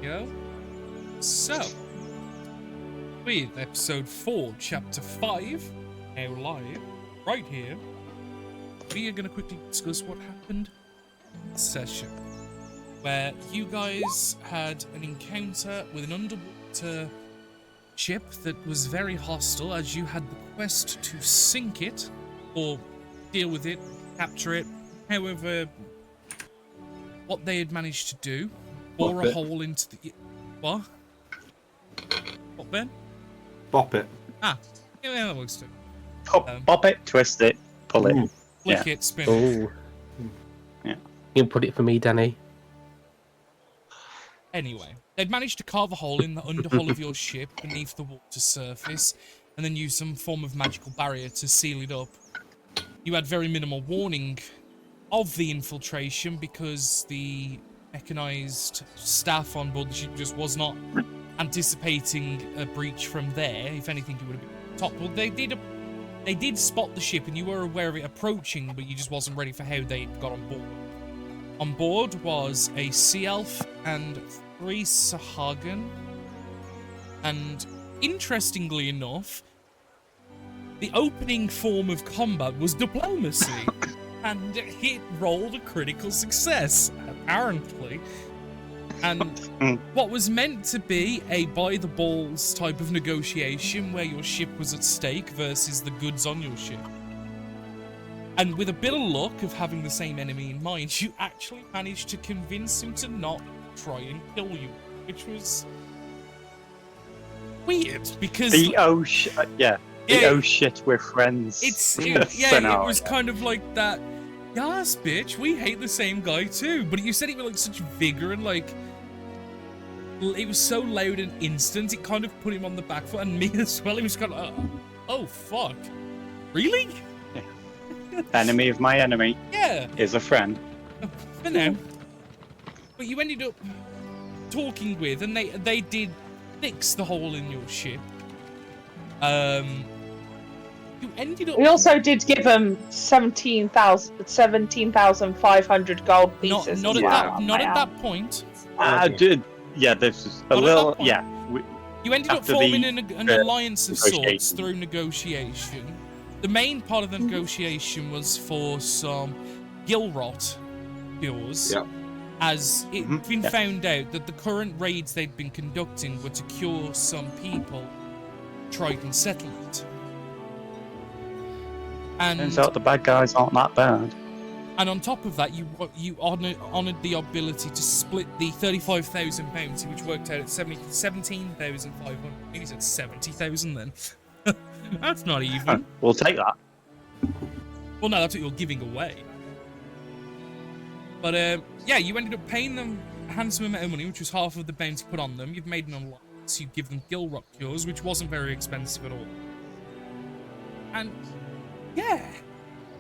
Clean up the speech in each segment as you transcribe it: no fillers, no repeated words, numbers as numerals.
go. So, with episode 4, chapter 5, now live, right here, we are going to quickly discuss what happened in this session, where you guys had an encounter with an underwater ship that was very hostile, as you had the quest to sink it, or deal with it, capture it, however, what they had managed to do, bore a hole into the... What? What, Ben? Bop it. Ah, yeah, that works too. Bop it, twist it, pull it. Flick it, spin it. Oh. Yeah. You can put it for me, Danny. Anyway, they'd managed to carve a hole in the underhull of your ship beneath the water surface, and then use some form of magical barrier to seal it up. You had very minimal warning of the infiltration because the mechanized staff on board the ship just was not anticipating a breach from there. If anything, it would have been top. Well, they did spot the ship, and you were aware of it approaching, but you just wasn't ready for how they got on board. On board was a sea elf and 3 Sahagin, and interestingly enough, the opening form of combat was diplomacy, and it rolled a critical success, apparently. And what was meant to be a by-the-balls type of negotiation where your ship was at stake versus the goods on your ship. And with a bit of luck of having the same enemy in mind, you actually managed to convince him to not try and kill you, which was weird, because... Oh shit, we're friends. It was kind of like that, yes, bitch, we hate the same guy too. But you said it with like such vigor and like... It was so loud and instant, it kind of put him on the back foot, and me as well. It was kind of, oh fuck, really? Enemy of my enemy is a friend. For now. But you ended up talking with, and they did fix the hole in your ship. You ended up... We also did give them 17,500 gold pieces. Not at that point. This is a little... Yeah. You ended up forming an alliance of sorts through negotiation. The main part of the negotiation was for some Gilrot cures, as it had been found out that the current raids they'd been conducting were to cure some people Triton settlement. And turns out the bad guys aren't that bad. And on top of that, you honoured the ability to split the 35,000 bounty, which worked out at 17,500. Maybe it's at 70,000 then. That's not even. We'll take that. Well, no, that's what you're giving away. But yeah, you ended up paying them a handsome amount of money, which was half of the bounty put on them. You've made an alliance. You give them Gilrot cures, which wasn't very expensive at all. And yeah,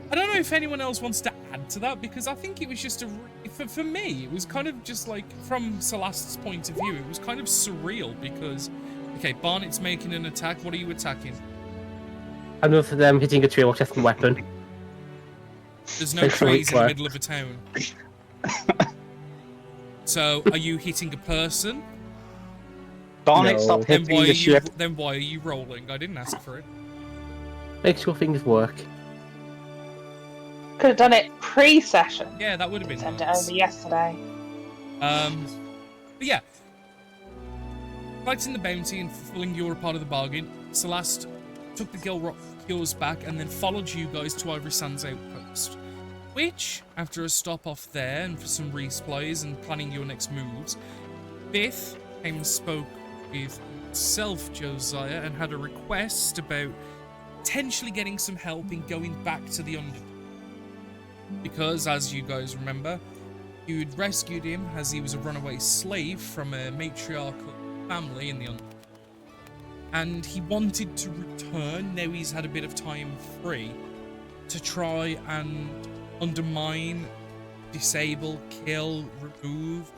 I don't know if anyone else wants to add to that, because I think it was just for me, it was kind of just like, from Celeste's point of view, it was kind of surreal because, okay, Barnett's making an attack. What are you attacking? Another of them hitting a tree or testing weapon. There's no trees in the middle of a town. So, are you hitting a person? Barnett, stop hitting the ship. Then why are you rolling? I didn't ask for it. Make sure things work. Could have done it pre-session. Yeah, that would have been Sent nice. it over yesterday. But yeah. Fighting the bounty and fulfilling your part of the bargain, Celeste took the Gilrot cures back and then followed you guys to Ivory Sands outpost. Which, after a stop off there and for some resupplies and planning your next moves, Biff came and spoke with yourself, Josiah, and had a request about potentially getting some help in going back to the Underdark. Because, as you guys remember, you'd rescued him as he was a runaway slave from a matriarchal family in the Underdark. And he wanted to return, now he's had a bit of time free, to try and undermine, disable, kill, remove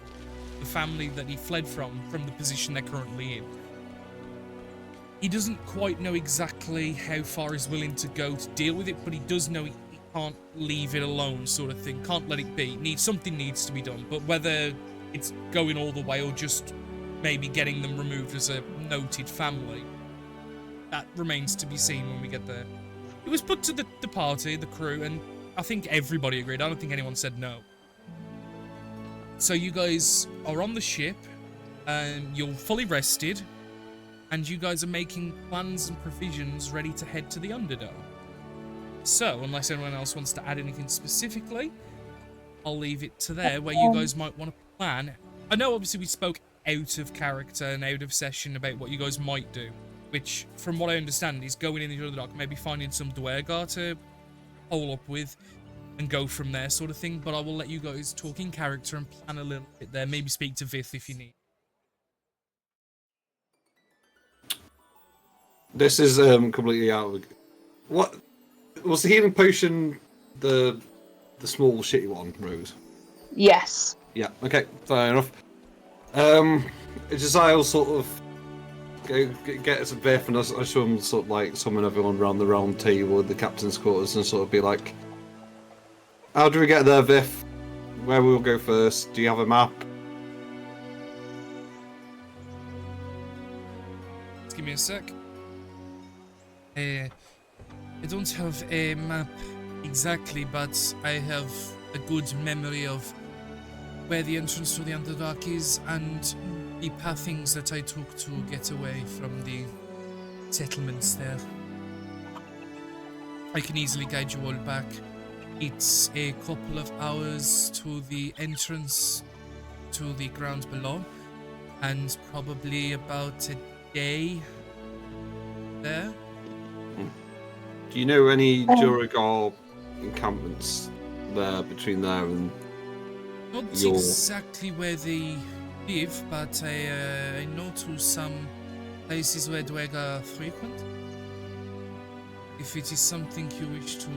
the family that he fled from the position they're currently in. He doesn't quite know exactly how far he's willing to go to deal with it, but he does know he can't leave it alone, sort of thing. Can't let it be. Something needs to be done, but whether it's going all the way or just maybe getting them removed as a noted family. That remains to be seen when we get there. It was put to the party, the crew, and I think everybody agreed. I don't think anyone said no. So you guys are on the ship, and you're fully rested, and you guys are making plans and provisions ready to head to the Underdark. So, unless anyone else wants to add anything specifically, I'll leave it to there where you guys might want to plan. I know obviously we spoke out of character and out of session about what you guys might do, which, from what I understand, is going in the Underdark, maybe finding some Dwergar to hole up with and go from there sort of thing, but I will let you guys talk in character and plan a little bit there, maybe speak to Vith if you need. This is completely out of... What? Was the healing potion the small shitty one, Rose? Yes. Yeah, okay, fair enough. Josiah will sort of get some Biff and I show him sort of like summon everyone around the round table with the captain's quarters and sort of be like, how do we get there, Biff? Where will we go first? Do you have a map? Just give me a sec. I don't have a map exactly, but I have a good memory of where the entrance to the Underdark is and the pathings that I took to get away from the settlements there. I can easily guide you all back. It's a couple of hours to the entrance to the ground below, and probably about a day there. Do you know any Duragar encampments there between there and Not your... exactly where they live, but I know to some places where Dwergar frequent. If it is something you wish to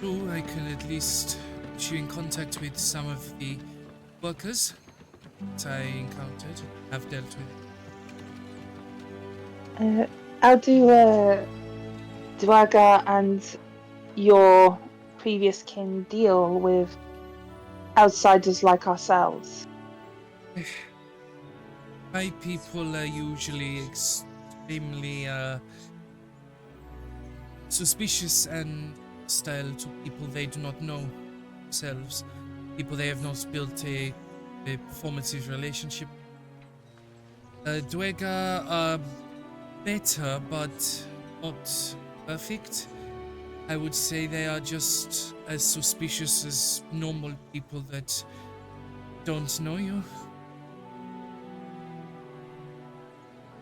do, I can at least put you in contact with some of the workers that I encountered, have dealt with. How do Dwergar and your previous kin deal with outsiders like ourselves? My people are usually extremely suspicious and hostile to people they do not know themselves, people they have not built a performative relationship. Dwergar are better, but not perfect. I would say they are just as suspicious as normal people that don't know you.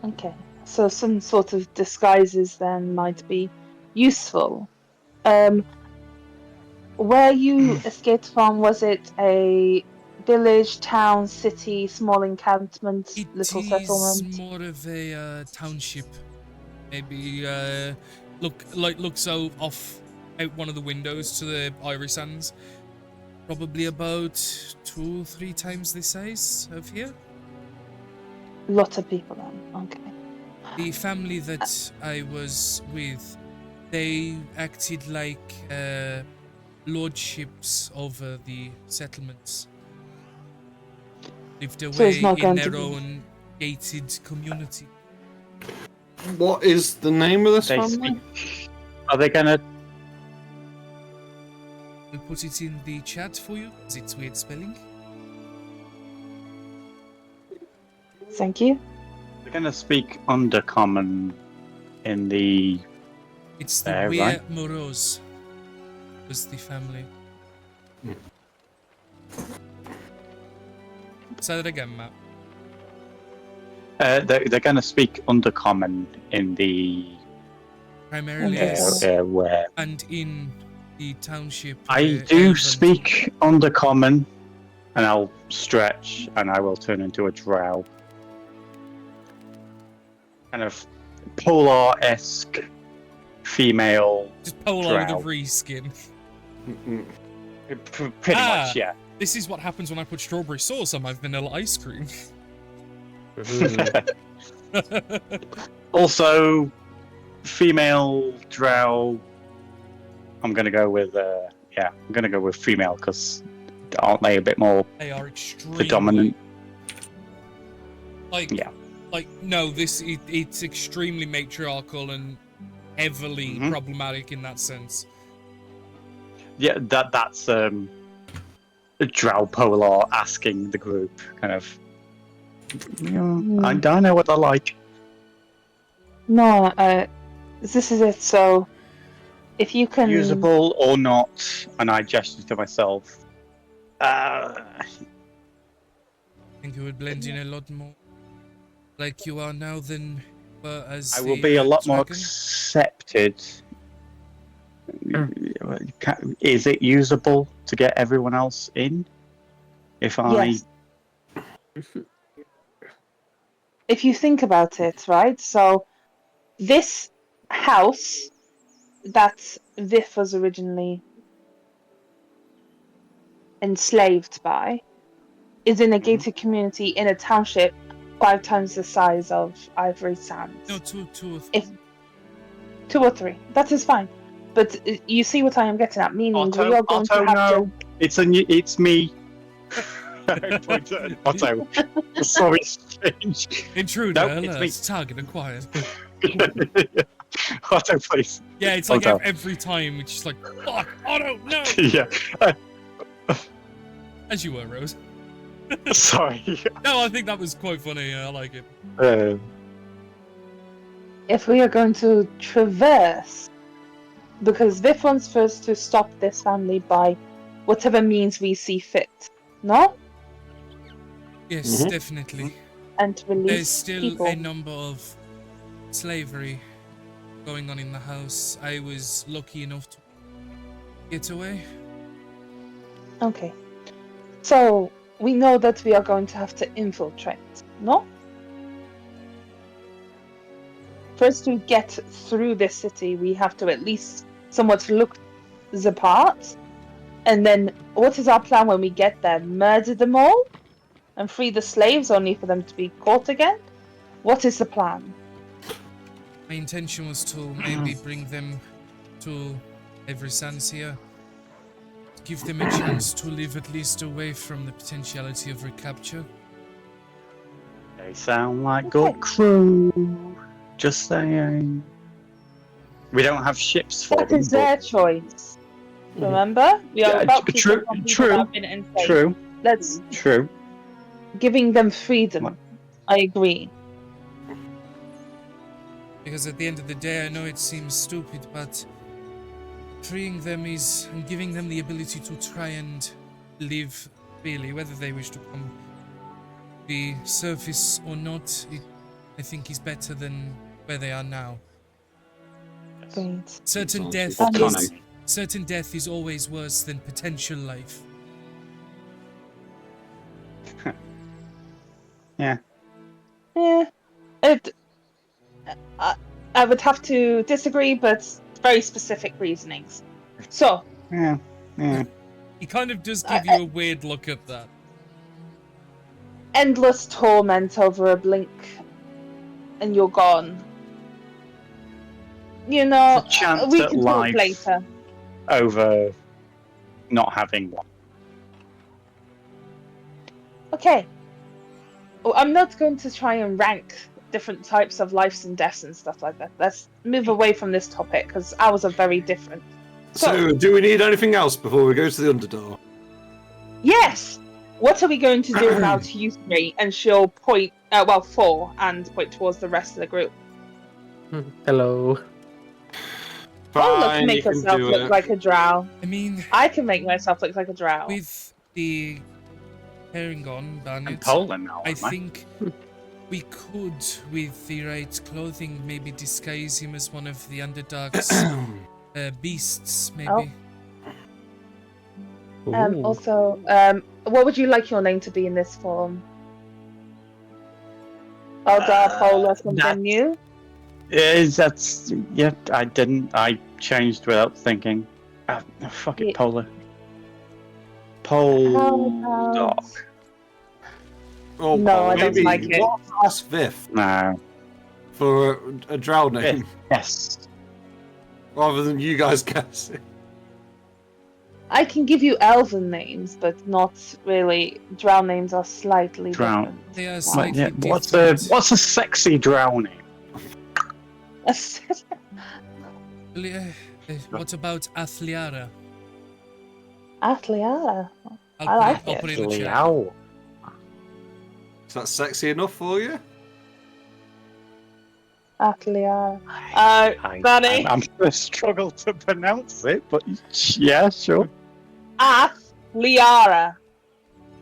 Okay, so some sort of disguises then might be useful. Where you escaped from, was it a village, town, city, small encampment, little settlement? It is more of a township. Maybe looks off out one of the windows to the Iris Sands. Probably about 2-3 times the size of here. Lot of people then. Okay. The family that I was with, they acted like lordships over the settlements. Lived away in their own gated community. What is the name of this family? Are they gonna... I'll put it in the chat for you. Is it weird spelling? Thank you. They're gonna speak Undercommon in the... It's the Weir right? Moroz was the family. Say that again, Matt. They're gonna speak Undercommon in the... Primarily, where... And in the township... I do speak Undercommon, and I'll stretch, and I will turn into a drow. Kind of polar-esque female just polar drow. with a reskin. Pretty much, yeah. This is what happens when I put strawberry sauce on my vanilla ice cream. Also, female drow. I'm gonna go with female because aren't they a bit more they are extremely predominant? Like, Yeah. like no, it's extremely matriarchal and heavily Mhm. problematic in that sense. Yeah, that's Drow Polar asking the group, kind of. I don't know what they're like. No, this is it. So, if you can, Usable or not, and I gesture to myself. I think it would blend in a lot more like you are now than as I will the be a lot more dragon. accepted. Is it usable to get everyone else in? If I yes. If you think about it, right? So, this house that Vif was originally enslaved by is in a gated community in a township 5 times the size of Ivory Sands. No, two or three. If 2 or 3, that is fine. But you see what I am getting at, meaning we are going to have to. It's me. Point at Otto. Sorry, strange. Intruder, Nope, it's alert, target acquired. Otto, please. Yeah, it's like Otto. every time it's just like, fuck, Otto, no! Yeah. As you were, Rose. Sorry. No, I think that was quite funny. I like it. If we are going to traverse, because Vif wants first to stop this family by whatever means we see fit, no? Yes, Mhm. definitely. And to release There's still people. a number of slavery going on in the house. I was lucky enough to get away. Okay. So, we know that we are going to have to infiltrate, no? First, to get through this city, we have to at least somewhat look the part. And then, what is our plan when we get there? Murder them all? And free the slaves only for them to be caught again? What is the plan? My intention was to maybe bring them to Every Sands here. Give them a chance to live at least away from the potentiality of recapture. They sound like good crew. Just saying. We don't have ships for That them. is their choice. Remember? We are Yeah, about to true- people true- that have been enslaved. True. Let's True. giving them freedom. What? I agree. Because at the end of the day, I know it seems stupid, but freeing them is and giving them the ability to try and live freely, whether they wish to come the surface or not, I think is better than where they are now. Great. Certain Sounds death good. is certain death is always worse than potential life. Yeah. Yeah. I would have to disagree, but very specific reasonings. So, Yeah. Yeah. He kind of does give you a weird look at that. endless torment over a blink and you're gone. You know, The chance we at can talk life later. over not having one. Okay. Well, I'm not going to try and rank different types of lives and deaths and stuff like that. Let's move away from this topic because ours are very different. So, do we need anything else before we go to the Underdark? Yes! What are we going to do now to you three? And she'll point, four, and point towards the rest of the group. Hello. Oh, look, Fine, make you can yourself do look it. like a drow. I mean, I can make myself look like a drow. with the Herringon I'm Barnet, Poland now, I am I? think we could, with the right clothing, maybe disguise him as one of the Underdark's beasts, maybe. Ooh. Also, what would you like your name to be in this form? Eldar, Polar, something that- new? That's yeah. I changed without thinking. Fuck it, Yeah. Polar. How Poldark. about- Oh, No, I don't maybe like it. what ask Vif No. for a drow name Yes. rather than you guys guessing. I can give you elven names, but not really. Drow names are slightly Drow. different. They are What- slightly yeah, different. what's a sexy drowning? What about Athliara? Athliara. I'll I like I'll it. put it in the chat. Liao. Is that sexy enough for you? Athliara. Danny. I'm gonna struggle to pronounce it, but yeah, sure. Athliara.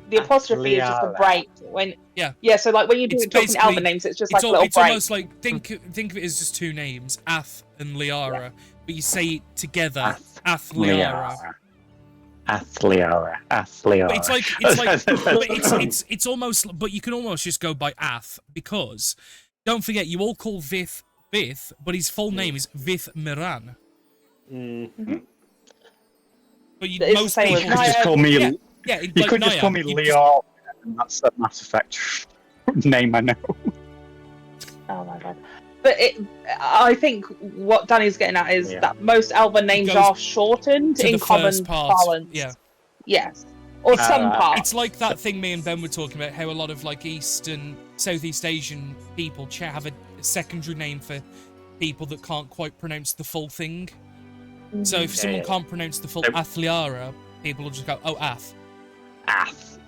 The apostrophe is just a Athliara. break. When Yeah. so like when you're It's talking basically- elven names, it's just It's, like a little it's break. almost like think of it as just two names, Ath and Liara, but you say it together, Athliara. Athliara. But it's like but it's almost, but you can almost just go by Ath, because don't forget you all call Vith, but his full name is Vith Miran. But It's the most same with people Naya. just call me. yeah, You like could just Naya, call me you Liao, and that's a Mass Effect name I know. Oh my god. But I think what Danny's getting at is Yeah. that most elven names goes are shortened to in the common first part. parlance. Yeah. Yes. Or some parts. It's like that thing me and Ben were talking about, how a lot of like Southeast Asian people have a secondary name for people that can't quite pronounce the full thing. So if someone can't pronounce the full Athliara, people will just go, oh, Ath. Ath.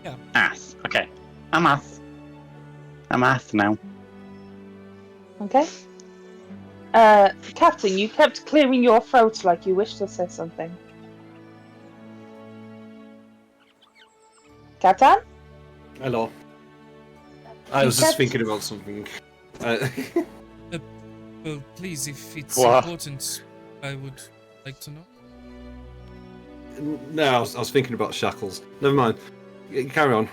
Yeah. Ath. Okay. I'm Ath now. Okay. Captain, you kept clearing your throat like you wished to say something. Captain? Hello. I was just thinking about something. Well, please, if it's What? important, I would like to know. No, I was thinking about shackles. Never mind. Carry on.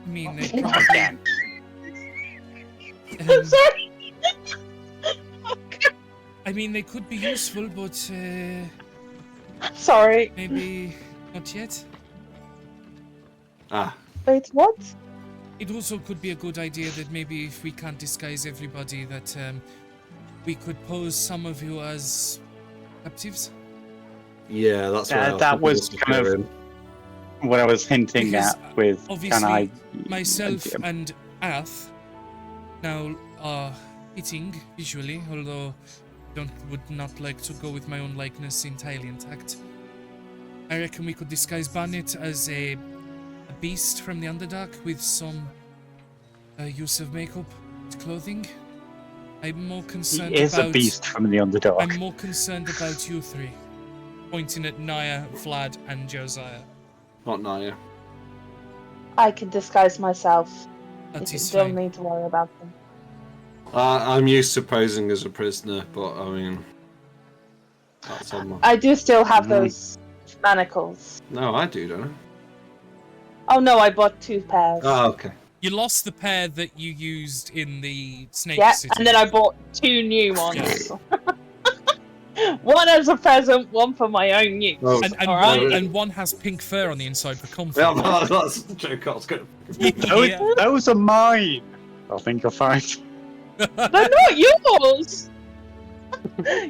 I mean, they Okay. probably, Again. I'm sorry. I mean, they could be useful, but Sorry. maybe not yet. Ah, Wait, what? It also could be a good idea that maybe if we can't disguise everybody, that we could pose some of you as captives. yeah, that's what That was kind of what I was hinting Because, at with can obviously, I Myself and Ath now are hitting visually, although would not like to go with my own likeness entirely intact. I reckon we could disguise Barnet as a beast from the Underdark with some use of makeup and clothing. I'm more he concerned is about a beast from the Underdog. I'm more concerned about you three. Pointing at Naya, Vlad, and Josiah. Not Naya. I can disguise myself. That You is don't fine. need to worry about them. I'm used to posing as a prisoner, but I mean, that's on my. I do still have those manacles. No, I do, don't Oh no, I bought 2 pairs. I? Oh, okay. You lost the pair that you used in the Snake Yeah, City. and then I bought 2 new ones. One as a present, one for my own use. Oh, And one has pink fur on the inside for comfort. yeah, that's the joke I was going Yeah. Those are mine. I think you're fine. They're not yours!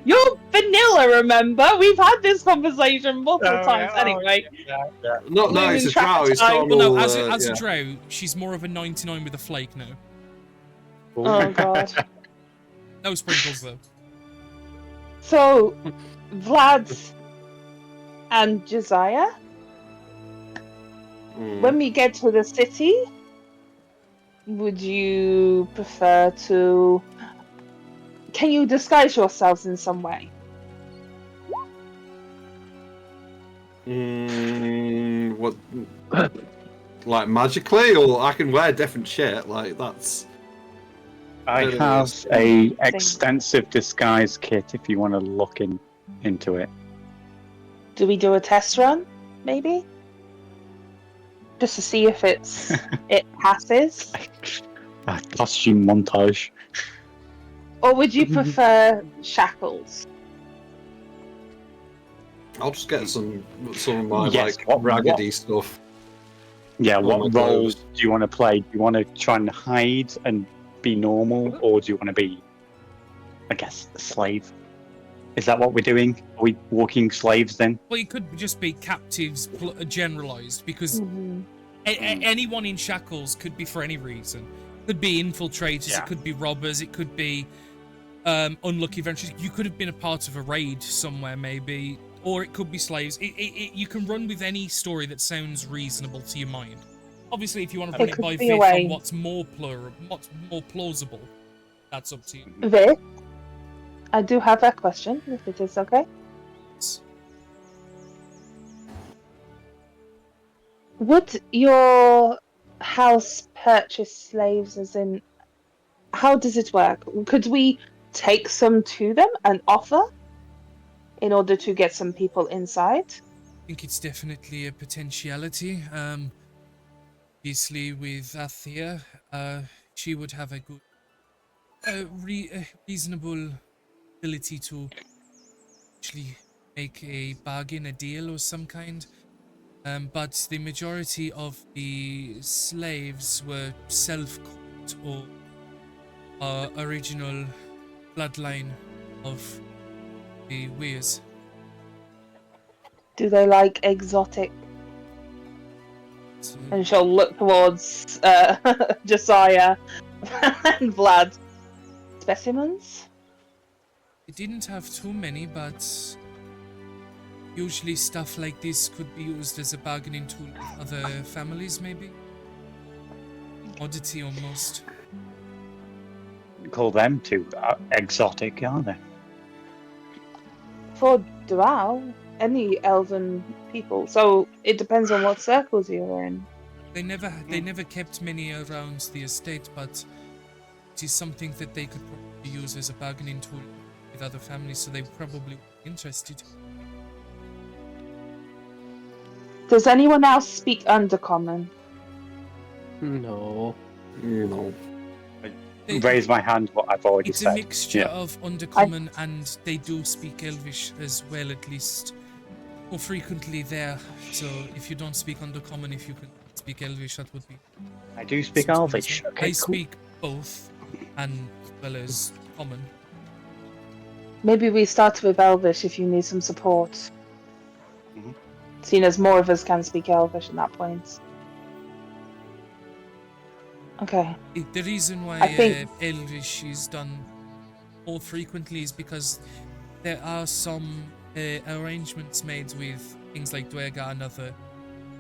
You're vanilla, remember? We've had this conversation multiple times anyway. No, Losing it's a track drow. of It's time. not Well, no, all, as yeah. a drow, she's more of a 99 with a flake now. Oh god. No sprinkles, though. So, Vlad and Josiah, when we get to the city, would you prefer to... Can you disguise yourselves in some way? What? Like magically, or I can wear different shit. Like that's. I have a extensive disguise kit if you want to look into it. Do we do a test run, maybe? Just to see if it passes? A costume montage. Or would you prefer shackles? I'll just get some of my Yes, like what- raggedy stuff. Yeah, Oh what my role clothes. do you want to play? Do you want to try and hide and be normal, or do you want to be, I guess, a slave? Is that what we're doing? Are we walking slaves then? Well, it could just be captives generalized, because Mhm. anyone in shackles could be for any reason. Could be infiltrators, Yeah. it could be robbers, it could be unlucky adventurers. You could have been a part of a raid somewhere, maybe, or it could be slaves. You can run with any story that sounds reasonable to your mind. Obviously, if you want to It run it could by be a Viv way. on what's more plausible, that's up to you. Vic, I do have a question, if it is okay. Would your house purchase slaves, as in, how does it work? Could we take some to them and offer in order to get some people inside? I think it's definitely a potentiality. Obviously, with Athea, she would have a good, reasonable ability to actually make a bargain, a deal of some kind. But the majority of the slaves were self-caught or original bloodline of the Weirs. Do they like exotic? So And she'll look towards Josiah and Vlad. Specimens? it didn't have too many, but usually stuff like this could be used as a bargaining tool with other families, maybe. Oddity almost. Call them too exotic, are they? For Drow, any elven people. So it depends on what circles you're in. They never kept many around the estate, but it is something that they could probably use as a bargaining tool with other families, so they probably were interested. Does anyone else speak Undercommon? No. You know. They- Raise my hand. What I've already It's said. a mixture Yeah. of Undercommon and they do speak Elvish as well, at least more frequently there. So if you don't speak Undercommon, if you could speak Elvish, that would be. I do speak something Elvish. as well. Okay, I cool. speak both, and as well as Common. Maybe we start with Elvish if you need some support. Mhm. Seeing as more of us can speak Elvish at that point. Okay. The reason why I think- Elvish is done more frequently is because there are some arrangements made with things like Dwergar and other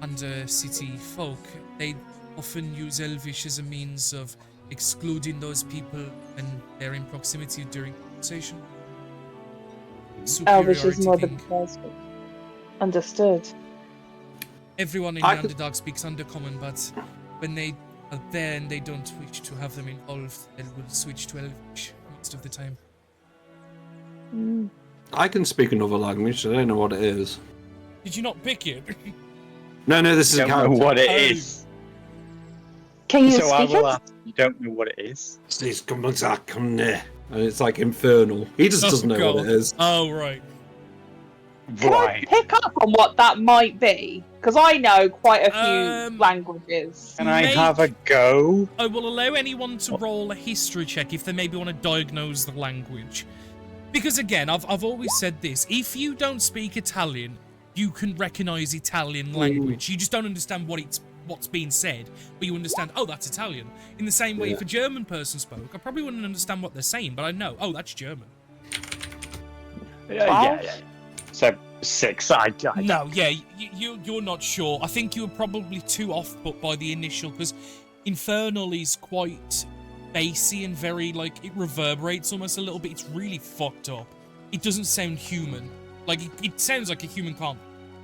undercity folk. They often use Elvish as a means of excluding those people when they're in proximity during conversation. Elvish is Superiority more the thing. best. Understood. Everyone in I the could- Underdark speaks Undercommon, but when they are there and they don't wish to have them involved, they will switch to Elvish most of the time. Mm. I can speak another language. I don't know what it is. Did you not pick it? No, this is a Don't know character. what it Oh. is. Can you So I speak will it? ask. You don't know what it is. Please come back, come near. And it's like infernal. He just doesn't know what God. it is. Oh, right. Can I Right. pick up on what that might be? Because I know quite a few Um, languages. Can I Make- have a go? I will allow anyone to roll a history check if they maybe want to diagnose the language. Because again, I've always said this. If you don't speak Italian, you can recognize Italian language. You just don't understand what's being said, but you understand, oh, that's Italian. In the same way, Yeah. if a German person spoke, I probably wouldn't understand what they're saying, but I know, oh, that's German. Yeah. So 6. No, yeah, you're not sure. I think you were probably too off put by the initial, because Infernal is quite bassy and very, like, it reverberates almost a little bit. It's really fucked up. It doesn't sound human. Like, it sounds like a human can't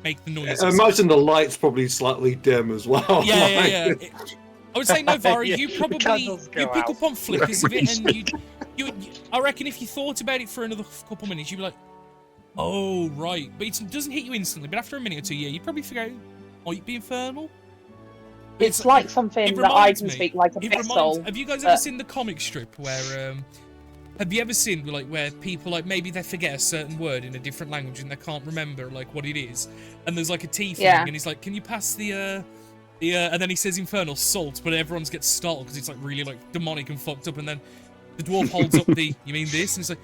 make the noises. I imagine the light's probably slightly dim as well. Yeah. Like- I would say no, Vari. Yeah, You the probably candles go you pick out. up on flickers of it, and you. I reckon if you thought about it for another couple minutes, you'd be like, "Oh, right." But it doesn't hit you instantly. But after a minute or two, yeah, you probably figure out, "Might be infernal." It's like something it that I reminds can me- speak like a It pistol. reminds. Have you guys ever seen the comic strip where? Have you ever seen like where people like maybe they forget a certain word in a different language and they can't remember like what it is, and there's like a tiefling Yeah. and he's like, "Can you pass the and then he says infernal salt, but everyone gets startled because it's like really like demonic and fucked up, and then the dwarf holds up the, "You mean this?" And it's like,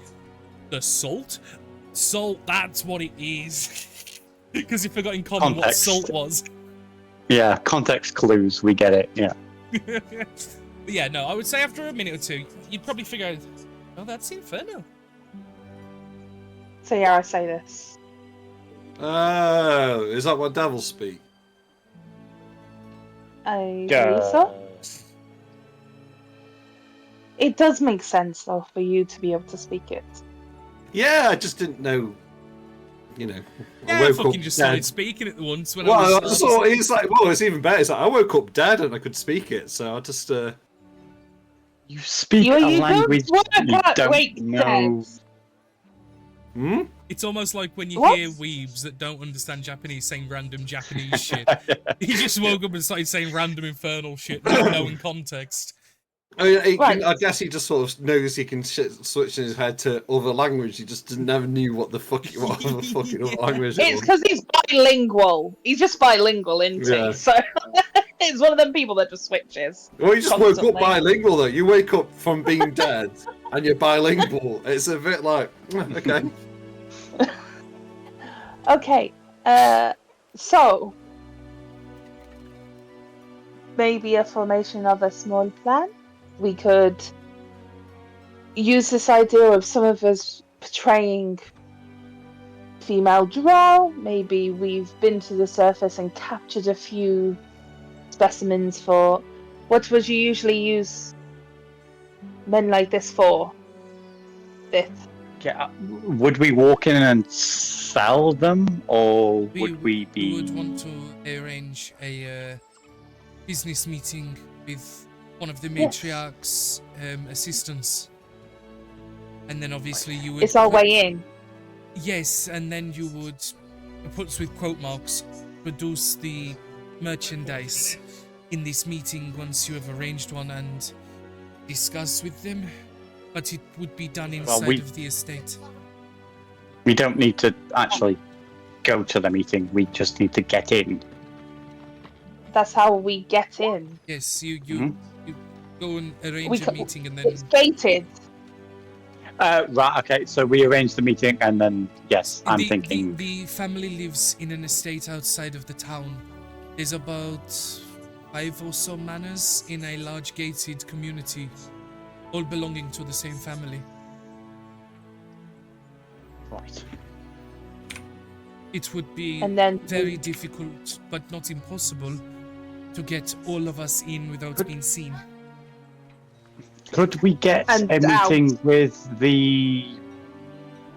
"The salt? Salt, that's what it is. Because you forgot in common what Context. salt was. Yeah, context clues, we get it, yeah. But yeah, no, I would say after a minute or two, you'd probably figure out, oh, that's Inferno. So yeah, I say this. Oh, is that what devils speak? I believe so. It does make sense though for you to be able to speak it. Yeah, I just didn't know. You know, Yeah, I fucking just started speaking it once when Well, I I was... saw it's like, well, it's even better. It's like I woke up dead and I could speak it, so I just. You speak You a don't language work you out- don't wait, know. Dad. Hmm. It's almost like when you What? hear weebs that don't understand Japanese saying random Japanese shit. He just woke up and started saying random infernal shit, not knowing context. I mean, Right. I guess he just sort of knows he can switch in his head to other language. He just never knew what the fucking other language it It's was. because he's bilingual. He's just bilingual, isn't Yeah. he? So it's one of them people that just switches. Well, you just woke up Constantly. bilingual though. You wake up from being dead and you're bilingual. It's a bit like okay. Okay, so maybe a formation of a small plan. We could use this idea of some of us portraying female drow. Maybe we've been to the surface and captured a few specimens for. What would you usually use men like this for? This. Yeah, would we walk in and sell them, or We would we be... would want to arrange a business meeting with one of the Yes. matriarch's assistants. And then obviously you would... It's our way in. Yes, and then you would, puts with quote marks, produce the merchandise in this meeting once you have arranged one and discuss with them. But it would be done inside we- of the estate. We don't need to actually go to the meeting, we just need to get in. That's how we get in. Yes, you Mhm. you go and arrange We a ca- meeting and then... It's gated. Right, okay, so we arrange the meeting and then, yes, I'm the, thinking... The family lives in an estate outside of the town. There's about 5 or so manors in a large gated community, all belonging to the same family. Right. It would be And then very difficult, but not impossible, to get all of us in without being seen. Could we get And a meeting with the...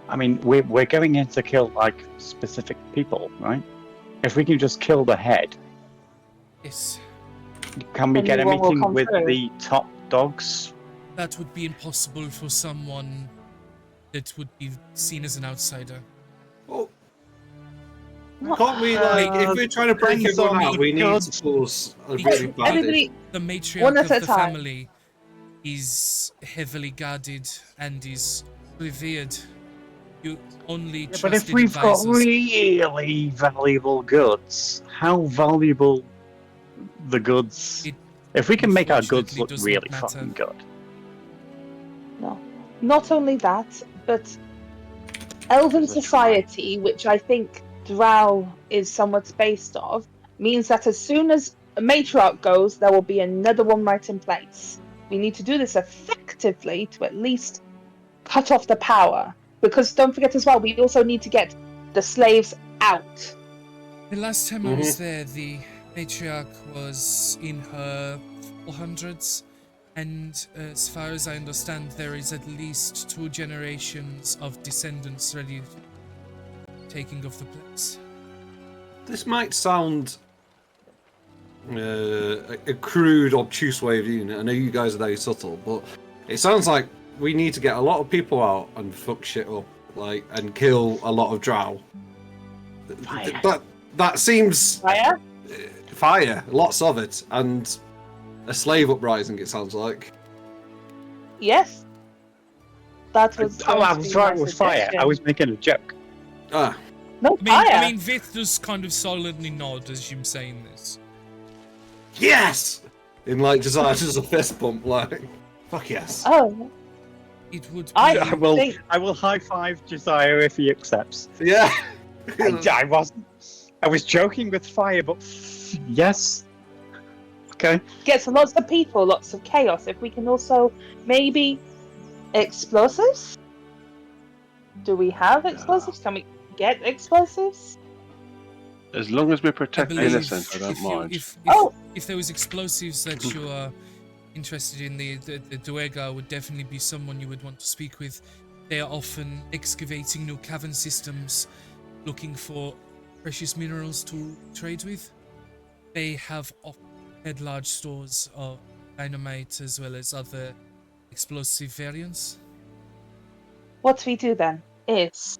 I mean, we're going in to kill, like, specific people, right? If we can just kill the head, Yes, can we And get a no one will meeting come with through. the top dogs? that would be impossible for someone that would be seen as an outsider. Well, can't we like if we're trying to break depends everyone on out, the we need gods. to cause a Wait, really bad. everybody, The matriarch One of at a the time. family is heavily guarded and is revered. You only Yeah, but trusted if we've got advisors. really valuable goods, how valuable the goods... It if we can make our goods unfortunately look does not really matter. fucking good. no. Not only that, but Elven Let's try. society, which I think Drow is somewhat based of, means that as soon as a matriarch goes, there will be another one right in place. We need to do this effectively to at least cut off the power. Because don't forget as well, we also need to get the slaves out. The last time I was there, the matriarch was in her 400s, and as far as I understand, there is at least 2 generations of descendants ready taking of the place. This might sound a crude, obtuse way of doing it. I know you guys are very subtle, but it sounds like we need to get a lot of people out and fuck shit up, like, and kill a lot of drow. Fire. That seems Fire? fire, lots of it, and a slave uprising. It sounds like. Yes. That was. Oh, going I to was be right my with fire. I suggestion. was making a joke. Ah, No I fire. mean, Vith does kind of silently nod as you're saying this. yes! In like just a fist bump, like fuck yes. Oh. It would be... I will. think- I will high five Josiah if he accepts. Yeah. I wasn't. I was joking with fire, but yes. Okay. Get lots of people, lots of chaos. If we can also maybe explosives. Do we have explosives? Can we get explosives? As long as we I protect the believe innocent, I don't if, you, mind. if there was explosives that you are interested in, the Duergar would definitely be someone you would want to speak with. They are often excavating new cavern systems, looking for precious minerals to trade with. They have often had large stores of dynamite as well as other explosive variants. What we do then is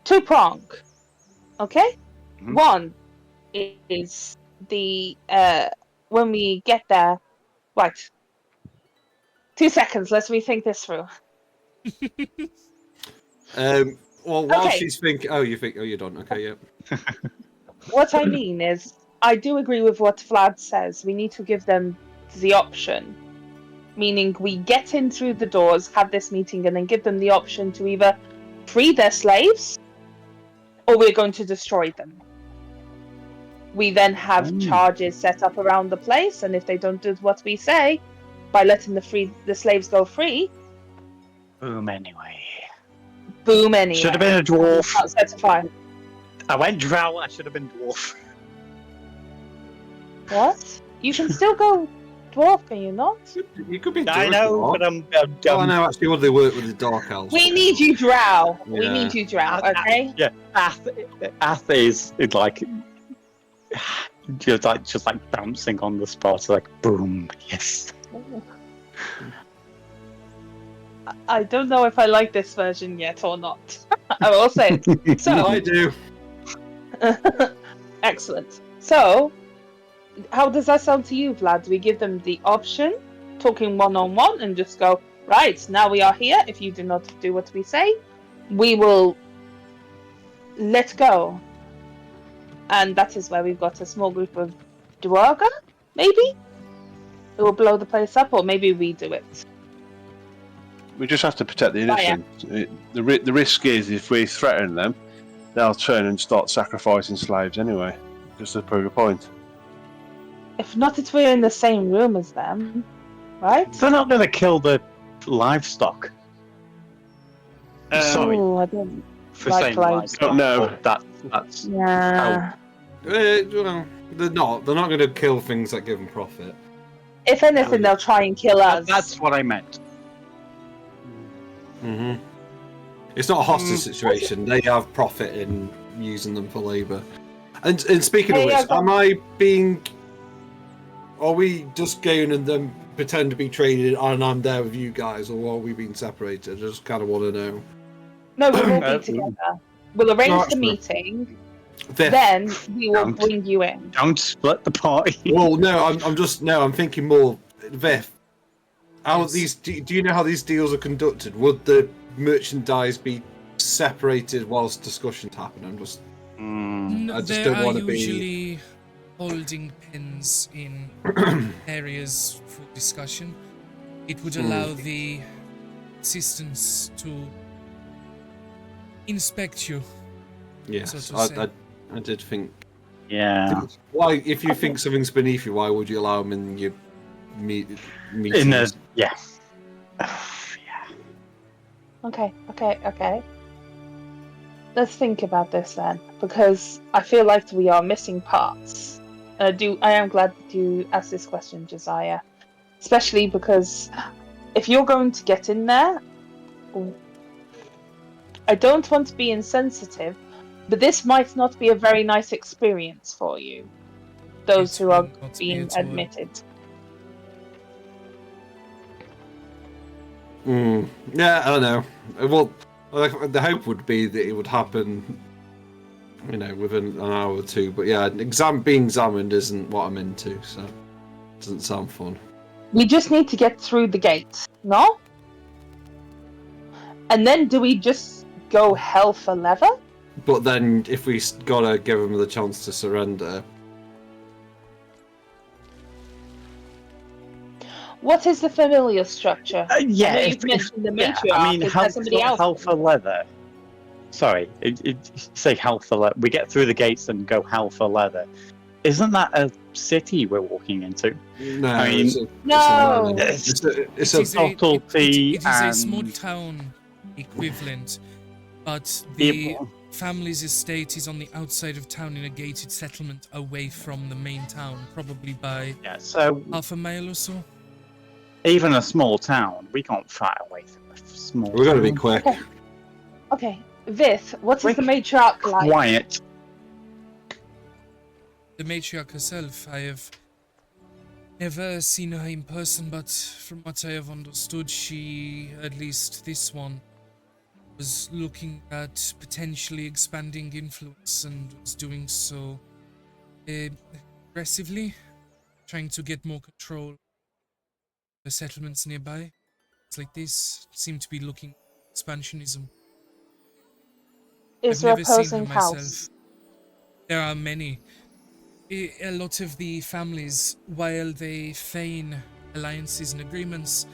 two-prong. Okay? Mhm. One is the when we get there. Right. 2 seconds, let's rethink this through. Well, while Okay. she's thinking, oh, you're done. Okay, yeah. What I mean is, I do agree with what Vlad says. We need to give them the option. Meaning, we get in through the doors, have this meeting, and then give them the option to either free their slaves or we're going to destroy them. We then have charges set up around the place, and if they don't do what we say, by letting the slaves go free, Boom. Anyway. boom anyway. Should have been a dwarf. Can't set fire. I went drow. I should have been dwarf. What? You can still go dwarf, can you not? You could be. I know, but I'm Oh, I dumb. know. Actually, what do they work with the dark elves? We need you, drow. We Yeah. need you, drow. Okay. Yeah, Ath is like just like bouncing on the spot, like boom, yes. I don't know if I like this version yet or not. I will say it. So, I do. excellent. So, how does that sound to you, Vlad? Do we give them the option, talking one-on-one, and just go, right, now we are here. If you do not do what we say, we will let go. And that is where we've got a small group of Duergar, maybe? It will blow the place up, or maybe we do it. We just have to protect the innocent. The risk is if we threaten them, they'll turn and start sacrificing slaves anyway, just to prove a point. If not, if we're in the same room as them, right? They're not going to kill the livestock. Sorry Ooh, I don't. for like saying livestock. livestock. No. but that's Yeah. Well, they're not. They're not going to kill things that give them profit. If anything, they'll try and kill us. that's what I meant. Mm-hmm. It's not a hostage situation. They have profit in using them for labour. And speaking Hey, of which, I've got- are we just going and then pretend to be traded and I'm there with you guys, or are we being separated? I just kind of want to know. No, we will be together. We'll arrange No, the actually. meeting, Viff. then we will Don't. bring you in. Don't split the party. Well, no, I'm thinking more, Viff. How Yes. these? Do you know how these deals are conducted? Would the merchandise be separated whilst discussions happen? I'm just. I just There don't are wanna be- usually holding pens in areas for discussion. It would allow the assistants to inspect you. Yes, So to say. I did think. Yeah. Why, if you think something's beneath you, why would you allow them in your meetings? In the yeah. Okay. Let's think about this then, because I feel like we are missing parts. I am glad that you asked this question, Josiah. Especially because if you're going to get in there, I don't want to be insensitive, but this might not be a very nice experience for you. Those It who are will not be being at all. admitted. Yeah, I don't know. Well, the hope would be that it would happen, within an hour or two. But yeah, being examined isn't what I'm into, so it doesn't sound fun. We just need to get through the gate, no? And then do we just go hell for leather? But then, if we gotta give them the chance to surrender, What is the familiar structure? Yeah, I know if- you've mentioned the matriarch. yeah, I mean, Is there somebody else? Halfa Leather. Sorry, you say Halfa Leather. We get through the gates and go Halfa Leather. Isn't that a city we're walking into? No, I mean- it's a, No. it's a, it's It a, is a, it subtlety is a small and- town equivalent, but Yeah, the family's estate is on the outside of town in a gated settlement away from the main town, probably by yeah, so half a mile or so. even a small town, we can't fight away from a small we're going to be town. quick. Okay, Vith, what is Quick. the matriarch like? Quiet. The matriarch herself, I have never seen her in person, but from what I have understood, she, at least this one, was looking at potentially expanding influence and was doing so aggressively, trying to get more control of the settlements nearby. It's like this seem to be looking at expansionism. Is I've there a never seen opposing her house? myself. There are many. A lot of the families, while they feign alliances and agreements,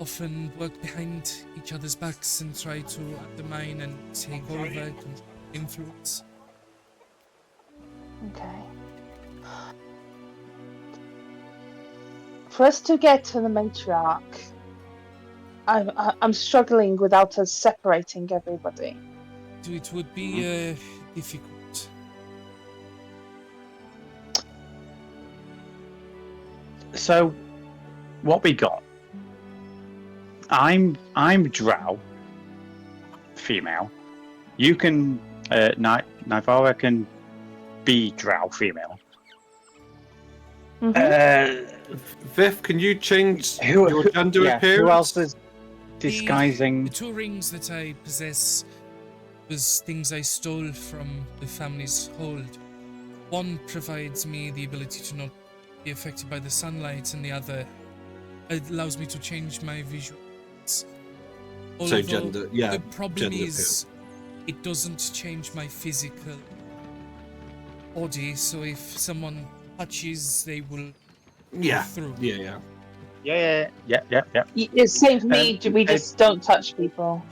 often work behind each other's backs and try to undermine and take over, control, influence. Okay. For us to get to the matriarch, I'm struggling without us separating everybody. So it would be difficult. So, what we got? I'm Drow, female. You can, Nivara can be Drow, female. Mhm. Viv, can you change Who- your gender Yeah, appearance? who else is The disguising? two rings that I possess was things I stole from the family's hold. One provides me the ability to not be affected by the sunlight, and the other allows me to change my visuals. So Although gender, yeah. the problem gender is, it doesn't change my physical body. So if someone touches, they will Yeah, through. yeah. Yeah. It's same for me. We I- just don't touch people.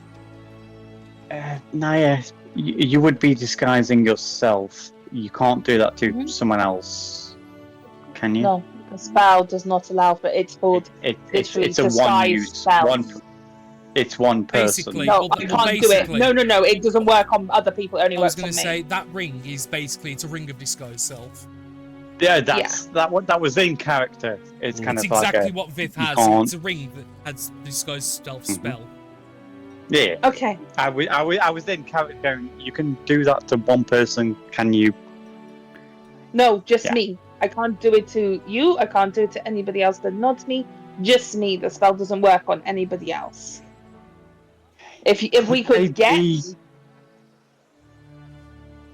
Naya, you would be disguising yourself. You can't do that to Mhm. someone else, can you? No, the spell does not allow for it. It's called It's literally a disguise one use. spells. It's one person. Basically. No, Well, I can't do it. basically- No, it doesn't work on other people. It only I was works going on to me. say that ring is basically it's a ring of disguise self. Yeah, that was in character. It's kind It's of like exactly a, what Vith you has. can't- It's a ring that has disguise stealth Mhm. spell. yeah. Okay. I was in character going. You can do that to one person. Can you? No, just Yeah. me. I can't do it to you. I can't do it to anybody else that not me. Just me. The spell doesn't work on anybody else. If we Could they could get be-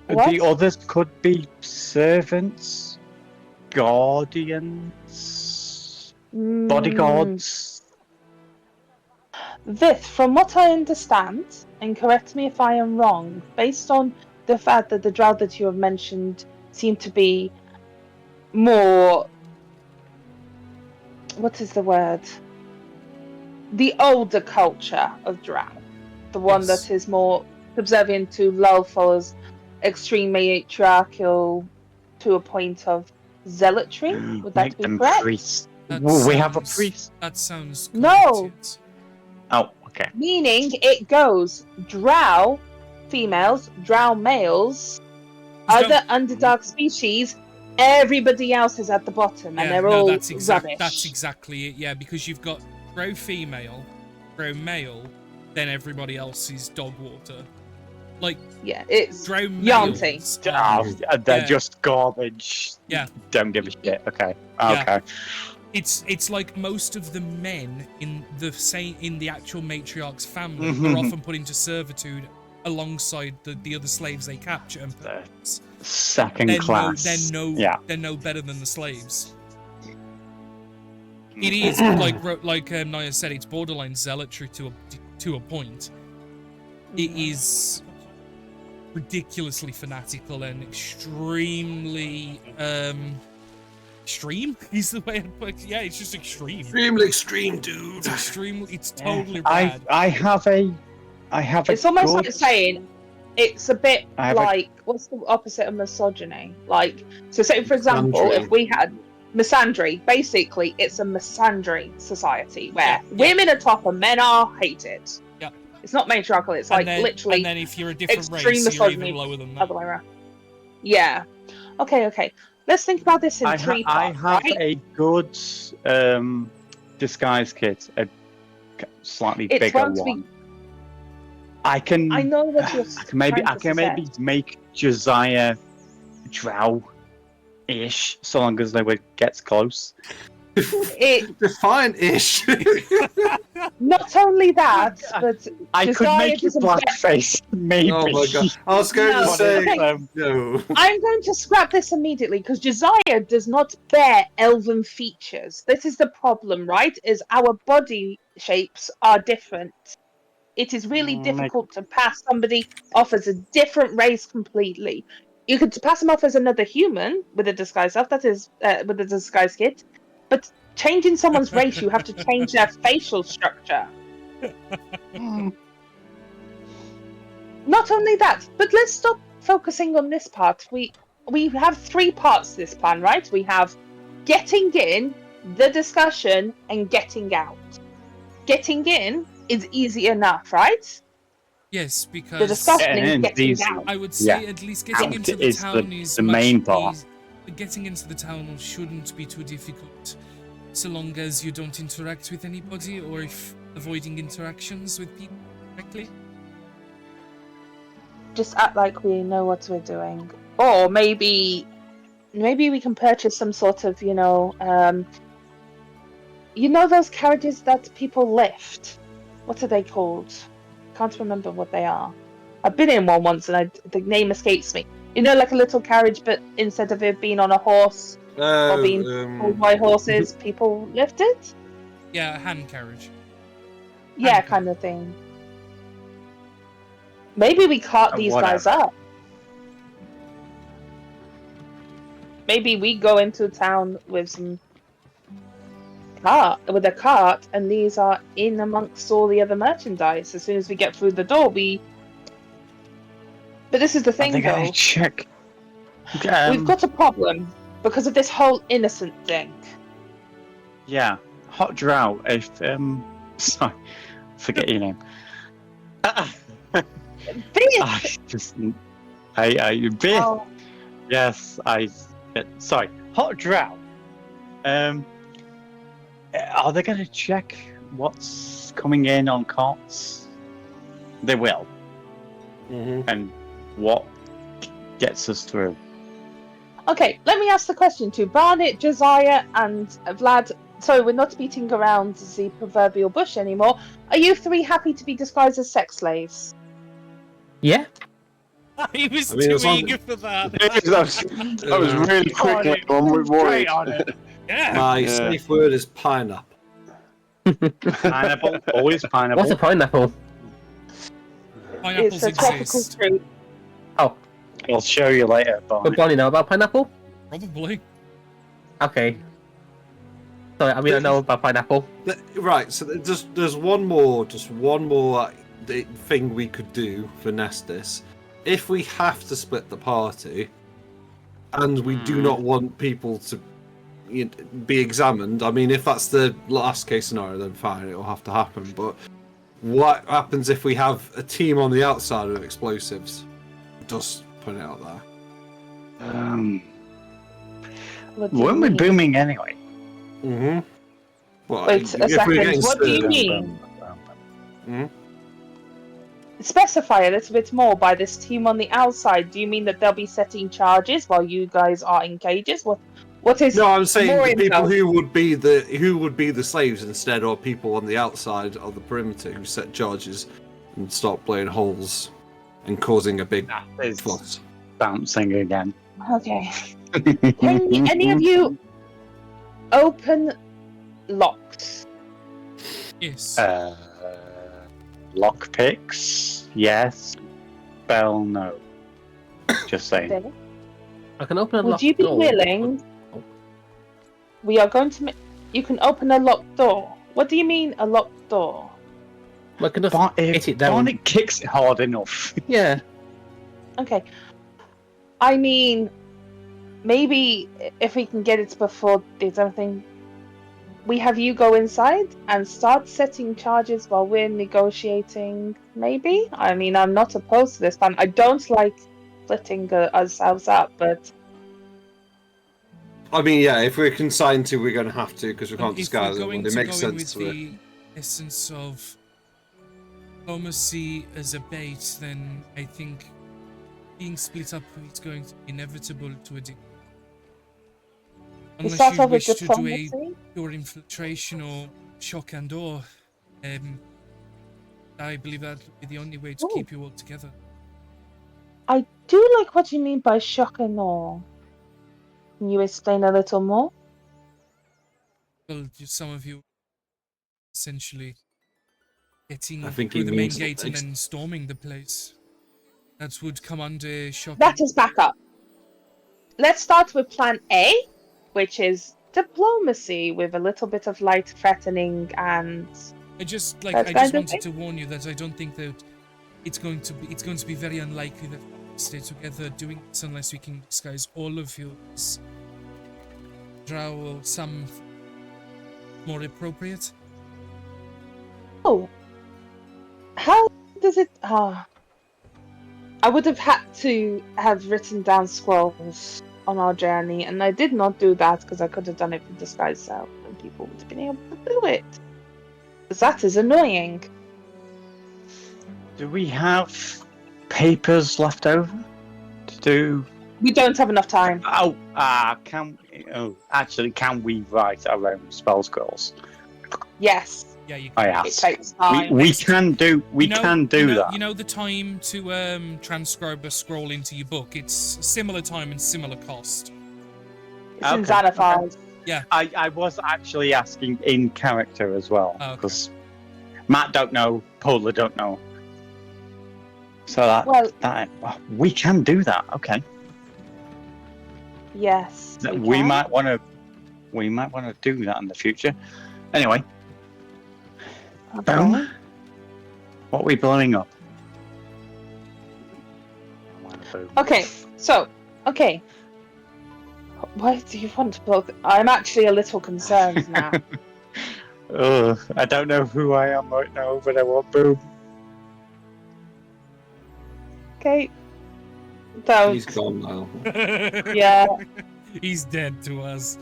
What? The others could be servants, guardians, bodyguards. Vith, from what I understand, and correct me if I am wrong, based on the fact that the drow that you have mentioned seem to be more. What is the word? The older culture of drow. The one Yes. that is more subservient to Lulfol's extreme matriarchal to a point of zealotry. Would that Make be them correct? priests. That We have a sounds- priest. That sounds No. correct. Oh, okay. Meaning it goes drow females, drow males, There's other no- underdark species, everybody else is at the bottom and they're all that's rubbish. That's exactly it. Yeah, because you've got grow female, grow male, then everybody else is dog water. Like Yeah, it's grow Yonti. males. They're Yeah. just garbage. Yeah. Don't give a shit. Okay. Yeah. Okay. It's like most of the men in the actual matriarch's family are Mhm. often put into servitude alongside the other slaves they capture. And The Second class. Yeah. they're no better than the slaves. It is like Naya said, it's borderline zealotry to a point. It is extreme. Is the way I'd put it. Yeah, it's just extreme. Extremely extreme, dude. It's extremely. It's totally I rad. I have a It's almost good- like saying it's a bit I have a- like what's the opposite of misogyny? Like, so say for example, Misandry. if we had misandry, basically it's a misandry society where Yeah, yeah. women are top and men are hated. Yeah. It's not matriarchal. It's And like then, literally And then if you're a different extreme race, you're even misogyny, lower than that. other way around. Yeah. Okay. Let's think about this in I three have parts, right? a good disguise kit, a slightly It's bigger going to be- one. I can. I know what you're I can maybe. trying I to can maybe suggest. make Josiah Drow-ish, so long as nobody gets close. It Define-ish. not only that, but I could Josiah make you doesn't blackface, maybe. Oh my god. I was going No, to say okay. no. I'm going to scrap this immediately because Josiah does not bear elven features. This is the problem, right? Is our body shapes are different. It is really difficult to pass somebody off as a different race completely. You could pass them off as another human with a disguise self, that is, with a disguise kit, but changing someone's race, you have to change their facial structure. Not only that, but let's stop focusing on this part. We have three parts to this plan, right? We have getting in, the discussion, and getting out. Getting in is easy enough, right? Yes, The because discussion Yeah, is and getting easy. out. I would say Yeah. at least getting Out into the is town is the much main part. Getting into the town shouldn't be too difficult, so long as you don't interact with anybody or if avoiding interactions with people directly. Just act like we know what we're doing, or maybe we can purchase some sort of, those carriages that people lift. What are they called? Can't remember what they are. I've been in one once, and the name escapes me. Like a little carriage, but instead of it being on a horse or being pulled by horses, people lift it. Yeah, a hand carriage. Yeah, Hand kind of thing. Maybe we cart these guys Whatever. up. Maybe we go into town with a cart, and these are in amongst all the other merchandise. As soon as we get through the door, But this is the I thing, think I though. need to check. We've got a problem because of this whole innocent thing. Yeah, Hot Drow. If sorry, forget your name. This. Biff. Oh, Yes, sorry, Hot Drow. Are they going to check what's coming in on carts? They will, Mhm. and what gets us through. okay, let me ask the question to Barnett, Josiah, and Vlad. Sorry, we're not beating around the proverbial bush anymore. Are you three happy to be disguised as sex slaves? Yeah. He was I mean, too as long- eager for that. that was really quickly one we worried. Yeah. My Yeah. safe word is pineapple. Pineapple, always pineapple. What's a pineapple? Pineapples It's a tropical exist. fruit. Oh, I'll show you later, would Barney. Bonnie know about pineapple? Probably. Okay. Sorry, I mean I know about pineapple. Right, so there's one more thing we could do for Nestis. If we have to split the party, and we do not want people to be examined, I mean, if that's the last case scenario, then fine, it'll have to happen. But what happens if we have a team on the outside of explosives? Just put it out there. What do you Weren't we mean? booming anyway? Mm-hmm. Well, Wait a if we're second, getting what do you served- mean? Specify a little bit more by this team on the outside. Do you mean that they'll be setting charges while you guys are in cages? What is? No, I'm saying more the people info? who would be the slaves instead, or people on the outside of the perimeter who set charges and start blowing holes and causing a big That is fuss. bouncing again. Okay. Can any of you open locks? Yes. Lockpicks, yes. Bell, no. Just saying. David? I can open a Would locked you be door. willing? we are going to. You can open a locked door. What do you mean a locked door? We can just If hit it down. Barnett kicks it hard enough. Yeah. Okay. I mean, maybe if we can get it before there's anything, we have you go inside and start setting charges while we're negotiating. Maybe. I mean, I'm not opposed to this plan. I don't like splitting ourselves up, but I mean, yeah, if we're consigned to, we're going to have to because we can't If disguise we're it. going It to makes go in sense with to it. the essence of diplomacy as a bait, then I think being split up is going to be inevitable to a degree. we Unless start you off with wish to do a diplomacy. pure infiltration or shock and awe, I believe that would be the only way to Ooh. keep you all together. I do like what you mean by shock and awe. Can you explain a little more? Well, some of you essentially getting I think through he the main means gate and then storming the place. That would come under shock. That is backup. Let's start with plan A, which is diplomacy with a little bit of light threatening and I just That's I kind just of wanted to warn you that I don't think that it's going to be very unlikely that we stay together doing this unless we can disguise all of you as drow or some more appropriate. oh, how does it? I would have had to have written down scrolls on our journey, and I did not do that because I could have done it with disguise self, and people would have been able to do it. 'Cause that is annoying. Do we have papers left over to do? We don't have enough time. Can we write our own spell scrolls? Yes, Yeah, you I it asked. takes time. We can do that. You know the time to transcribe a scroll into your book. It's similar time and similar cost. It's in Okay, Xanathars. I was actually asking in character as well Okay. because Matt don't know, Paula don't know. So Well, we can do that. Okay, yes. we can. might want to do that in the future. Anyway, Okay. boom. What are we blowing up? Okay, so, okay. Why do you want to blow? I'm actually a little concerned now. I don't know who I am right now, but I want boom. Okay. Don't. He's gone now. Yeah. He's dead to us.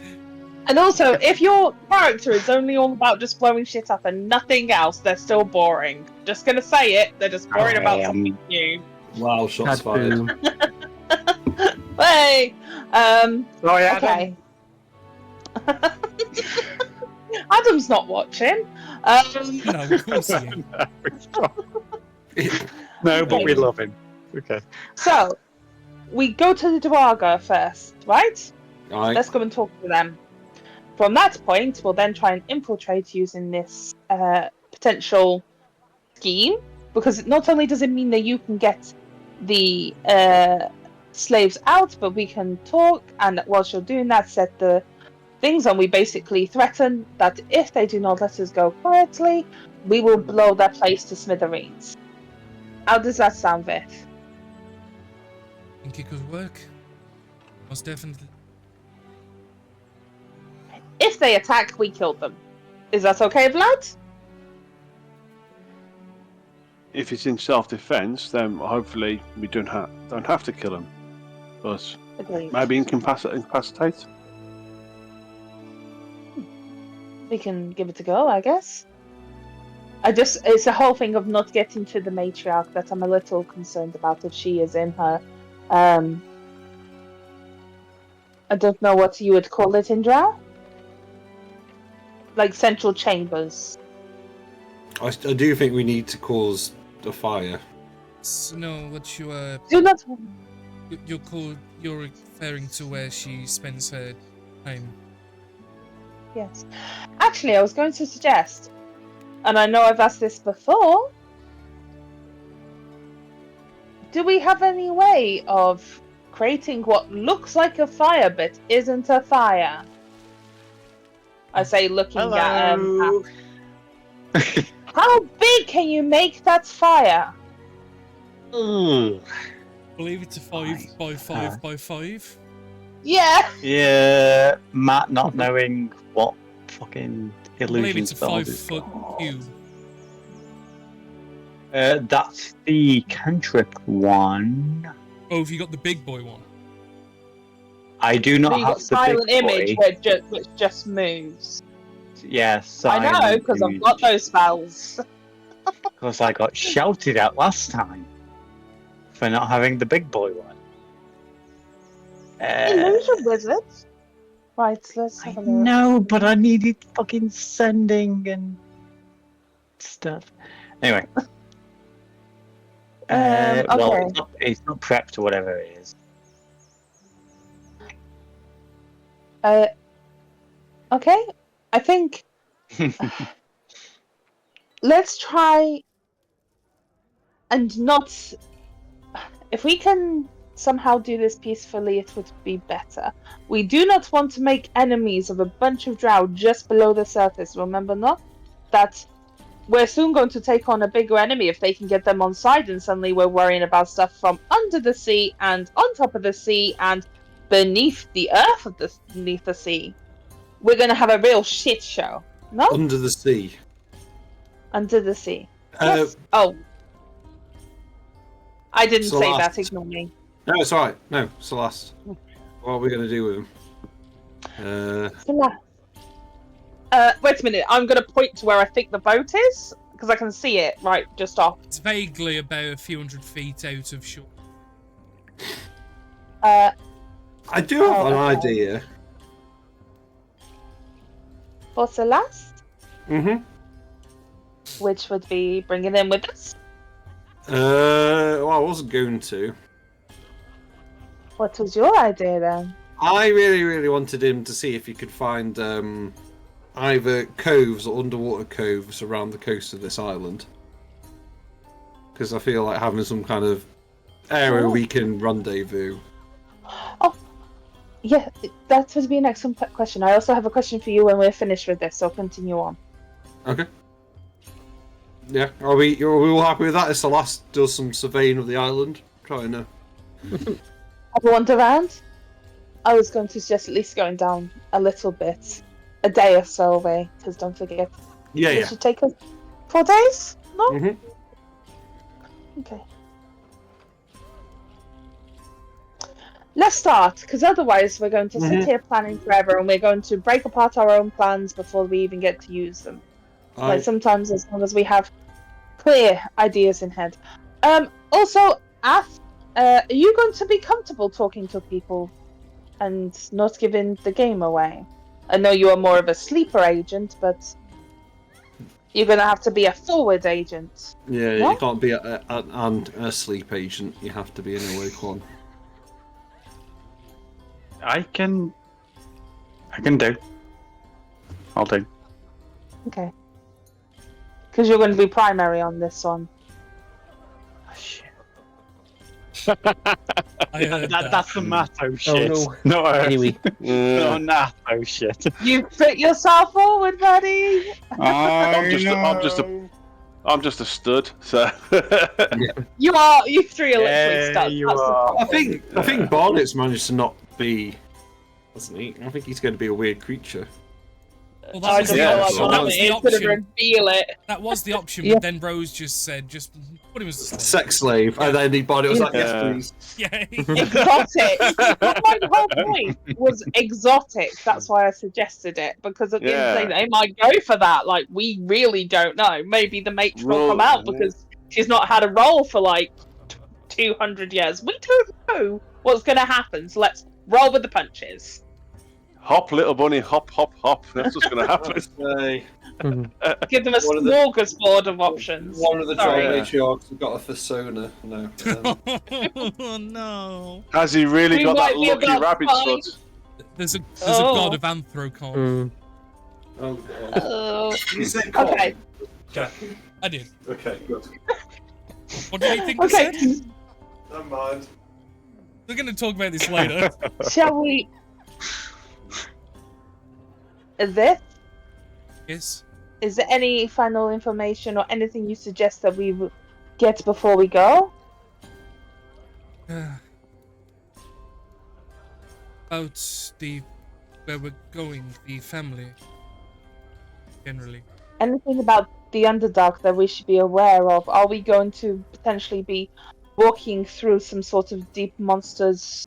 And also, if your character is only all about just blowing shit up and nothing else, they're still boring. Just gonna say it, they're just worried about something new. Wow, shots Had fired. boom. Hey! Sorry, Adam. Okay. Adam's not watching. No, of course he is. No, but we love him. Okay. So, we go to the Dwarga first, right? Aye. Let's go and talk to them. From that point, we'll then try and infiltrate using this potential scheme, because not only does it mean that you can get the slaves out, but we can talk, and whilst you're doing that, set the things on. We basically threaten that if they do not let us go quietly, we will blow their place to smithereens. How does that sound, Vith? Think it could work? Most definitely. If they attack, we kill them. Is that okay, Vlad? If it's in self-defense, then hopefully we don't have to kill him. But Agreed. maybe incapacitate. We can give it a go, I guess. It's a whole thing of not getting to the matriarch that I'm a little concerned about if she is in her. I don't know what you would call it in Drow. Like central chambers. I do think we need to cause a fire. So, no, what you Do not. you're referring to where she spends her time. Yes. Actually, I was going to suggest, and I know I've asked this before, do we have any way of creating what looks like a fire but isn't a fire? I say, looking at Hello. how big can you make that fire? Ooh. Believe it's a 5 by 5 by 5. Yeah. Yeah, Matt not knowing what fucking I believe illusion it's a spells 5 he's foot got. cube. That's the cantrip one. Oh, have you got the big boy one? I do not So you have got the silent big image boy. which just moves. Yes, I know because I've got those spells. Because I got shouted at last time for not having the big boy one. Illusion wizard. Right, let's I have a look. know, but I needed fucking sending and stuff. Anyway. Well, okay. it's not prepped or whatever it is. Okay. I think let's try and not. If we can somehow do this peacefully, it would be better. We do not want to make enemies of a bunch of drow just below the surface. Remember not that we're soon going to take on a bigger enemy if they can get them on side, and suddenly we're worrying about stuff from under the sea and on top of the sea and beneath the earth of beneath the sea. We're going to have a real shit show. No? Under the sea. Under the sea. Yes. Oh. I didn't say that, Celeste. ignore me. No, it's alright. No, Celeste. What are we going to do with him? Wait a minute, I'm going to point to where I think the boat is, because I can see it right just off. It's vaguely about a few hundred feet out of shore. I do have an okay. idea. For Celeste, Mm-hmm. which would be bringing him with us. Well, I wasn't going to. What was your idea then? I really, really wanted him to see if he could find either coves or underwater coves around the coast of this island. Because I feel like having some kind of area we can rendezvous. Oh, yeah, that would be an excellent question. I also have a question for you when we're finished with this, so continue on. Okay. Yeah, are we all happy with that? If Celeste does some surveying of the island, trying to. Have a wander around? I was going to suggest at least going down a little bit, a day or so away, because don't forget, Yeah, it yeah. should take us 4 days? No? Mhm. Okay. Let's start, because otherwise we're going to sit here planning forever, and we're going to break apart our own plans before we even get to use them. Like sometimes, as long as we have clear ideas in head. Also, Ath, are you going to be comfortable talking to people and not giving the game away? I know you are more of a sleeper agent, but you're going to have to be a forward agent. Yeah, No? you can't be a sleep agent. You have to be an awake one. I can do. I'll do. Okay. Because you're going to be primary on this one. Oh, shit. I heard that. That's the Matto shit. no. No, Anyway, no, Natho shit. You put yourself forward, buddy! I'm just a stud. So You three are literally Yeah, stuck. you That's the are. problem. I think Barnett's managed to not be. Doesn't he? I think he's going to be a weird creature. Well, I that was don't the know option. what That was the it could have option. reveal it. That was the option, Yeah. but then Rose just said, just put him as a slave. Sex slave, and then Barnett was like, "Yes, Yeah. please." Yeah. Exotic. My whole point was exotic. That's why I suggested it, because at the end of the day, they might go for that. Like, we really don't know. Maybe the matron will come out because she's not had a role for like 200 years. We don't know what's going to happen, so let's roll with the punches. hop, little bunny, hop, hop, hop. That's what's going to happen. Give them a One of the- smorgasbord of options. One of the Sorry. drow matriarchs have got a persona. No. Oh no. Has he really We got might that be lucky about rabbit fine. foot? There's a Oh. god of Anthrocon. Oh god. Oh. You said Okay. I did. Okay, good. What do you think I Okay. said? Never mind. We're going to talk about this later. Shall we? This Yes. Is there any final information or anything you suggest that we get before we go? About where we're going, the family, generally. Anything about the Underdark that we should be aware of? Are we going to potentially be walking through some sort of deep monster's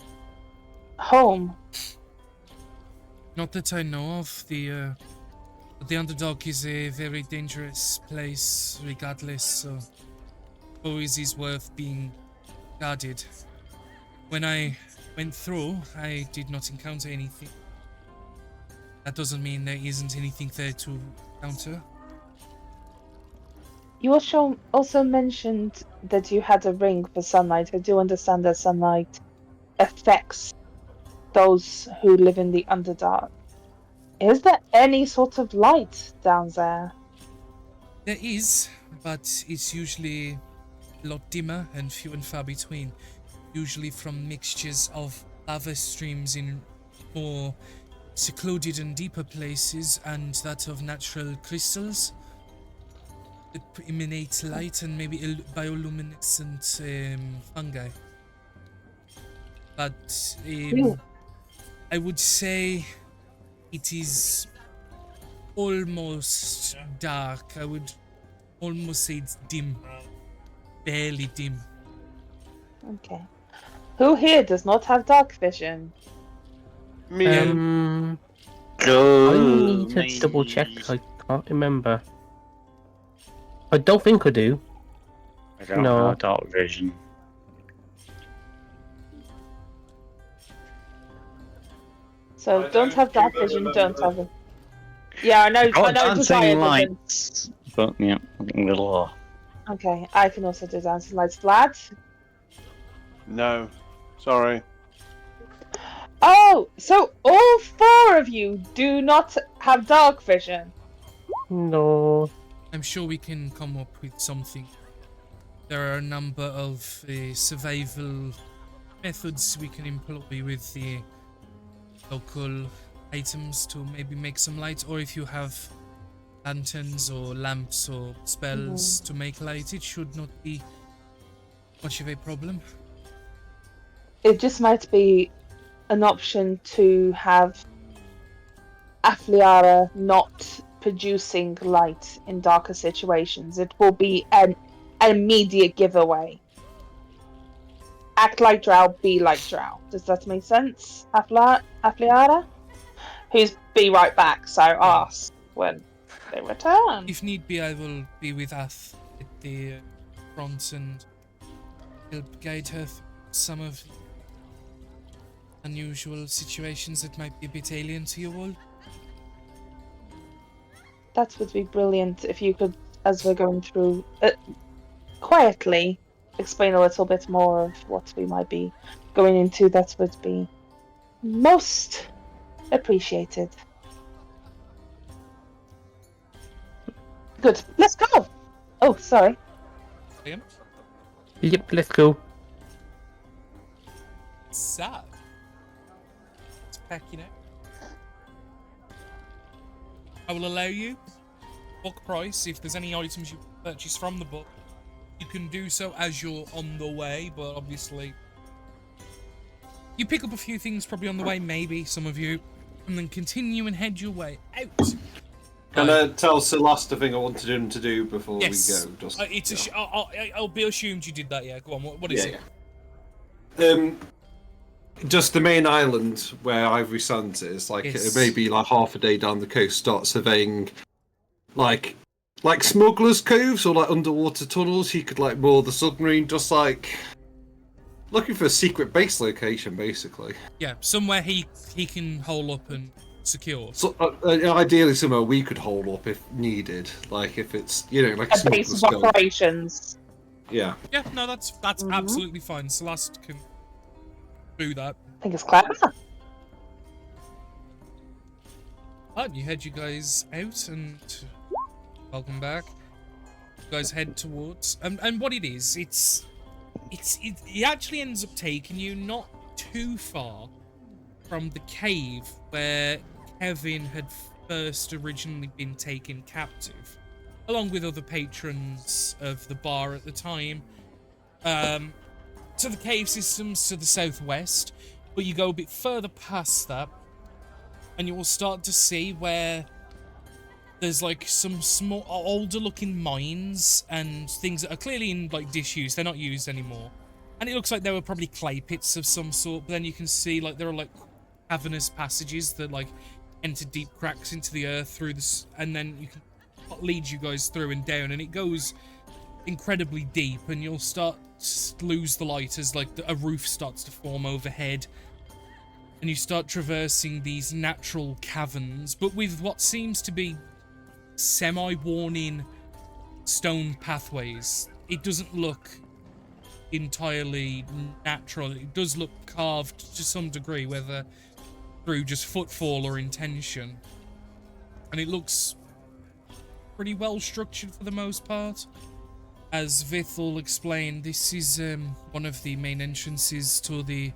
home? Not that I know of. The Underdark is a very dangerous place, regardless, so always is worth being guarded. When I went through, I did not encounter anything. That doesn't mean there isn't anything there to encounter. You also mentioned that you had a ring for sunlight. I do understand that sunlight affects those who live in the Underdark. Is there any sort of light down there? There is, but it's usually a lot dimmer and few and far between. Usually from mixtures of lava streams in more secluded and deeper places, and that of natural crystals that emanate light and maybe bioluminescent fungi. But I would say it is almost dark. I would almost say it's dim. Barely dim. Okay. Who here does not have dark vision? Me. I need to double check. I can't remember. I don't think I do. I don't No. have dark vision. So don't have dark vision, don't have it. Yeah, I know. I know. dancing Desire doesn't. lights, but yeah, little. Okay, I can also do dancing lights. Vlad? No. Sorry. Oh, so all four of you do not have dark vision. No. I'm sure we can come up with something. There are a number of survival methods we can employ with the local items to maybe make some light, or if you have lanterns or lamps or spells to make light, it should not be much of a problem. It just might be an option to have Afliara not producing light in darker situations. It will be an immediate giveaway. Act like Drow, be like Drow. Does that make sense? Afliara? Who's be right back, so ask when they return. If need be, I will be with Ath at the front and help guide her through some of the unusual situations that might be a bit alien to you all. That would be brilliant if you could, as we're going through, quietly explain a little bit more of what we might be going into. That would be most appreciated. Good. Let's go. Oh, sorry. Liam? Yep, let's go. Sad. It's packing out. I will allow you book price if there's any items you purchase from the book. You can do so as you're on the way, but obviously you pick up a few things probably on the way, maybe some of you, and then continue and head your way out. Can I tell Celeste the thing I wanted him to do before Yes. we go? Just, It's I'll be assumed you did that. Yeah, go on. What is it? Just the main island where Ivory Sands is, like Yes. maybe like half a day down the coast, start surveying, like smugglers' coves or like underwater tunnels. He could like moor the submarine, just like looking for a secret base location, basically. Yeah, somewhere he can hole up and secure. So ideally somewhere we could hold up if needed, like if it's like A base smuggler's of cove. operations. Yeah. Yeah, no, that's absolutely fine. Celeste can do that. I think it's clever. And you head you guys out, and welcome back. You guys head towards and what it is, it actually ends up taking you not too far from the cave where Kevin had first originally been taken captive, along with other patrons of the bar at the time, to the cave systems to the southwest. But you go a bit further past that, and you will start to see where there's like some small, older looking mines and things that are clearly in like disuse. They're not used anymore. And it looks like there were probably clay pits of some sort, but then you can see like there are like cavernous passages that like enter deep cracks into the earth through this, and then you can lead you guys through and down, and it goes incredibly deep, and you'll start to lose the light as like a roof starts to form overhead, and you start traversing these natural caverns, but with what seems to be semi-worn-in stone pathways. It doesn't look entirely natural. It does look carved to some degree, whether through just footfall or intention. And it looks pretty well structured for the most part. As Vithal explained, this is one of the main entrances to the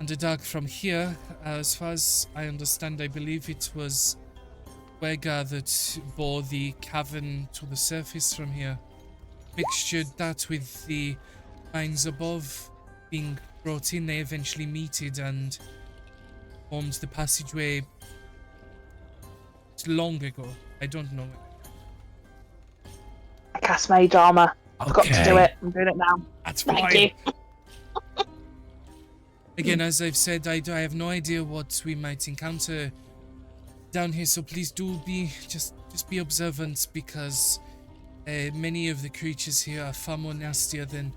Underdark from here. As far as I understand, I believe it was Duergar that bore the cavern to the surface from here. Mixtured that with the mines above being brought in, they eventually meted and formed the passageway long ago. I don't know. I cast mage armor. I've got to do Okay. it. I'm doing it now. That's Thank fine. you. Again, as I've said, I have no idea what we might encounter down here, so please do just be observant, because many of the creatures here are far more nastier than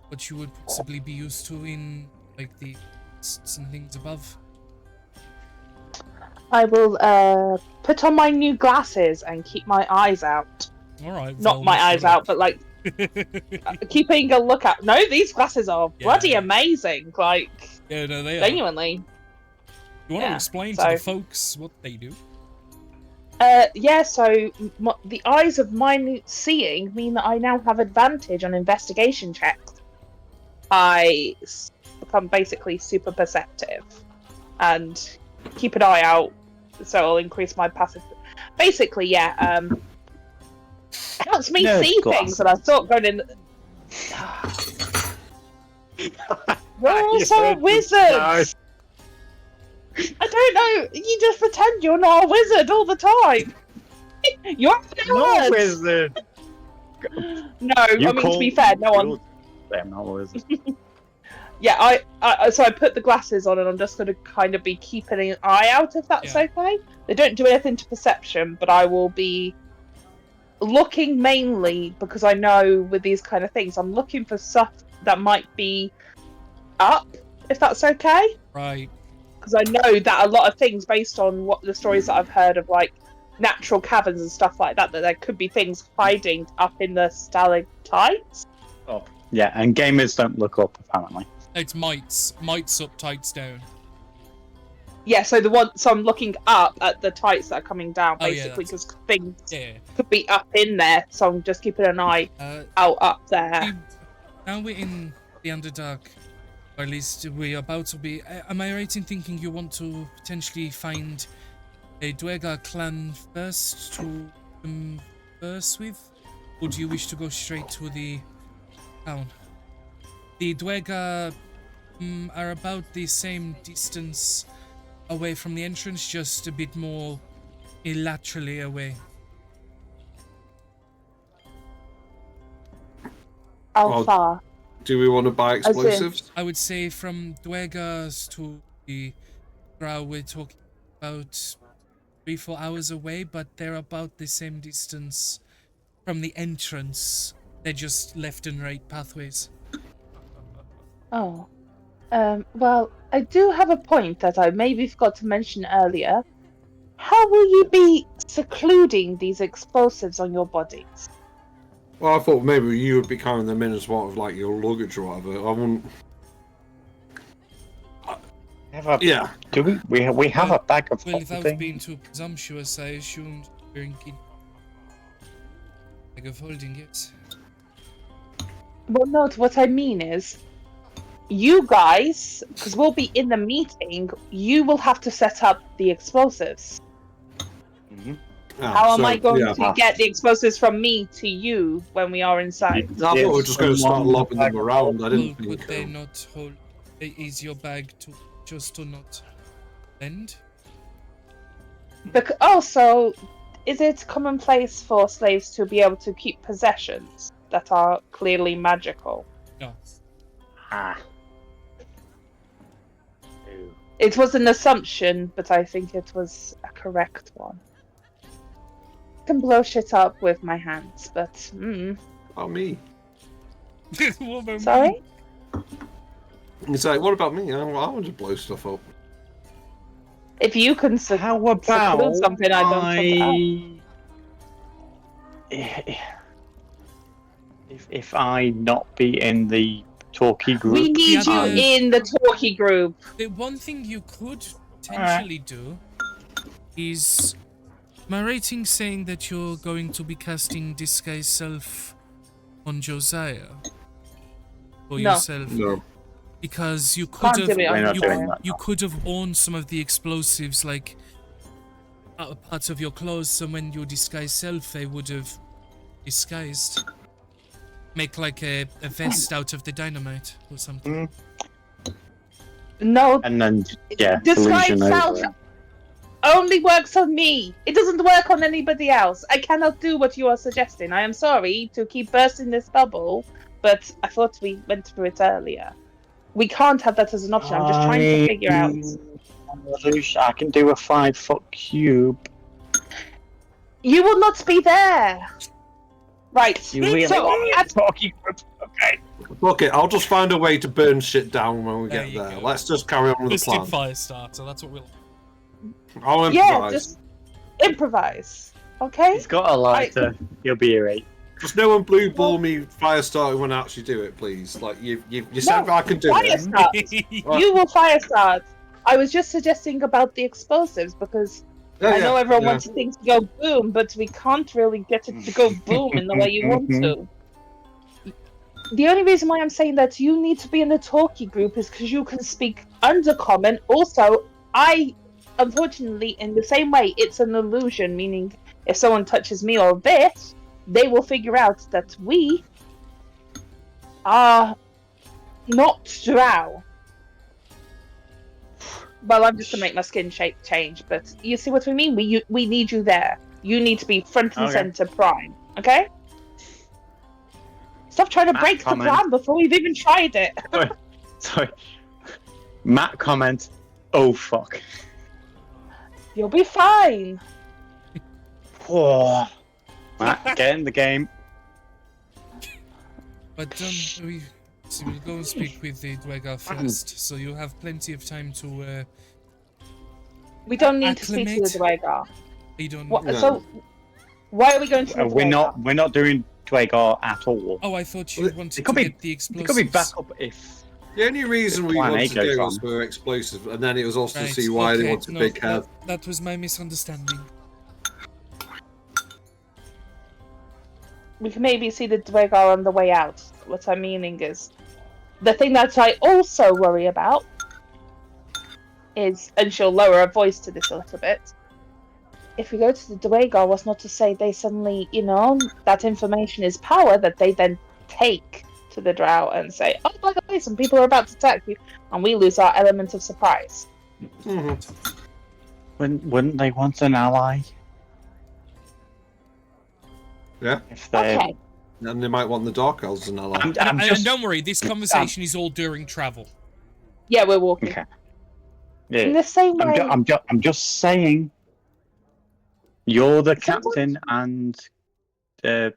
what you would possibly be used to in like the nests and things above. I will put on my new glasses and keep my eyes out. All right. Not my eyes out, but like keeping a lookout. No, these glasses are bloody Yeah. amazing. Like, Yeah, no, they are. genuinely. You want to yeah, explain so- to the folks what they do? Yeah, so the eyes of minute seeing mean that I now have advantage on investigation checks. I become basically super perceptive and keep an eye out, so it'll increase my passive. Basically, yeah, helps me Nerd see glasses. things that I thought going in. We're also wizards! I don't know, you just pretend you're not a wizard all the time! You're a No nerd! wizard. No, I mean, to be fair, no one. I'm not a wizard. Yeah, so I put the glasses on and I'm just going to kind of be keeping an eye out, if that's Yeah. okay. They don't do anything to perception, but I will be looking mainly, because I know with these kind of things, I'm looking for stuff that might be up, if that's okay. Right. Because I know that a lot of things, based on what the stories that I've heard of, like natural caverns and stuff like that, that there could be things hiding up in the stalactites. Oh, yeah, and gamers don't look up apparently. It's mites up, tights down. Yeah, so so I'm looking up at the tights that are coming down, Oh, yeah, basically, that's- because things Yeah. could be up in there. So I'm just keeping an eye out up there. Now we're in the Underdark, or at least we're about to be. Am I right in thinking you want to potentially find a Duergar clan first to converse with? Or do you wish to go straight to the town? The Duergar are about the same distance away from the entrance, just a bit more laterally away. How Well, far? Do we want to buy in- explosives? I would say from Duergar's to the Drow, we're talking about 3-4 hours away, but they're about the same distance from the entrance. They're just left and right pathways. Oh. Well, I do have a point that I maybe forgot to mention earlier. How will you be secluding these explosives on your bodies? Well, I thought maybe you would be carrying them in as part of like your luggage or whatever. I wouldn't. Yeah. Do we have a bag of Well, without holding? being too presumptuous, I assumed you're in bag of holding it. Well, no, what I mean is, you guys, because we'll be in the meeting, you will have to set up the explosives. How am so, I going yeah. to get the explosives from me to you when we are inside? I thought we were just going to start Someone- lobbing them around. I Well, didn't could think. they not hold? Is your bag to just to not bend? So is it commonplace for slaves to be able to keep possessions that are clearly magical? No. Ah. It was an assumption, but I think it was a correct one. I can blow shit up with my hands, but Oh, me. What about sorry. He's like, what about me? I want to blow stuff up. If you can How seclude about something, I don't. If I not be in the talkie group, We need you Yeah, in the talkie group. The one thing you could potentially do is, am I right in saying that you're going to be casting Disguise Self on Josiah? Or No. yourself? No. Because you Can't could do it We're on not you, doing fire. that. you could have worn some of the explosives like parts of your clothes, so when you disguise self, they would have disguised. Make like a vest out of the dynamite or something. No, and then yeah, disguise illusion self over. only works on me. It doesn't work on anybody else. I cannot do what you are suggesting. I am sorry to keep bursting this bubble, but I thought we went through it earlier. We can't have that as an option. I'm just trying to figure out. Illusion. I can do a 5-foot cube. You will not be there. Right. You really so, want me in the talkie group? Okay. Okay, I'll just find a way to burn shit down when we There get you there. go. Let's just carry on with the Twisted plan. fire starter, that's what we'll... I'll yeah, improvise. just improvise. Okay? He's got a lighter. He'll be here 8. Just no one blue ball me fire starter when I actually do it, please. Like you said No, I can do fire it. start. Right. You will fire start. I was just suggesting about the explosives because Yeah, I know everyone yeah. wants things to go boom, but we can't really get it to go boom in the way you want to. The only reason why I'm saying that you need to be in the talkie group is because you can speak Undercommon. Also, unfortunately, in the same way, it's an illusion, meaning if someone touches me or this, they will figure out that we are not Drow. Well, I'm just gonna make my skin shape change, but you see what we mean? We need you there. You need to be front and Okay. center prime, okay? Stop trying to Matt break comment. the plan before we've even tried it. Sorry. Matt comment. Oh fuck. You'll be fine. Whoa. Matt, get in the game. But so we'll go and speak with the Dwegar first, so you have plenty of time to, We don't need to speak to the Acclimate. Dwegar. you don't... What, No. So, why are we going to the We're Dwegar? not doing Dwegar at all. Oh, I thought you Well, wanted it could to be- get the It explosives. could be back up if The only reason we Plan A wanted to goes do was wrong. for explosives, and then it was also Right, to see why they okay, wanted no, big head. That was my misunderstanding. We can maybe see the Dwegar on the way out. What I'm meaning is, the thing that I also worry about is, and she'll lower her voice to this a little bit, if we go to the Dwegar, what's not to say they suddenly, that information is power that they then take to the Drow and say, oh, by the way, some people are about to attack you, and we lose our element of surprise. Mhm. wouldn't they want an ally? Yeah. If they Okay. And they might want the Dark Elves as an ally. I'm And just don't worry, this conversation is all during travel. Yeah, we're walking. okay. In Yeah. the same way, I'm just saying. You're the Someone- captain and the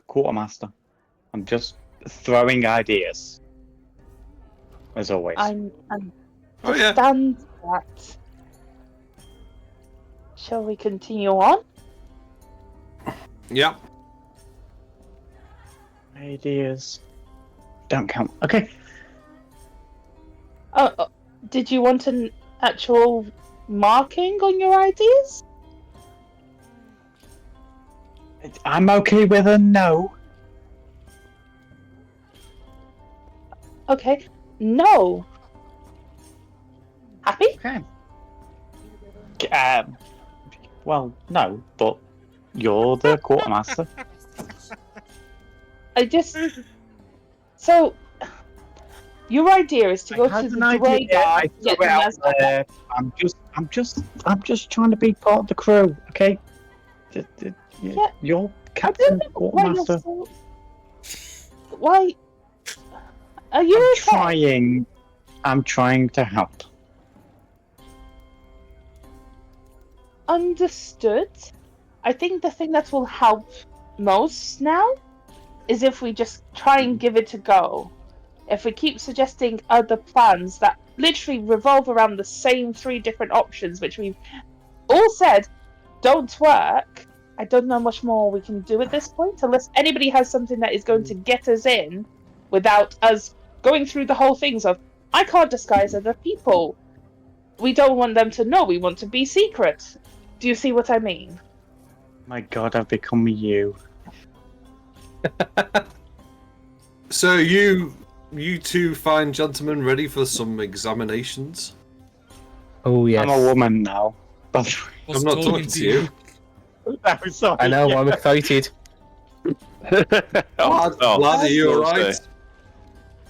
quartermaster. I'm just throwing ideas. As always. I'm Oh yeah. understand that. Shall we continue on? Yeah. Ideas don't count. Okay. Did you want an actual marking on your ideas? I'm okay with a no. Okay. No. Happy? Okay. Well, no, but you're the quartermaster. I just. So, your idea is to go to the Dwaygar, get the Mazda. I'm just trying to be part of the crew, okay? Yeah. You're I captain, don't know why you're quartermaster. so. Why? Are you okay? I'm trying to help. Understood. I think the thing that will help most now is if we just try and give it a go. If we keep suggesting other plans that literally revolve around the same 3 different options, which we've all said don't work, I don't know much more we can do at this point, unless anybody has something that is going to get us in without us going through the whole things of, I can't disguise other people. We don't want them to know, we want to be secret. Do you see what I mean? My God, I've become you. So you two fine gentlemen ready for some examinations? Oh yes. I'm a woman now. But I'm not talking to you. I'm sorry. I know. I'm excited. Lad, are you we'll alright? see.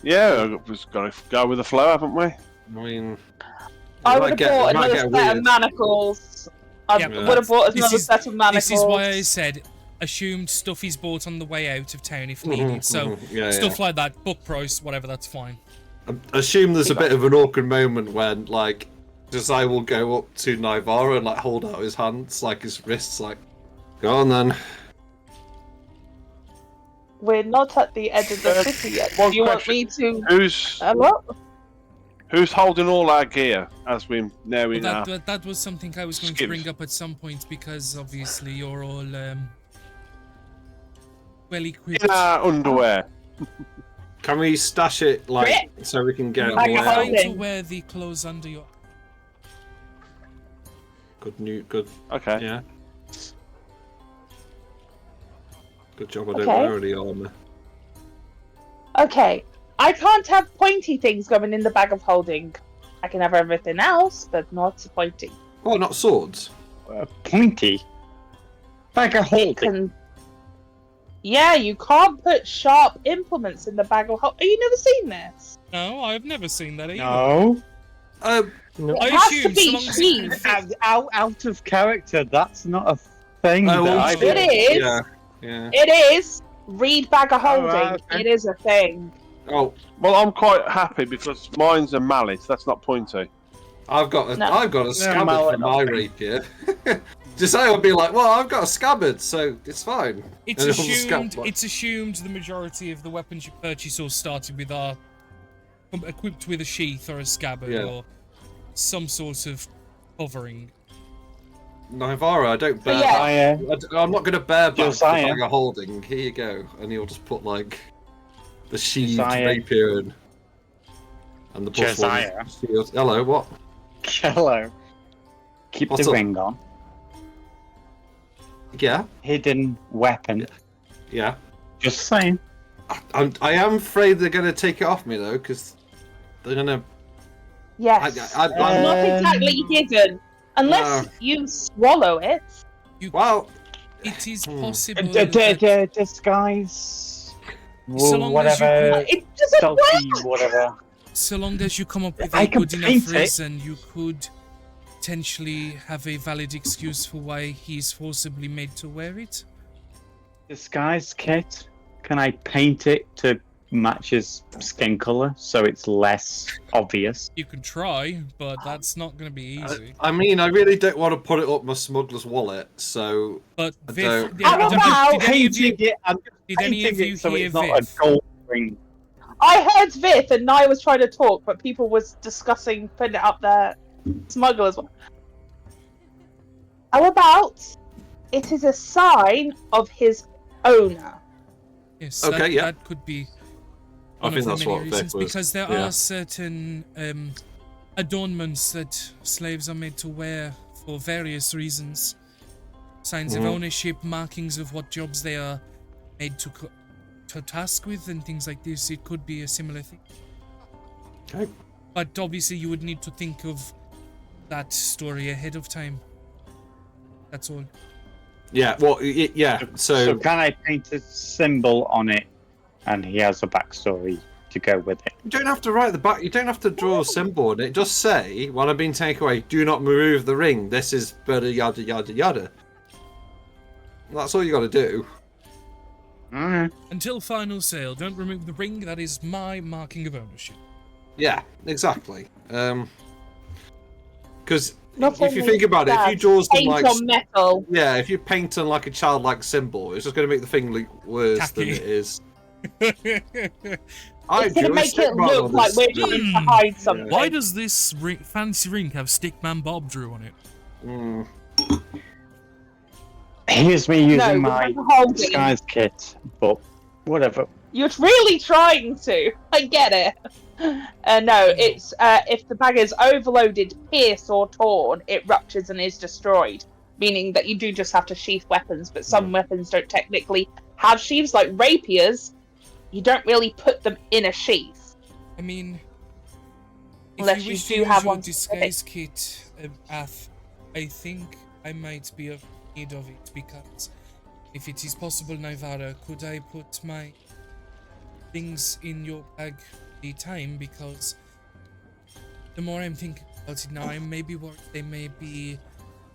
Yeah, we've just got to go with the flow, haven't we? I mean, I it would might have bought it might another get set weird. of manacles. I Yeah, would have bought this another is- set of manacles. This is why I said assumed stuff is bought on the way out of town if needed. So Yeah, stuff like that, book price, whatever, that's fine. I assume there's a bit of an awkward moment when, like, Josiah will go up to Naivara and, like, hold out his hands, like, his wrists, like, go on then. We're not at the edge of the city yet. one Do you want question. me to? Who's What? who's holding all our gear as we now But in our... that was something I was going to Skips. bring up at some point because obviously you're all well equipped. in our underwear? Can we stash it, like, Rick? so we can get it Like away? a Trying to holding. wear the clothes under your. Good, Okay. yeah. Good job I don't Okay. wear any armour. Okay. I can't have pointy things going in the bag of holding. I can have everything else, but not pointy. Oh, not swords? Pointy. Like a It holding. can. Yeah, you can't put sharp implements in the bag of holding. Have you never seen this? No, I've never seen that either. No. No. I It has assume to be so long as sheathed. Out of character. That's not a thing. Oh, well, that I shit. do. It is. Yeah. It is. Read bag of holding. right, okay. It is a thing. Oh, Well, I'm quite happy because mine's a mallet. That's not pointy. I've got a No. scabbard mallet, for my okay. rapier. Josiah would be like, well, I've got a scabbard, so it's fine. It's And it was a assumed. scabbard. It's assumed the majority of the weapons you purchase all started with are equipped with a sheath or a scabbard Yeah. or some sort of covering. Naivara, I don't bear. Yeah. I'm not going to bear back the Josiah. bag of holding. Here you go, and he'll just put like the sheathed Josiah. rapier and the plus Josiah. one shield. Hello, what? Hello. Keep What's the up? ring on. Yeah, Hidden weapon. yeah. Just saying. I am afraid they're going to take it off me though, because they're going to. Yes. I'm not exactly hidden. Unless No. you swallow it. well. It is Hmm. possible. that Disguise. So long as you Whatever. It doesn't Stealthy, work. whatever. so long as you come up with I a can good enough paint it. reason, you could potentially have a valid excuse for why he's forcibly made to wear it. Disguise kit. Can I paint it to match his skin color so it's less obvious? You can try, but that's not going to be easy. I mean, I really don't want to put it up my smuggler's wallet, so But I Viv, don't- did, How did- about did any of you, it. I'm just did any of painting you it so hear it's not a Viv? gold ring. I heard Vith and Nye was trying to talk, but people was discussing putting it up there. Smugglers. How about it is a sign of his owner? Yes, Okay, that, yeah. that could be I one think of the that's many what Vic reasons, was. because there yeah. are certain adornments that slaves are made to wear for various reasons. Signs of Mhm. ownership, markings of what jobs they are made to task with, and things like this. It could be a similar thing. Okay. But obviously, you would need to think of that story ahead of time. That's all. Yeah, well, yeah. So can I paint a symbol on it, and he has a backstory to go with it? You don't have to write the back. You don't have to draw a symbol on it. Just say, "When I've been taken away, do not remove the ring. This is yada yada yada yada." That's all you got to do. Alright. Until final sale, don't remove the ring. That is my marking of ownership. Yeah, exactly. Because Not if you only think about it, if that, you draw something paint like on metal. yeah, if you paint on like a childlike symbol, it's just going to make the thing look worse than Tacky. it is. It's gonna make it look like we're trying to hide something. Why does this fancy ring have Stickman Bob Drew on it? Mm. Here's me using No, my we're holding. disguise kit, but whatever. You're really trying to. I get it. No, it's if the bag is overloaded, pierced, or torn, it ruptures and is destroyed. Meaning that you do just have to sheath weapons, but some weapons don't technically have sheaths, like rapiers. You don't really put them in a sheath. I mean, if Unless you you wish do to use have your one disguise kit, Ath, I think I might be of need of it, because if it is possible, Naivara, could I put my things in your bag the time? Because the more I'm thinking about it now, I may be worried they may be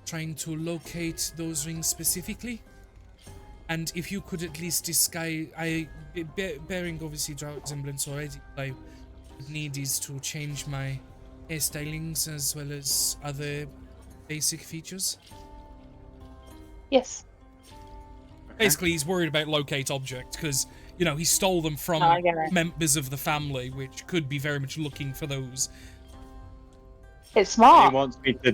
trying to locate those rings specifically. And if you could at least disguise, bearing obviously Drow resemblance already, what I would need is to change my hairstylings as well as other basic features. Yes. Basically, he's worried about locate object because, you know, he stole them from I get it. members of the family, which could be very much looking for those. It's He smart. wants me to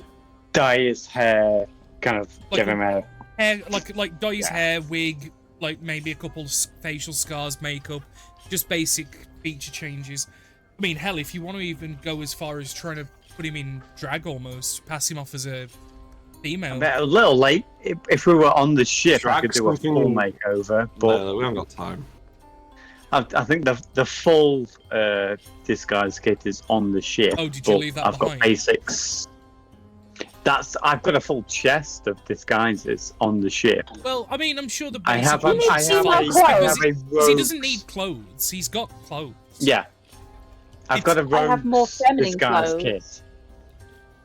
dye his hair, kind of Like give him a. Hair, like dye his Yeah. hair, wig, like maybe a couple facial scars, makeup, just basic feature changes. I mean, hell, if you want to even go as far as trying to put him in drag almost, pass him off as a female. A little late. If we were on the ship, I could Drag do a something full in- makeover, but No, we haven't got time. I think the full disguise kit is on the ship. Oh, did you but leave that I've behind? got basics. I've got a full chest of disguises on the ship. Well, I mean, I'm sure the I basic have a, one I should have a, suffice I because have a because he rogue- doesn't need clothes. He's got clothes. Yeah, I've got a I have rogue more feminine disguise clothes. kit.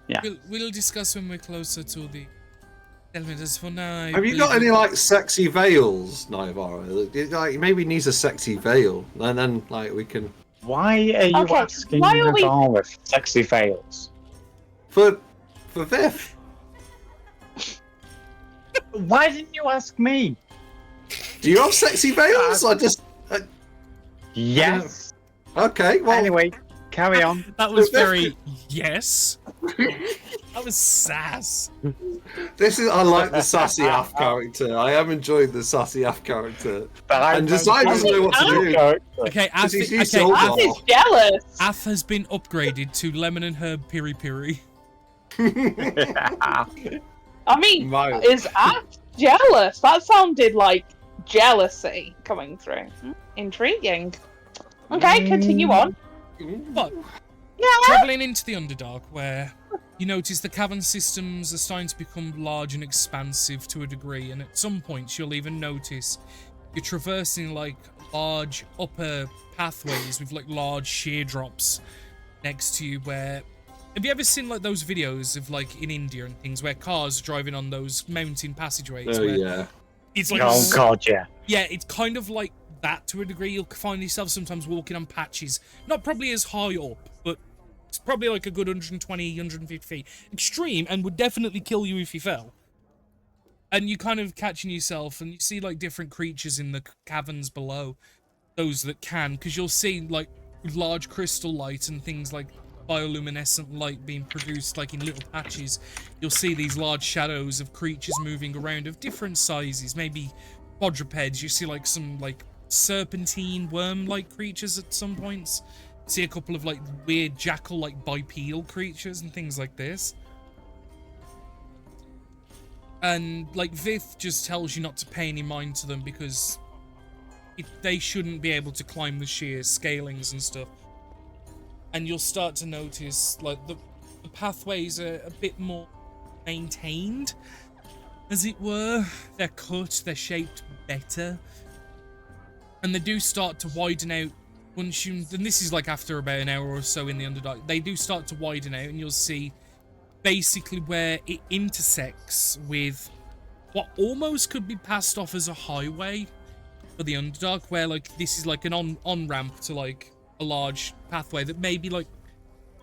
Yeah. We'll discuss when we're closer to the element. As for now, I Have you got believe any like sexy veils, Naivara? Like maybe he needs a sexy veil, and then like we can Why are you Okay, asking why are we- Navarre if sexy veils? for Viv. Why didn't you ask me? Do you have sexy veils? I just Yes. okay. Well, Anyway, carry on. that was very yes. That was sass. this is I like the sassy Af character. I am enjoying the sassy Af character. But I And Desire doesn't know what to do. Okay, Because he's used okay, to Ath, all He's jealous. Ath has been upgraded to lemon and herb piri piri. I mean, Mild. is Ash jealous? That sounded like jealousy coming through. Intriguing. Okay, continue on. But Yeah. traveling into the Underdark, where you notice the cavern systems are starting to become large and expansive to a degree, and at some points you'll even notice you're traversing like large upper pathways with like large sheer drops next to you. Where have you ever seen like those videos of like in India and things where cars are driving on those mountain passageways? Oh where yeah. it's like Oh god, yeah. yeah, it's kind of like that to a degree. You'll find yourself sometimes walking on patches, not probably as high up, but it's probably like a good 120, 150 feet. Extreme, and would definitely kill you if you fell. And you kind of catching yourself, and you see like different creatures in the caverns below, those that can, because you'll see like large crystal light and things like bioluminescent light being produced like in little patches. You'll see these large shadows of creatures moving around of different sizes, maybe quadrupeds. You see like some like serpentine worm-like creatures at some points. See a couple of like weird jackal-like bipedal creatures and things like this. And like Vith just tells you not to pay any mind to them because they shouldn't be able to climb the sheer scalings and stuff. And you'll start to notice like the pathways are a bit more maintained. as it were. They're cut, they're shaped better. And they do start to widen out once you... And this is like after about an hour or so in the Underdark. They do start to widen out, and you'll see basically where it intersects with what almost could be passed off as a highway for the Underdark, where like this is like an on-ramp to like a large pathway that maybe like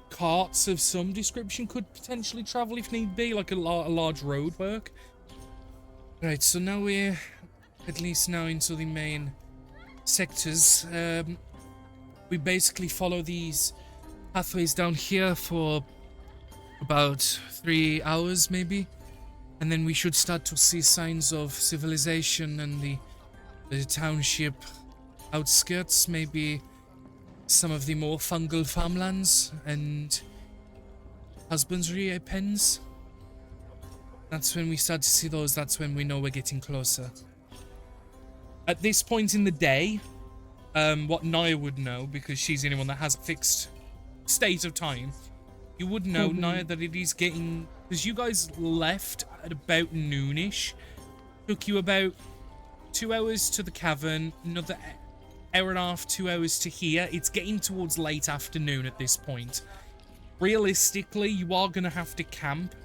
carts of some description could potentially travel if need be, like a large roadwork. Right, so now we're at least now into the main sectors. We basically follow these pathways down here for about 3 hours maybe, and then we should start to see signs of civilization and the township outskirts, maybe some of the more fungal farmlands and husbandry pens. That's when we start to see those. That's when we know we're getting closer. At this point in the day, what Naya would know, because she's the only one that has a fixed state of time, you would know, Naya, that it is getting... Because you guys left at about noonish. Took you about 2 hours to the cavern, another hour and a half, 2 hours to here. It's getting towards late afternoon at this point. Realistically, you are going to have to camp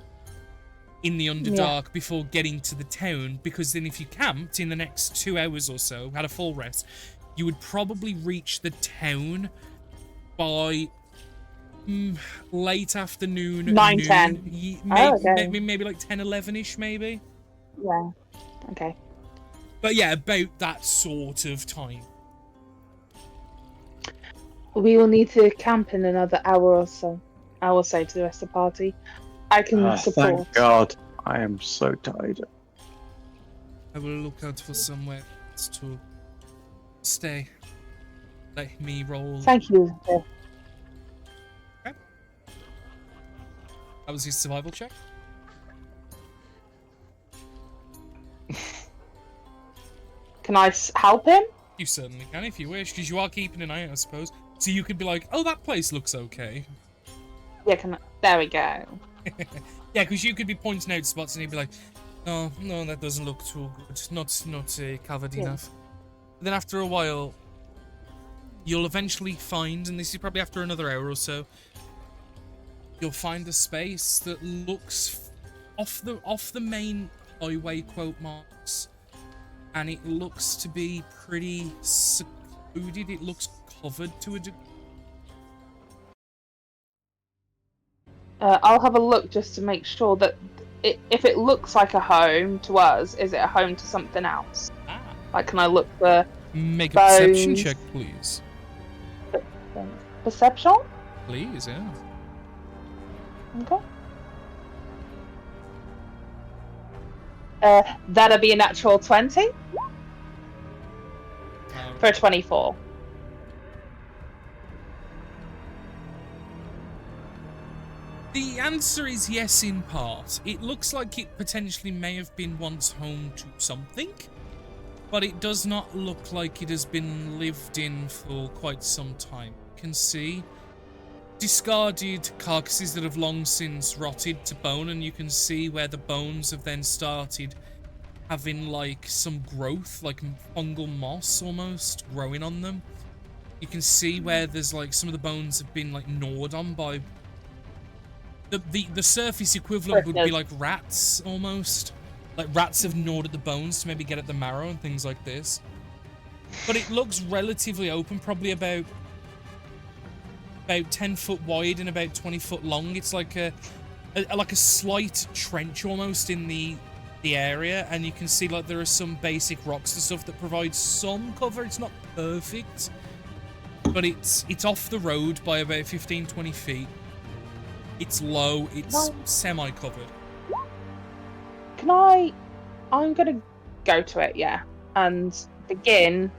in the Underdark before getting to the town, because then if you camped in the next 2 hours or so, had a full rest, you would probably reach the town by late afternoon. 9, noon. 10. Maybe like 10, 11-ish, maybe. Yeah. Okay. But yeah, about that sort of time. We will need to camp in another hour or so. I will say to the rest of the party. I can support. Thank God. I am so tired. I will look out for somewhere to stay. Let me roll. Thank you. Okay. That was his survival check. Can I help him? You certainly can if you wish, because you are keeping an eye out, I suppose. So you could be like, oh, that place looks okay. Yeah, there we go. Yeah, because you could be pointing out spots and he'd be like, no, that doesn't look too good. Not covered enough. But then after a while, you'll eventually find, and this is probably after another hour or so, you'll find a space that looks off the main highway quote marks, and it looks to be pretty secluded. It looks covered to a degree. I'll have a look just to make sure that if it looks like a home to us, is it a home to something else? Like, can I look for Make a bones? perception check, please. Perception? Please, yeah. Okay. That'll be a natural 20 for a 24. The answer is yes in part. It looks like it potentially may have been once home to something, but it does not look like it has been lived in for quite some time. You can see discarded carcasses that have long since rotted to bone, and you can see where the bones have then started having like some growth, like fungal moss almost growing on them. You can see where there's like some of the bones have been like gnawed on by the surface equivalent would be like rats almost. Like rats have gnawed at the bones to maybe get at the marrow and things like this. But it looks relatively open, probably about 10 foot wide and about 20 foot long. It's like a slight trench almost in the area, and you can see like there are some basic rocks and stuff that provide some cover. It's not perfect, but it's off the road by about 15-20 feet. It's low, it's semi-covered. I'm gonna go to it, yeah, and begin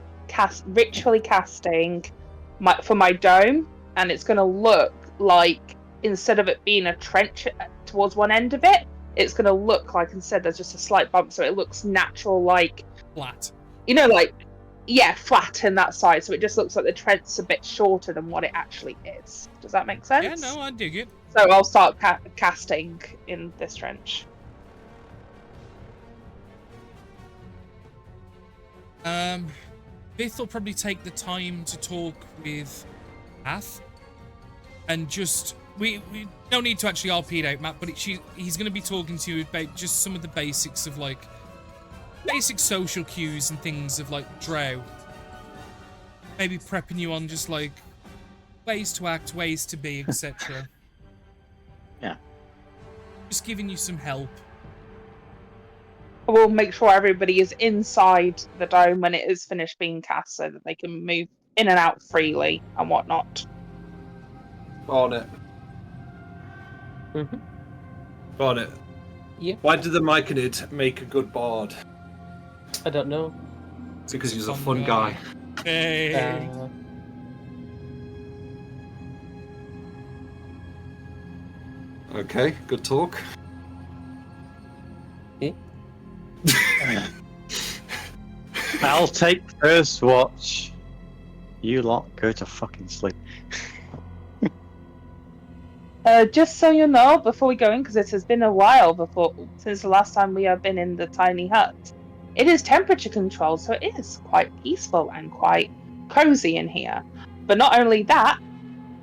ritually casting for my dome, and it's gonna look like, instead of it being a trench towards one end of it, it's gonna look like instead there's just a slight bump, so it looks natural, like flat. You know, like flat in that side, so it just looks like the trench's a bit shorter than what it actually is. Does that make sense? Yeah, no, I dig it. So I'll start casting in this trench. Vith will probably take the time to talk with Ath, and just we don't need to actually RP it out, Matt, but he's going to be talking to you about just some of the basics of like basic social cues and things of like drow. Maybe prepping you on just like ways to act, ways to be, etc. Yeah. Just giving you some help. We'll make sure everybody is inside the dome when it is finished being cast so that they can move in and out freely and whatnot. On it. On it. Yeah. Why did the Myconid make a good bard? I don't know. Because he's a fun guy. Hey. Okay, good talk. I'll take first watch. You lot go to fucking sleep. Just so you know, before we go in, because it has been a while since the last time we have been in the tiny hut, it is temperature controlled, so it is quite peaceful and quite cozy in here. But not only that,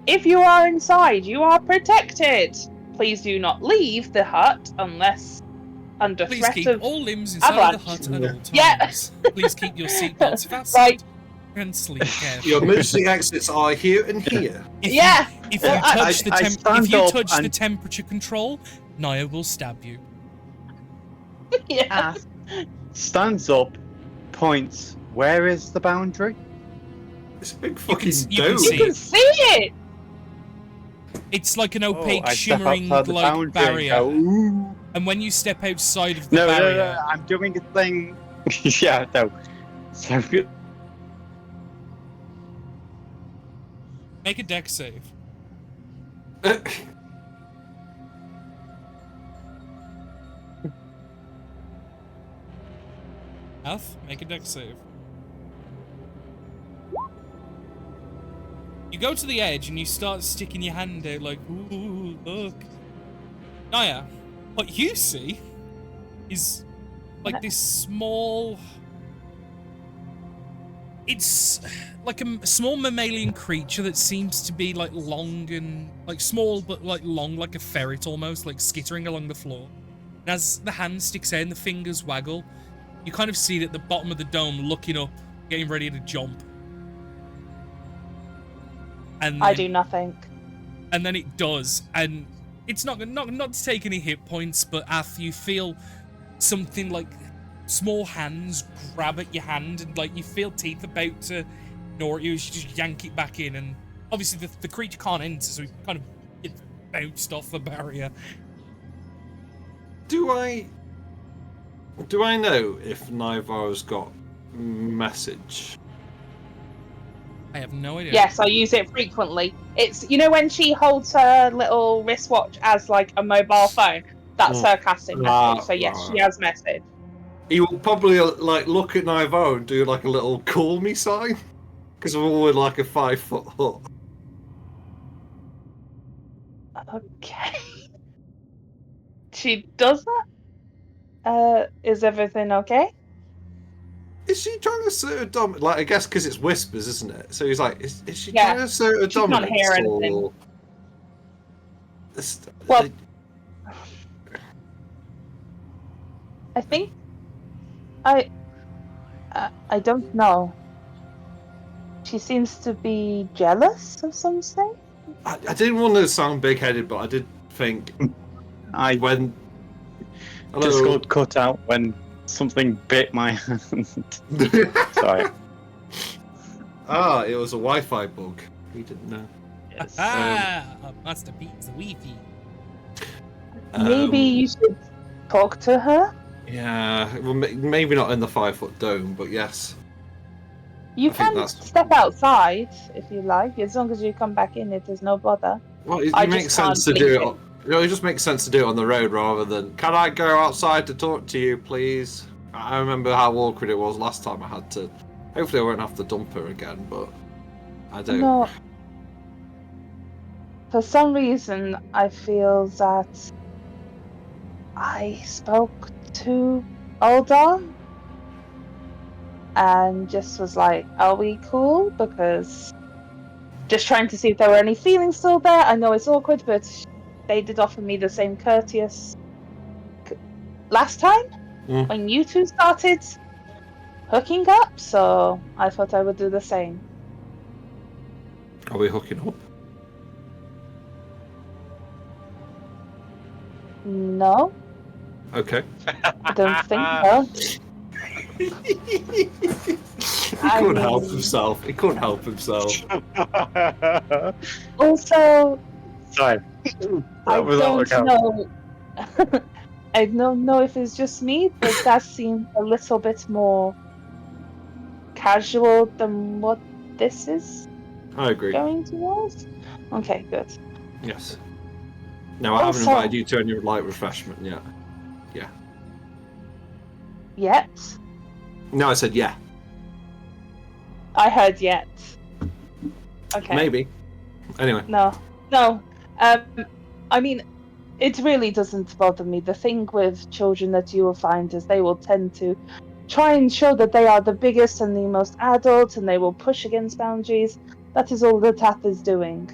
if you are inside, you are protected. Please do not leave the hut unless under Please threat keep of all limbs inside avalanche. the hut at all times. Yeah. Please keep your seatbelts fastened Right. and sleep carefully. Your emergency exits are here and here. If Yeah. You, if you touch the temperature control, Naya will stab you. Yeah. Stands up, points. Where is the boundary? It's a big You fucking can dome. see You can see it. It's like an opaque, I step shimmering outside the like boundary barrier. and go, "Ooh." And when you step outside of the No, barrier, no, I'm doing a thing. Yeah, no. So make a deck save. Alf, make a deck save. You go to the edge and you start sticking your hand out like, ooh, look. Naya, what you see is like this small... It's like a small mammalian creature that seems to be like long and like small but like long, like a ferret almost, like skittering along the floor. And as the hand sticks out and the fingers waggle, you kind of see it at the bottom of the dome looking up, getting ready to jump. And I do nothing. And then it does, and it's not to take any hit points, but after you feel something like small hands grab at your hand, and like you feel teeth about to gnaw at you, you just yank it back in, and obviously the creature can't enter, so it kind of gets bounced off the barrier. Do I know if Naivaro's got message? I have no idea. Yes, I use it frequently. It's, you know, when she holds her little wristwatch as like a mobile phone, that's her casting message. So yes, she has message. He will probably like look at Naivaro and do like a little call me sign, because we're all in like a 5-foot hut. Okay. She does that? Is everything okay? Is she trying to assert a dominance? Like, I guess because it's whispers, isn't it? So he's like, is she Yeah. trying to assert a She can't dominance? hear anything. Or... Well, I think I don't know. She seems to be jealous of something. I didn't want to sound big-headed, but I did think I when Discord cut out when something bit my hand. Sorry. Ah, it was a Wi-Fi bug. We didn't know. Yes. A masterpiece, Wi-Fi. Maybe you should talk to her. Yeah, well, maybe not in the 5-foot dome, but yes. You I think can that's- step outside if you like, as long as you come back in. It is no bother. Well, it I makes just sense to can't do leave it. It just makes sense to do it on the road rather than. Can I go outside to talk to you, please? I remember how awkward it was last time I had to. Hopefully, I won't have to dump her again, but I don't. No. For some reason, I feel that I spoke to Alda. and just was like, "Are we cool?" Because just trying to see if there were any feelings still there. I know it's awkward, but they did offer me the same courteous last time when you two started hooking up, so I thought I would do the same. Are we hooking up? No, Okay. I don't think so. He couldn't help himself. He couldn't help himself. Also, Sorry. I That was don't okay. know. I don't know if it's just me, but that seemed a little bit more casual than what this is I agree. going towards. Okay, good. Yes. No, I haven't Also- invited you to any light refreshment yet. Yet? No, I said yeah. I heard yet. Okay. Maybe. Anyway. No. I mean, it really doesn't bother me. The thing with children that you will find is they will tend to try and show that they are the biggest and the most adult, and they will push against boundaries. That is all that Tath is doing.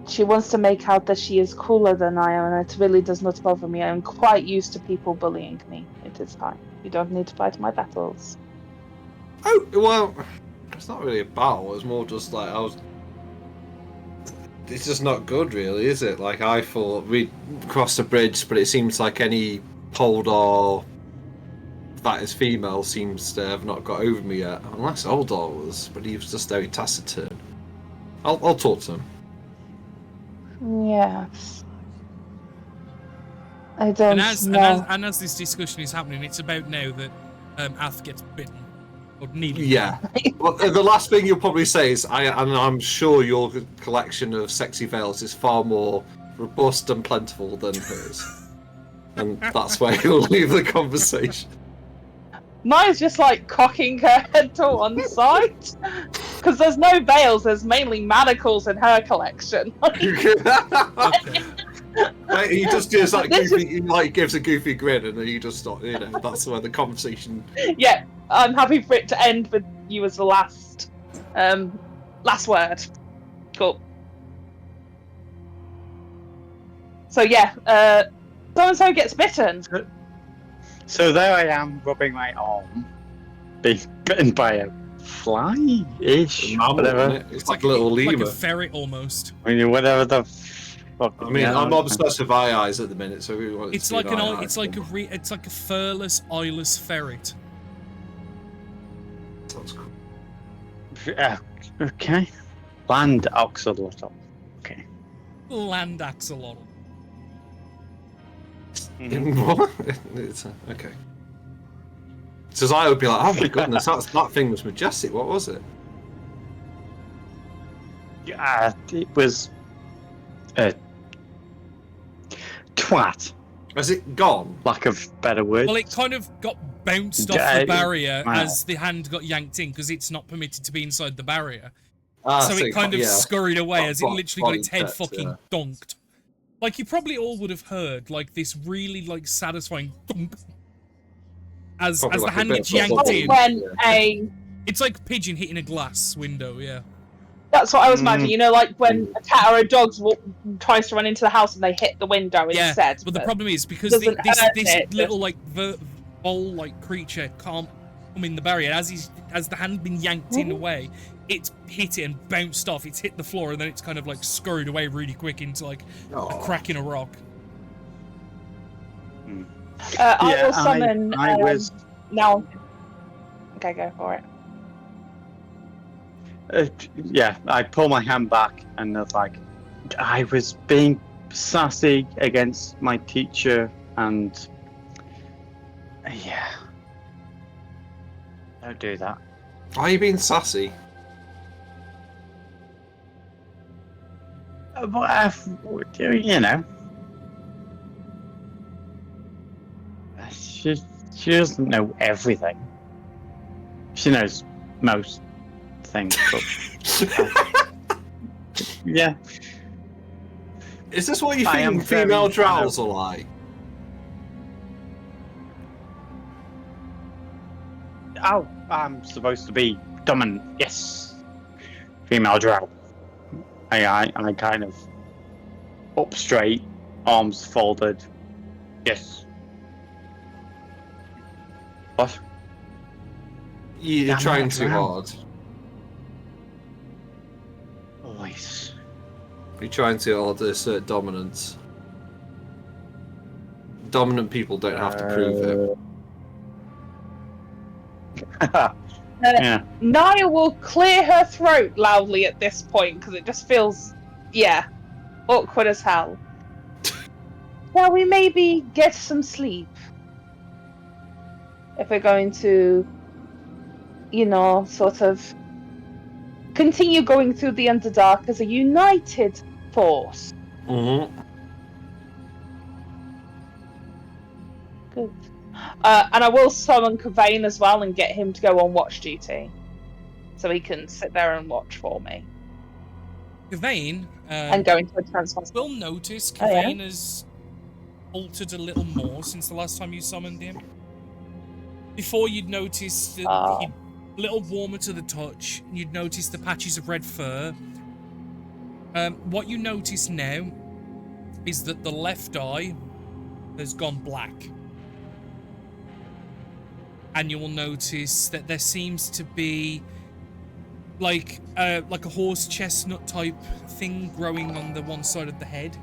She wants to make out that she is cooler than I am, and it really does not bother me. I am quite used to people bullying me. It is fine. You don't need to fight my battles. Oh, well, it's not really a battle. It's more just like it's just not good, really, is it? Like, I thought we'd crossed the bridge, but it seems like any Poldor that is female seems to have not got over me yet. Unless Oldor was, but he was just very taciturn. I'll talk to him. Yes. I don't know. And as this discussion is happening, it's about now that Ath gets bitten. Or nearly. Yeah. Well, the last thing you'll probably say is, I'm sure your collection of sexy veils is far more robust and plentiful than hers. And that's where you'll leave the conversation. Mine's just like cocking her head to one side. Because there's no veils, there's mainly manacles in her collection. He just gives that This goofy, he like gives a goofy grin, and then you just stop. You know, that's where the conversation. Yeah, I'm happy for it to end with you as the last word. Cool. So yeah, so-and-so gets bitten. So there I am, rubbing my arm, being bitten by a fly-ish, Mammal, whatever. isn't it? It's like a little like lemur. a ferret almost. I mean, whatever the fuck. I mean, I'm obsessed with eyes at the minute, so we want. It's like it's like a furless, eyeless ferret. Sounds cool. Okay. Land axolotl. Okay. Land axolotl. What? It's, okay. So I would be like, oh my goodness, that thing was majestic. What was it? Yeah, it was a twat. Has it gone? Lack of better words. Well, it kind of got bounced off Yeah, the barrier wow. as the hand got yanked in because it's not permitted to be inside the barrier. Ah, So it kind of scurried away as it literally got its head Body fucking text, donked. Like, you probably all would have heard, like, this really, like, satisfying dunk as Probably the like a hand bit gets of a yanked bubble. in. When It's like a pigeon hitting a glass window, yeah. that's what I was imagining. You know, like when a cat or a dog tries to run into the house and they hit the window Yeah, instead. but the problem is, because doesn't this hurt it, little, like, ball-like creature can't come in the barrier, as the hand been yanked in away, it's hit it and bounced off, it's hit the floor, and then it's kind of, like, scurried away really quick into, like, a crack in a rock. I will summon. I was. Now. Okay, go for it. Yeah, I pull my hand back and it's like, I was being sassy against my teacher, and yeah, don't do that. Why are you being sassy? You know, she doesn't know everything. She knows most things, but yeah. Is this what you I am think female very drows are like? Oh, I'm supposed to be dominant. Yes. Female drow. I kind of up straight, arms folded. Yes. What? You're Damn trying right, too drow. hard. Always. You're trying too hard to assert dominance. Dominant people don't have to prove it. Yeah. Naya will clear her throat loudly at this point because it just feels, awkward as hell. Shall we maybe get some sleep? If we're going to, sort of continue going through the Underdark as a united force. Mm-hmm. Good. And I will summon Kavain as well and get him to go on watch duty. So he can sit there and watch for me. Kavain, And go into a transfer. will notice Oh, yeah? Kavain has altered a little more since the last time you summoned him. Before you'd noticed that he'd a little warmer to the touch, and you'd notice the patches of red fur. What you notice now is that the left eye has gone black. And you will notice that there seems to be like a horse chestnut type thing growing on the one side of the head.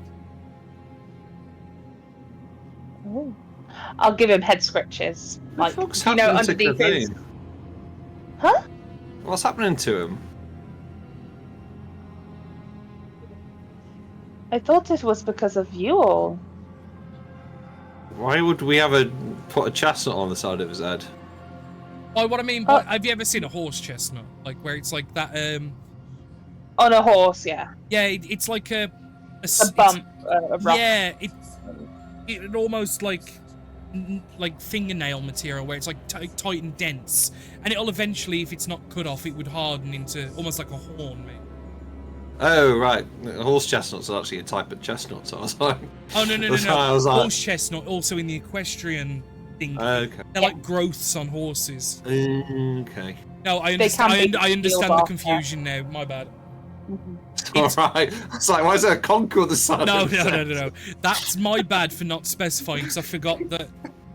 Ooh. I'll give him head scratches. What the fuck's happening to underneath his... Kavain? Huh? What's happening to him? I thought it was because of you all. Why would we put a chestnut on the side of his head? Oh, what I mean by, have you ever seen a horse chestnut? Like where it's like that On a horse, yeah. yeah, it's like a bump. A rough. yeah, it almost like fingernail material where it's like tight and dense, and it'll eventually, if it's not cut off, it would harden into almost like a horn, mate. Oh, right. Horse chestnuts are actually a type of chestnut, so I was like... Oh, no. That's why I was like- Horse chestnut, also in the equestrian thing. Okay. They're like growths on horses. Okay. No, I They can understand. be I understand peeled the off, confusion now. My bad. Alright. It's like, why is there a conch on the side No, of his head? no. That's my bad for not specifying, because I forgot that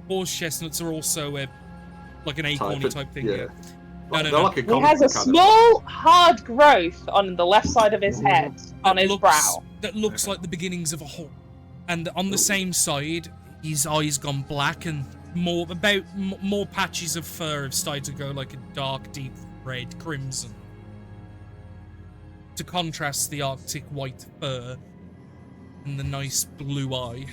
horse chestnuts are also like an acorny type thing. Yeah. No. They're like a He conch has a kind of- small, hard growth on the left side of his head, on his brow. That looks like the beginnings of a horn. And on the same side, his eyes gone black, and more patches of fur have started to go like a dark, deep red crimson. To contrast the Arctic white fur and the nice blue eye.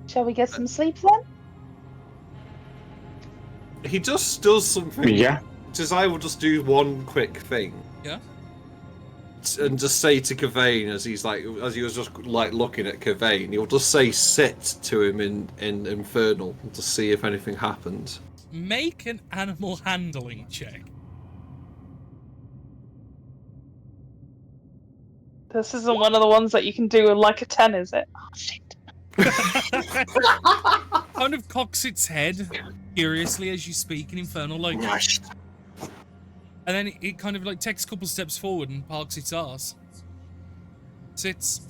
Shall we get some sleep then? He just does something. Yeah. Desire will just do one quick thing. Yeah? And just say to Kavain, as he was just like looking at Kavain, he'll just say sit to him in Infernal to see if anything happens. Make an animal handling check. This isn't one of the ones that you can do in like a 10, is it? Oh, shit. Kind of cocks its head curiously as you speak in Infernal, like, and then it kind of like takes a couple steps forward and parks its arse. Sits.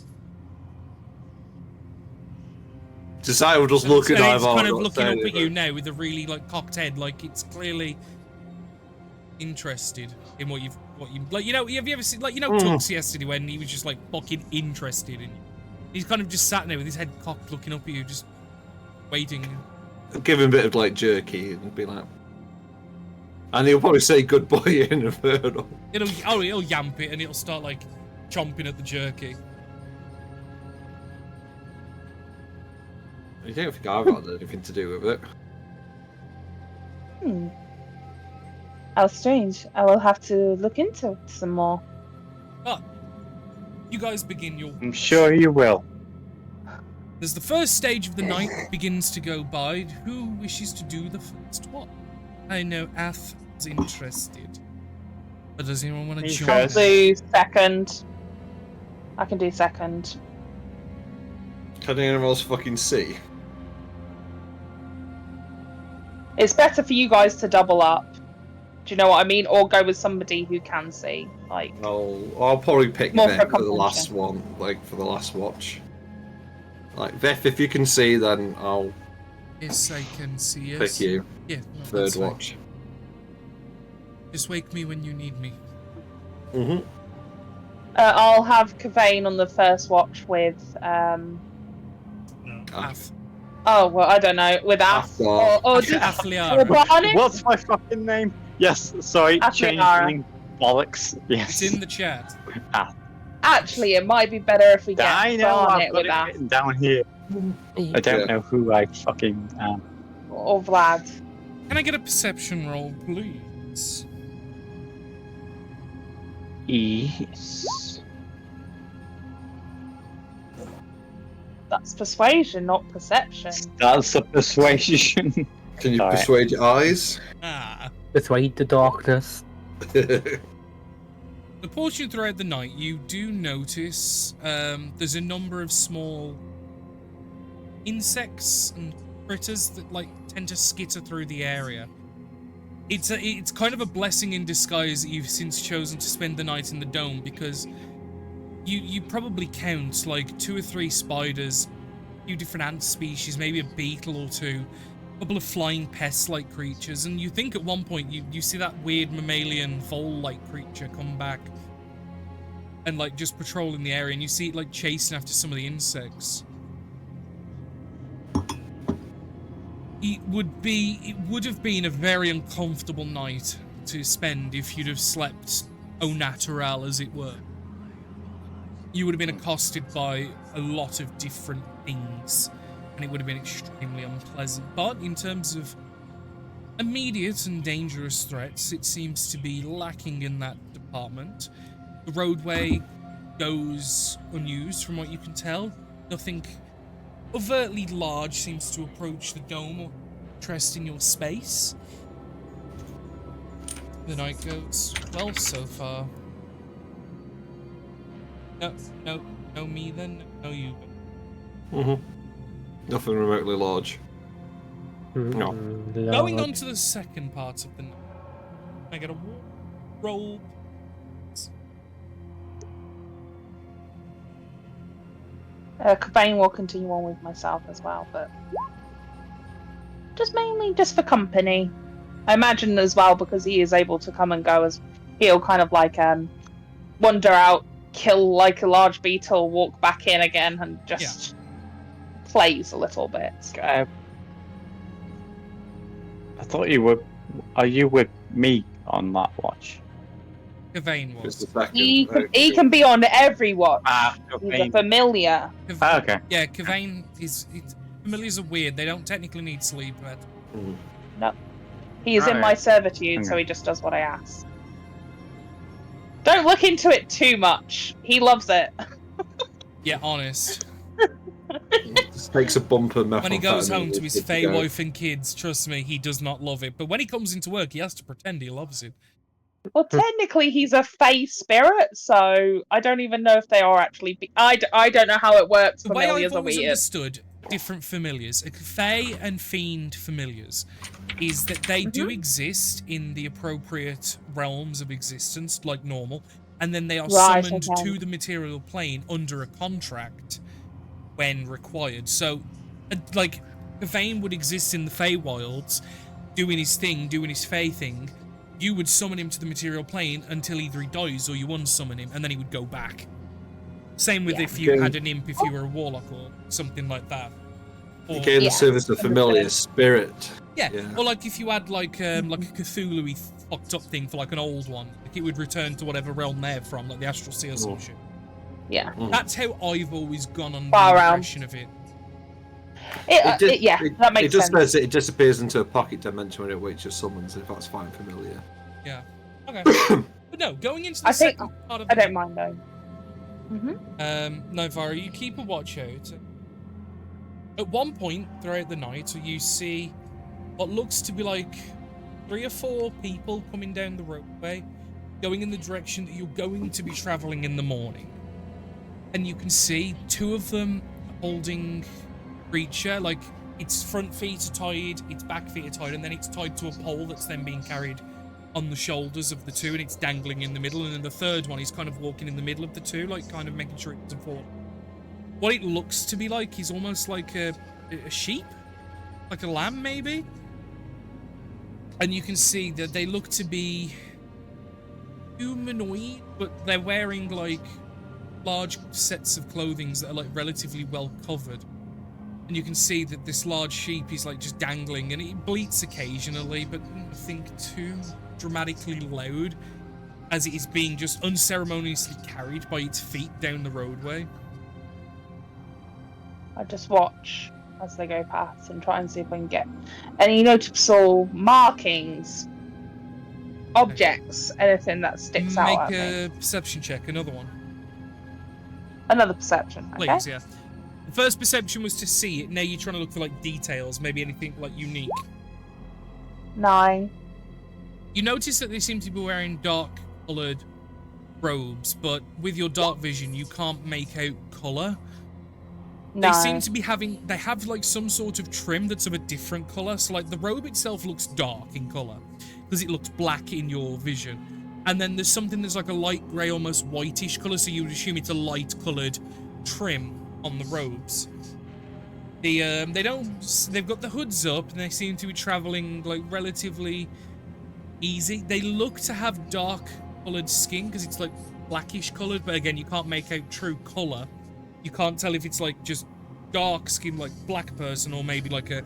Desire will just look at And Ivar. it's kind of not looking say up at anything. you now with a really like cocked head, like it's clearly interested in what you like. You know, have you ever seen like Tux yesterday when he was just like fucking interested in you? He's kind of just sat there with his head cocked, looking up at you, just waiting. Give him a bit of like jerky and be like, and he'll probably say good boy in Infernal. He'll yamp it and it'll start like chomping at the jerky. I don't think I've got anything to do with it. How strange. I will have to look into it some more. But you guys begin your. I'm sure you will. As the first stage of the night begins to go by, who wishes to do the first one? I know Ath is interested. But does anyone want to Me join? I'll first. do second. I can do second. Can anyone else fucking see? It's better for you guys to double up. Do you know what I mean? Or go with somebody who can see. Like, I'll probably pick More Veth for for the last competition. one, like for the last watch. Like Veth, if you can see, then I'll Yes, I can see us. pick you. Yeah, no, Third that's fine. watch. Just wake me when you need me. Mm-hmm. I'll have Kavane on the first watch with Af. oh well, I don't know, with Af Afgar. or just Afliara. Barney. What's my fucking name? Yes, sorry, Afliara. changeling bollocks. Yes. It's in the chat. Actually, it might be better if we get I know, Barnet I've got with it Af written down here. I don't Yeah. know who I fucking am. or Vlad. Can I get a perception roll, please? Yes. That's persuasion, not perception. That's a persuasion. Can you Alright. persuade your eyes? Ah. Persuade the darkness. The portion throughout the night, you do notice there's a number of small insects and critters that like tend to skitter through the area. It's kind of a blessing in disguise that you've since chosen to spend the night in the dome, because you probably count like 2 or 3 spiders, a few different ant species, maybe a beetle or two, a couple of flying pest-like creatures, and you think at one point you see that weird mammalian vole-like creature come back and like just patrolling the area, and you see it like chasing after some of the insects. It would have been a very uncomfortable night to spend if you'd have slept au natural, as it were. You would have been accosted by a lot of different things, and it would have been extremely unpleasant. But in terms of immediate and dangerous threats, it seems to be lacking in that department. The roadway goes unused from what you can tell. Nothing overtly large seems to approach the dome or interest in your space. The night goes well so far. No me then, no you. Mm-hmm. Nothing remotely large. No. Going on to the second part of the night. I get a roll. Kavane will continue on with myself as well, but just mainly just for company. I imagine as well, because he is able to come and go, as he'll kind of like wander out, kill like a large beetle, walk back in again, and just plays a little bit. I thought you were. Are you with me on that watch? Kavane Just was. a second. He can be on every watch. He's a okay. familiar. Okay. Yeah, Kavane is. Familiars are weird. They don't technically need sleep, but He is in Right. my servitude, so Okay. he just does what I ask. Don't look into it too much. He loves it. yeah, honest. Just takes a bumper. When he goes home to methamphetamine, his good to fey go. wife and kids, trust me, he does not love it. But when he comes into work, he has to pretend he loves it. Well, technically, he's a fey spirit, so I don't even know if they are actually. I don't know how it works. The way Familiars I've are always weird. understood different familiars, fey and fiend familiars, is that they do exist in the appropriate realms of existence, like normal, and then they are Right, summoned okay. to the material plane under a contract when required. So, like, Kavane would exist in the Feywilds, doing his thing, doing his fey thing. You would summon him to the material plane until either he dies or you unsummon him, and then he would go back. Same with Yeah. if you Okay. had an imp, if you were a warlock or something like that. Or, Again, Yeah. the service of familiar spirit. yeah. yeah. Or like if you had like a Cthulhu-y fucked up thing for like an old one, like it would return to whatever realm they're from, like the Astral Sea or some Oh. shit. Yeah. That's how I've always gone on Far the out. impression of it. Yeah, that makes it just sense. says it disappears into a pocket dimension when it reaches summons, if that's fine familiar. Yeah. Okay. But no, going into the I think- second part of I the don't mind though. Novara, you keep a watch out. At one point throughout the night, you see what looks to be like 3 or 4 people coming down the roadway, going in the direction that you're going to be traveling in the morning. And you can see 2 of them holding a creature, like its front feet are tied, its back feet are tied, and then it's tied to a pole that's then being carried on the shoulders of the two, and it's dangling in the middle. And then the third one is kind of walking in the middle of the two, like kind of making sure it doesn't fall. What it looks to be like is almost like a sheep, like a lamb maybe. And you can see that they look to be humanoid, but they're wearing like large sets of clothing that are like relatively well covered. And you can see that this large sheep is like just dangling, and it bleats occasionally, but nothing too dramatically loud, as it is being just unceremoniously carried by its feet down the roadway. I just watch as they go past and try and see if I can get any noticeable markings, objects, anything that sticks out at Make me. a perception check, another one. Another perception, okay? Please, yeah. The first perception was to see it, now you're trying to look for like details, maybe anything like unique. 9. You notice that they seem to be wearing dark coloured robes, but with your dark vision you can't make out colour. They 9. seem to be they have like some sort of trim that's of a different colour. So like the robe itself looks dark in colour because it looks black in your vision. And then there's something that's like a light grey, almost whitish colour, so you would assume it's a light coloured trim on the robes. They've got the hoods up and they seem to be travelling like relatively easy. They look to have dark coloured skin because it's like blackish coloured, but again, you can't make out true colour. You can't tell if it's like just dark skin like black person or maybe like a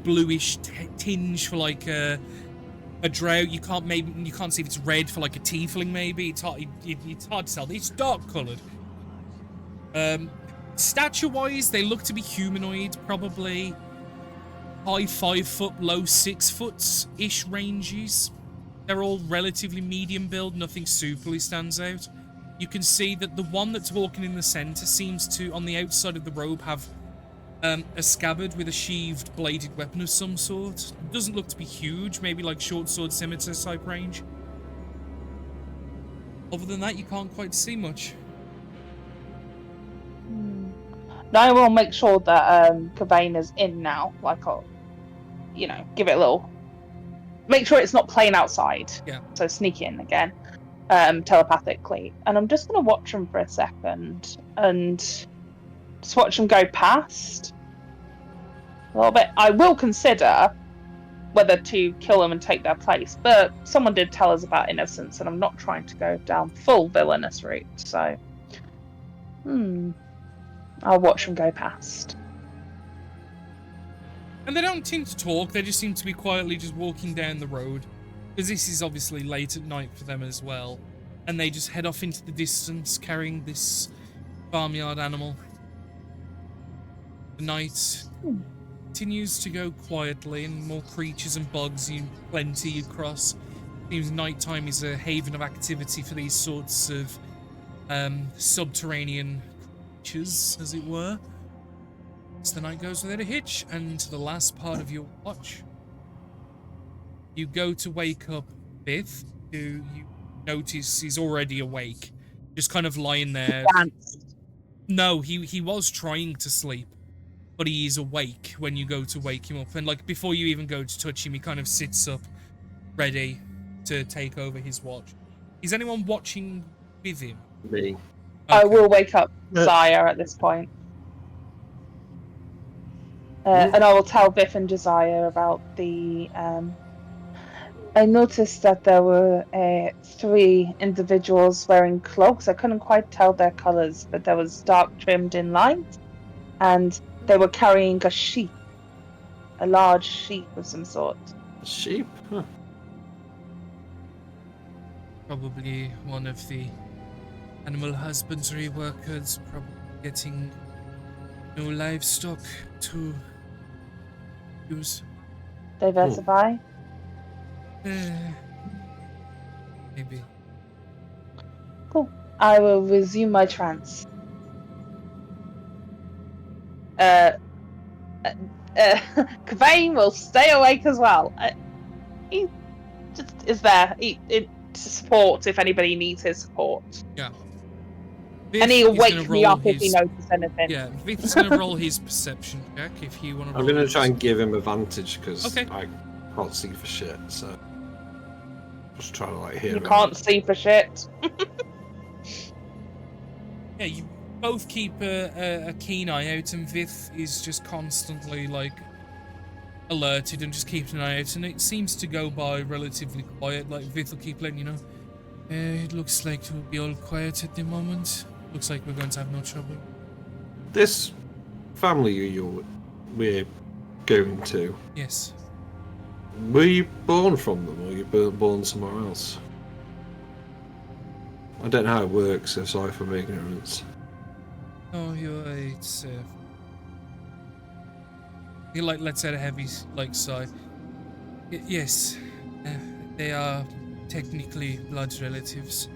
bluish tinge for like a drought. You can't see if it's red for like a tiefling maybe. It's hard to tell. It's dark coloured. Stature wise, they look to be humanoid, probably high 5 foot, low 6 foot ish ranges. They're all relatively medium build, nothing superly stands out. You can see that the one that's walking in the center seems to, on the outside of the robe, have a scabbard with a sheathed bladed weapon of some sort. It doesn't look to be huge, maybe like short sword scimitar type range. Other than that, you can't quite see much. Now I will make sure that Kavain is in now. Like, I'll, give it a little. Make sure it's not playing outside. Yeah. So sneak in again, telepathically, and I'm just gonna watch him for a second and just watch him go past a little bit. I will consider whether to kill them and take their place, but someone did tell us about innocence, and I'm not trying to go down full villainous route. So, I'll watch them go past. And they don't seem to talk, they just seem to be quietly just walking down the road. Because this is obviously late at night for them as well. And they just head off into the distance, carrying this farmyard animal. The night continues to go quietly, and more creatures and bugs, plenty you cross. Seems nighttime is a haven of activity for these sorts of subterranean creatures, as it were. As the night goes without a hitch, and to the last part of your watch, you go to wake up Bith, who you notice is already awake, just kind of lying there. No, he was trying to sleep, but he is awake when you go to wake him up. And like before you even go to touch him, he kind of sits up, ready to take over his watch. Is anyone watching with him? Me. I will wake up Zaya at this point. And I will tell Biff and Josiah about the... I noticed that there were 3 individuals wearing cloaks. I couldn't quite tell their colours, but there was dark trimmed in light. And they were carrying a sheep. A large sheep of some sort. Sheep? Huh. Probably one of the animal husbandry workers, probably getting new livestock to use. Diversify? Maybe. Cool. I will resume my trance. Kavain will stay awake as well. He just is there to support if anybody needs his support. Yeah. Viv And he'll is gonna wake me roll up if he his- notices anything. Yeah, Vith's gonna roll his perception check if you want to. I'm gonna try and give him advantage because Okay. I can't see for shit. So just try to like hear You him. can't see for shit. Yeah, you both keep a keen eye out, and Vith is just constantly like alerted and just keeping an eye out, and it seems to go by relatively quiet. Like Vith will keep letting you know. It looks like it will be all quiet at the moment. Looks like we're going to have no trouble. This family we're going to. Yes. Were you born from them, or were you born somewhere else? I don't know how it works, so sorry for my ignorance. Oh, you're right. It's he like lets out a heavy like sigh. Yes, they are technically blood relatives.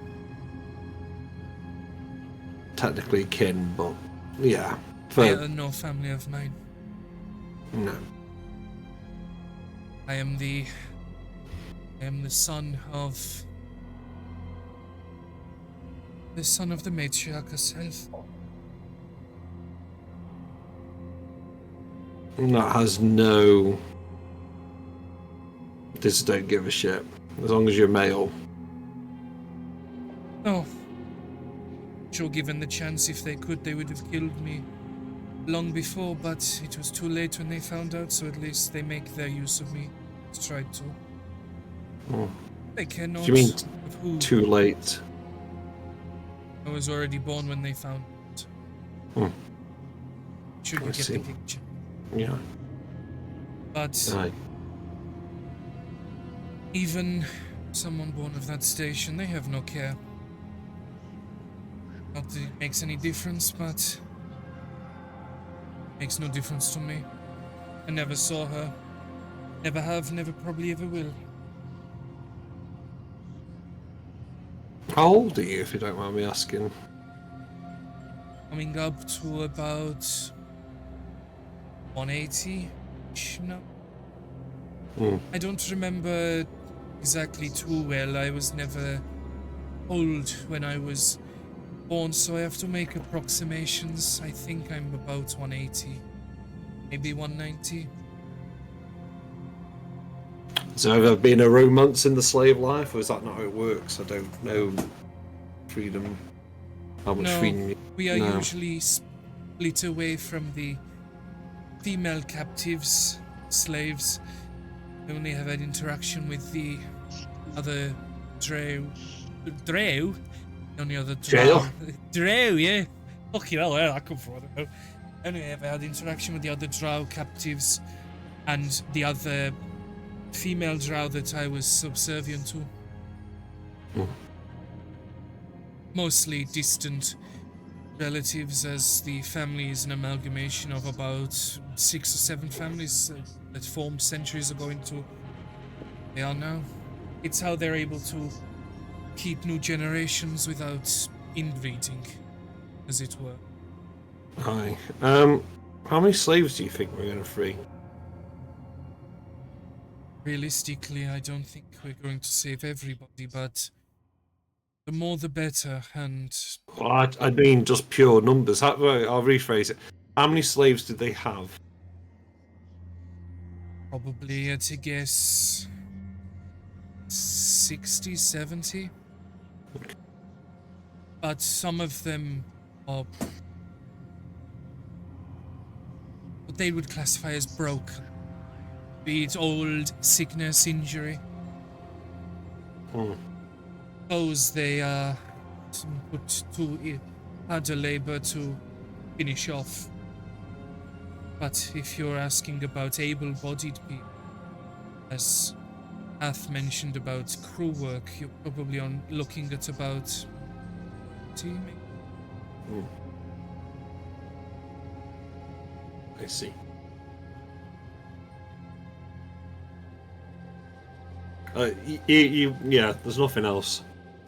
Technically kin, but yeah. They are no family of mine. No. I am the son of the matriarch herself. That has no. This don't give a shit. As long as you're male. Oh. Sure, given the chance, if they could, they would have killed me long before, but it was too late when they found out, so at least they make their use of me. Tried to. Oh. They cannot. Do you mean of who too late? I was already born when they found it. Should you I get see. the picture? Yeah. But Aye. even someone born of that station, they have no care. Not that it makes any difference, but makes no difference to me. I never saw her. Never have, never probably ever will. How old are you, if you don't mind me asking? Coming up to about 180-ish now. Hmm. I don't remember exactly too well. I was never old when I was born, so I have to make approximations. I think I'm about 180, maybe 190. Has there ever been a romance in the slave life, or is that not how it works? I don't know. Freedom. How much No, freedom you... we are No. usually split away from the female captives, slaves. I only have had interaction with the other drow. Drow? The only other drow. Drow, yeah. Fucking hell, where that come from? I don't know. I only ever had interaction with the other drow captives and the other female drow that I was subservient to. Hmm. Mostly distant relatives, as the family is an amalgamation of about 6 or 7 families that formed centuries ago into they are now. It's how they're able to keep new generations without inbreeding, as it were. Aye. How many slaves do you think we're going to free? Realistically, I don't think we're going to save everybody, but the more the better, and Well, I mean just pure numbers. I'll rephrase it. How many slaves did they have? probably, at a guess, 60, 70. But some of them are what they would classify as broken. Be it old, sickness, injury. Hmm. Those they are put to harder labor to finish off. But if you're asking about able-bodied people, as Ath mentioned about crew work, you're probably looking at about 20, maybe. I see. Yeah, there's nothing else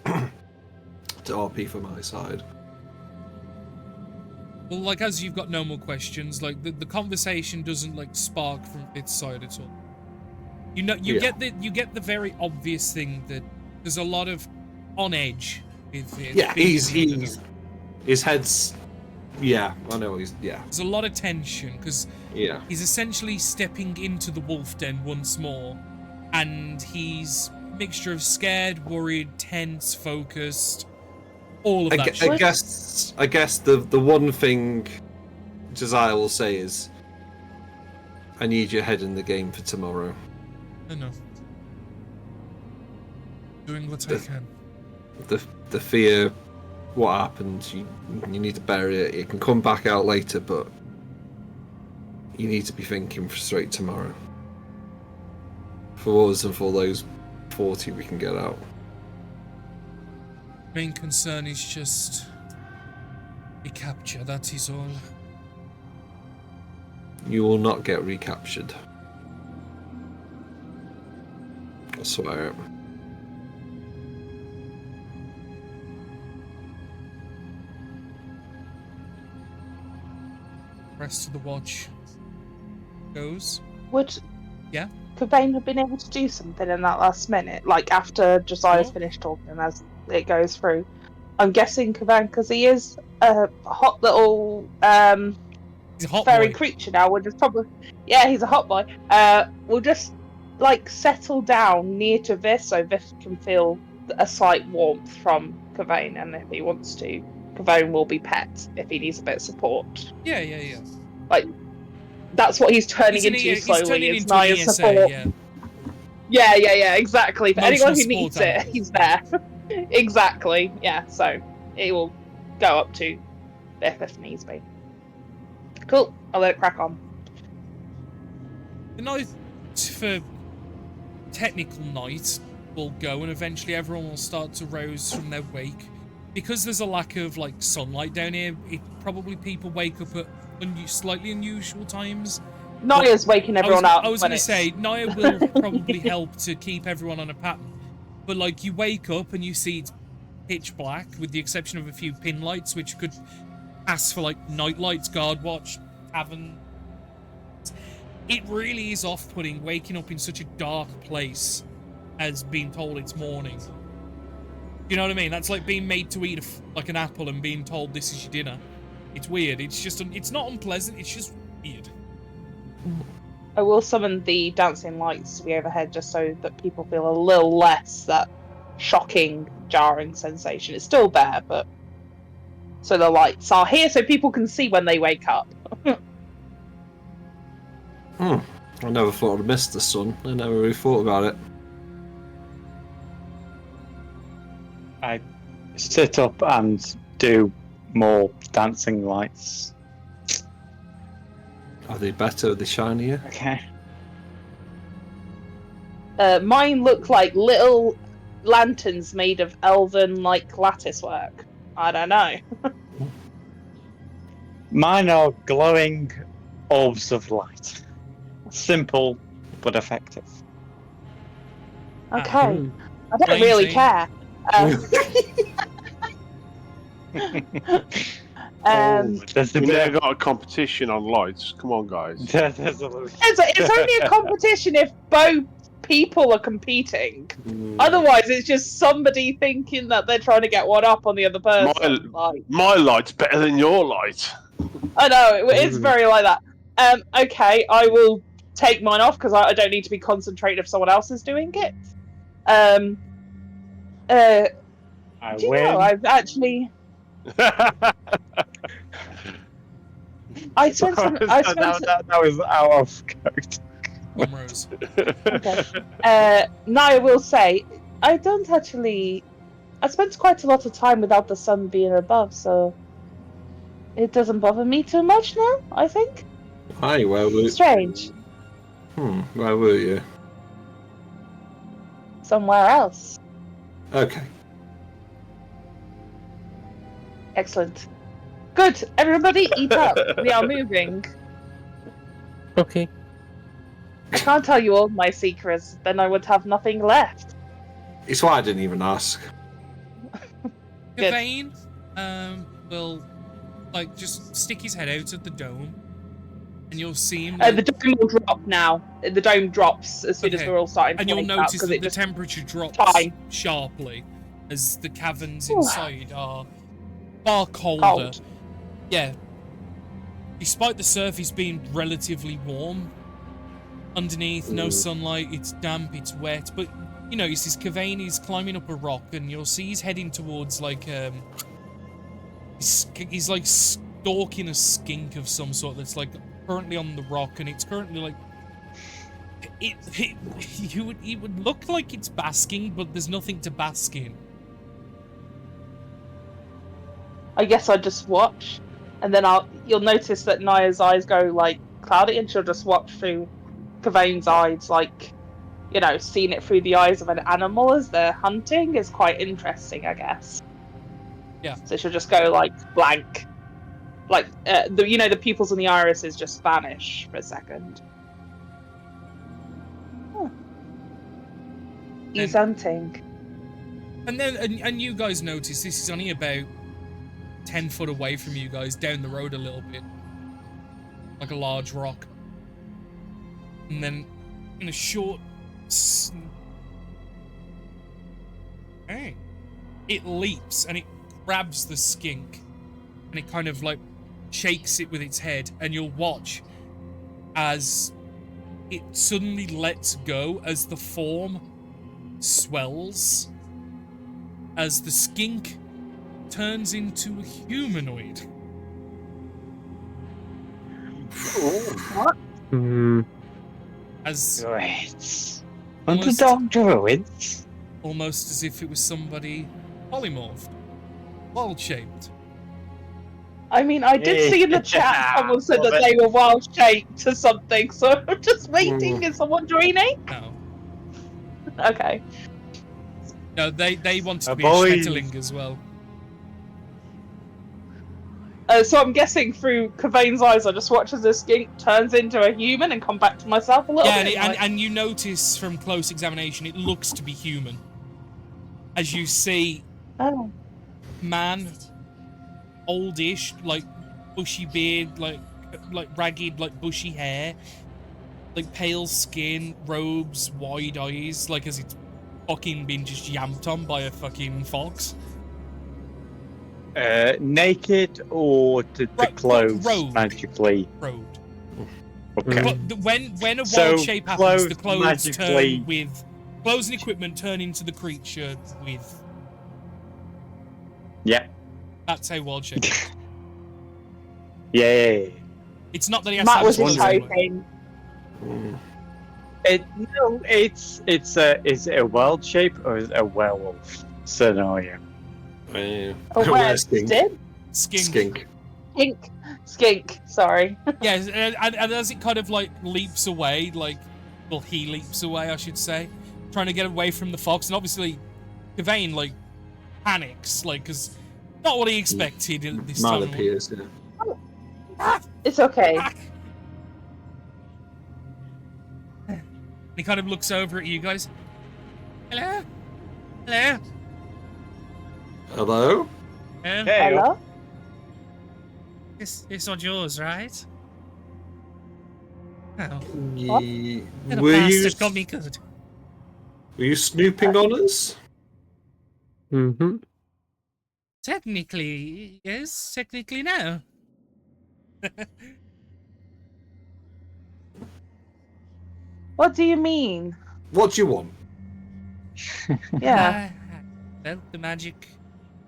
to RP for my side. Well, like, as you've got no more questions, like, the conversation doesn't, like, spark from its side at all. You know, you Yeah. get the very obvious thing that there's a lot of on edge with it. Yeah, being he's His head's. Yeah, I know he's. Yeah, There's a lot of tension because yeah. he's essentially stepping into the wolf den once more, and he's a mixture of scared, worried, tense, focused, all of that shit. I guess the one thing Josiah will say is, I need your head in the game for tomorrow. I know. Doing what I can. The fear, what happened, you need to bury it. It can come back out later, but you need to be thinking for straight tomorrow. For us and for those 40 we can get out. Main concern is just recapture, that is all. You will not get recaptured. I swear. Rest of the watch goes. Would Yeah? Cobain have been able to do something in that last minute? Like after Josiah's Sure. finished talking as it goes through? I'm guessing Cobain, because he is a hot little He's a hot fairy boy. creature now, we'll just probably... Yeah, he's a hot boy. We'll just, like, settle down near to Viff so Viff can feel a slight warmth from Cobain, and if he wants to, Cobain will be pet if he needs a bit of support. Yeah. That's what he's turning He's into slowly, turning is into an Naya's ESA, support. yeah. Yeah, exactly. For Emotional anyone who support needs animal. it, he's there. Exactly, yeah, so it will go up to Viff if needs be. Cool, I'll let it crack on. The night for technical night will go, and eventually everyone will start to rouse from their wake. Because there's a lack of like sunlight down here, probably people wake up at slightly unusual times. Naya's waking everyone up. I was when going to it's- say, Naya will probably help to keep everyone on a pattern. But like, you wake up and you see it's pitch black, with the exception of a few pin lights, which could pass for like night lights, guard watch, tavern. It really is off-putting waking up in such a dark place as being told it's morning. You know what I mean? That's like being made to eat like an apple and being told this is your dinner. It's weird. It's just, it's not unpleasant. It's just weird. I will summon the dancing lights to be overhead just so that people feel a little less that shocking, jarring sensation. It's still there, but so the lights are here so people can see when they wake up. I never thought I'd missed the sun. I never really thought about it. I sit up and do more dancing lights. Are they better? Are they shinier? Okay. Mine look like little lanterns made of elven like lattice work. I don't know. Mine are glowing orbs of light. Simple but effective. Okay. I don't Plain really Jane. care. There's the We never got a competition on lights. Come on, guys. there's a It's only a competition if both people are competing. Otherwise, it's just somebody thinking that they're trying to get one up on the other person. My light's better than your light. I know, it's very like that. Okay, I will take mine off because I don't need to be concentrating if someone else is doing it. I Do you win. know, I've actually... I spent some... that was out of scope. Come, Rose. Okay. Now I will say, I don't actually... I spent quite a lot of time without the sun being above, so... It doesn't bother me too much now, I think. Hi, where were Strange. where were you? Somewhere else. Okay. Excellent. Good. Everybody eat up. We are moving. Okay. I can't tell you all my secrets, then I would have nothing left. It's why I didn't even ask. Good. Gavain will like just stick his head out at the dome, and you'll see him. The dome will drop now. The dome drops as soon as Okay. we're all starting to And you'll wake up, notice 'cause that it the just... temperature drops Fine. sharply as the caverns Ooh. inside are far colder. Cold. Yeah. Despite the surface being relatively warm, underneath, no sunlight, it's damp, it's wet, but you know, this Kavain is climbing up a rock, and you'll see he's heading towards like he's like stalking a skink of some sort that's like currently on the rock, and it's currently like it would look like it's basking, but there's nothing to bask in. I guess I just watch, and then you'll notice that Naya's eyes go like cloudy, and she'll just watch through Kavain's eyes, like, you know, seeing it through the eyes of an animal as they're hunting is quite interesting, I guess. Yeah. So she'll just go like blank, like the pupils in the irises just vanish for a second. Huh. He's hunting. And then, and you guys notice this is only about 10 foot away from you guys, down the road a little bit. Like a large rock. And then, in a short... Hey. It leaps, and it grabs the skink. And it kind of, like, shakes it with its head. And you'll watch as it suddenly lets go, as the form swells. As the skink turns into a humanoid. What? As Great. Almost- Underdog druids. almost as if it was somebody polymorphed, wild-shaped. I mean, I did see in the chat someone said that they were wild shaped to something, so I'm just waiting. Is someone joining? No, Okay. no, they wanted to be boys. a Schmetterling as well. So I'm guessing through Kavain's eyes, I just watch as this skink turns into a human and come back to myself a little Yeah, bit. and you notice from close examination, it looks to be human. As you see, Oh. man, oldish, like bushy beard, like ragged, like bushy hair, like pale skin, robes, wide eyes, like as it's fucking been just yamped on by a fucking fox. Naked or did the clothes robed. magically? Robed. Okay. But when a wild So, shape happens, the clothes clothes magically- turn with clothes and equipment turn into the creature with. Yeah. That's how wild shape. Yeah. It's not that he has to Matt have was clothes just on. hoping. It's is it a wild shape or is it a werewolf scenario? Yeah. Oh, where? skink. Did? Skink. Skink. Sorry. Yeah, and as it kind of like leaps away, like, well, he leaps away, I should say, trying to get away from the fox, and obviously, Kavain like panics, like, because not what he expected at this Man time. appears, yeah. It's okay. And he kind of looks over at you guys. Hello? Hello? Hello? Hello? It's not yours, right? Oh, Ye- little were bastard got me good. you snooping on us? Mm-hmm. Technically, yes. Technically, no. What do you mean? What do you want? Yeah. I felt the magic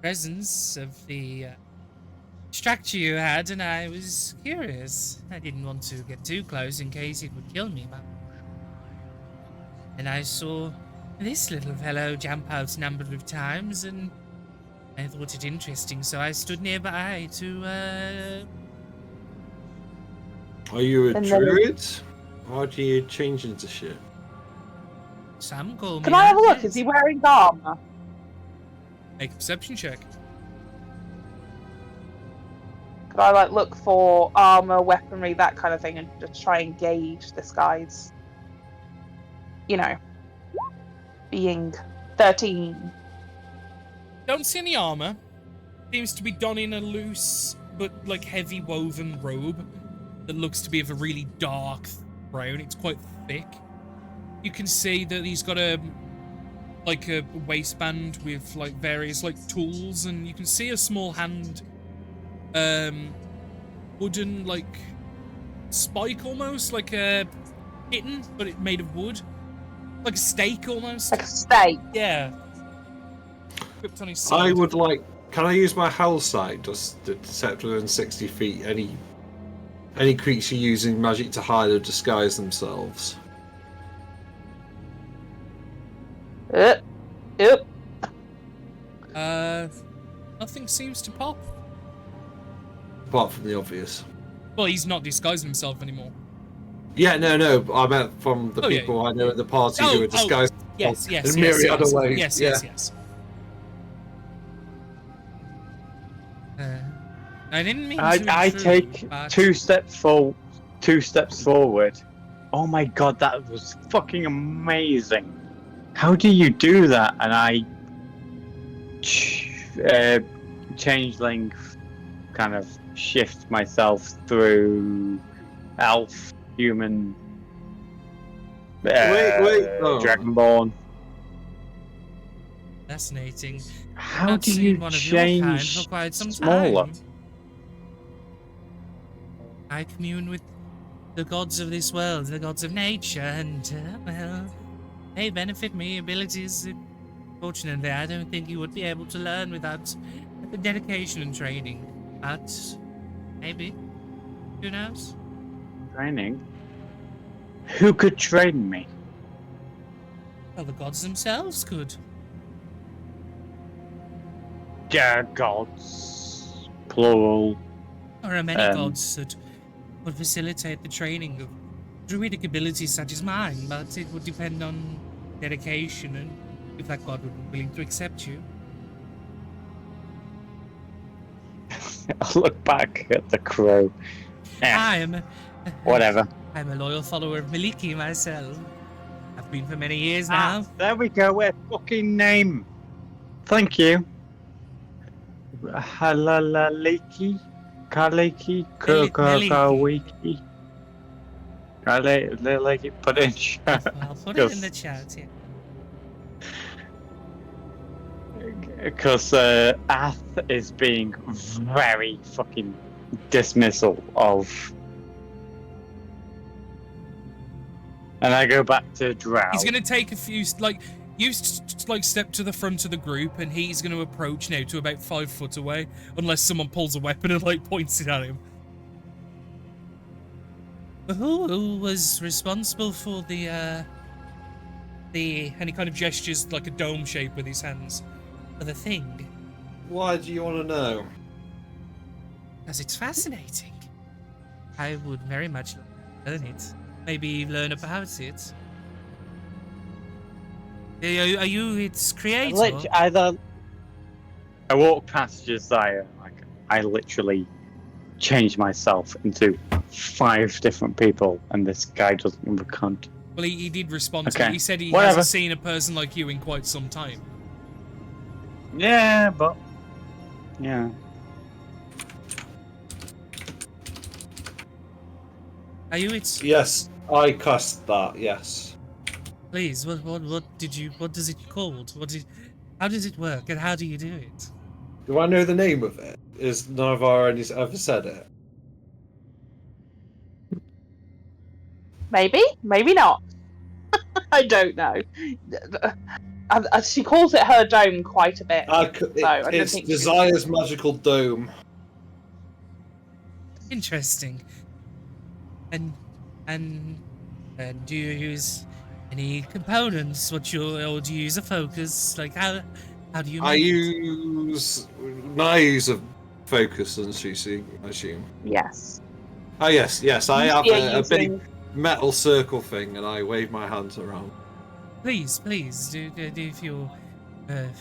presence of the structure you had, and I was curious. I didn't want to get too close in case it would kill me, but... And I saw this little fellow jump out a number of times, and I thought it interesting, so I stood nearby to, Are you a And then- druid? Or do you change into shit? some call me Can I have a that, look? yes. Is he wearing armor? Make a perception check. Could I like look for armor, weaponry, that kind of thing, and just try and gauge this guy's, you know, being 13? Don't see any armor. Seems to be donning a loose but like heavy woven robe that looks to be of a really dark brown. It's quite thick. You can see that he's got a like a waistband with like various like tools, and you can see a small hand, wooden like spike almost, like a kitten, but it made of wood, like a stake almost. Like a stake. Yeah. Equipped on his I side. would like. Can I use my howl sight just to detect within 60 feet any creature using magic to hide or disguise themselves? Yep. Nothing seems to pop. Apart from the obvious. Well, he's not disguising himself anymore. Yeah, no. I meant from the Oh, yeah. people I know at the party Oh, who are disguised. Yes, yes, in yes, myriad yes, of ways. yes, Yeah. yes, yes. I didn't mean to I intrude, take but- 2 steps forward. Oh my god, that was fucking amazing. How do you do that? And I changeling kind of shift myself through elf, human, Wait, oh. dragonborn. Fascinating. How Not do seen you one of your kind change for quite some smaller? time. I commune with the gods of this world, the gods of nature, and, well, they benefit me. Abilities, fortunately, I don't think you would be able to learn without the dedication and training. But, maybe. Who knows? Training? Who could train me? Well, the gods themselves could. Gods, plural. There are many gods that would facilitate the training of druidic abilities such as mine, but it would depend on dedication and if that god would be willing to accept you. I'll look back at the crow. I am Whatever. I'm a loyal follower of Maliki myself. I've been for many years Ah, now. there we go. We're fucking name. Thank you. Halalaliki, Kaliki, Kukawiki. Kaliki, put in chat. I'll put it in the chat, yeah. Because Ath is being very fucking dismissal of. And I go back to Drow. He's gonna take a few, like, you step to the front of the group, and he's gonna approach now to about 5 foot away, unless someone pulls a weapon and, like, points it at him. Who was responsible for the, and he kind of gestures like a dome shape with his hands, for the thing? Why do you want to know? Because it's fascinating. I would very much learn it. Maybe learn about it. Are you its creator? I walk past Josiah, like I literally changed myself into 5 different people, and this guy doesn't give a cunt. Well, he did respond to Okay. it. He said he Whatever. hasn't seen a person like you in quite some time. Yeah, but yeah. Are you its... Yes, I cast that. Yes. Please, what is it called? How does it work, and how do you do it? Do I know the name of it? Is none of our ever said it? Maybe, maybe not. I don't know. She calls it her dome quite a bit. I don't It's think Desire's magical dome. Interesting. And do you use any components? Or do you use a focus? Like how do you? I make it? use a focus on CC, I assume. Yes. Oh yes. I have Yeah, a big using- metal circle thing, and I wave my hands around. Please, do if you're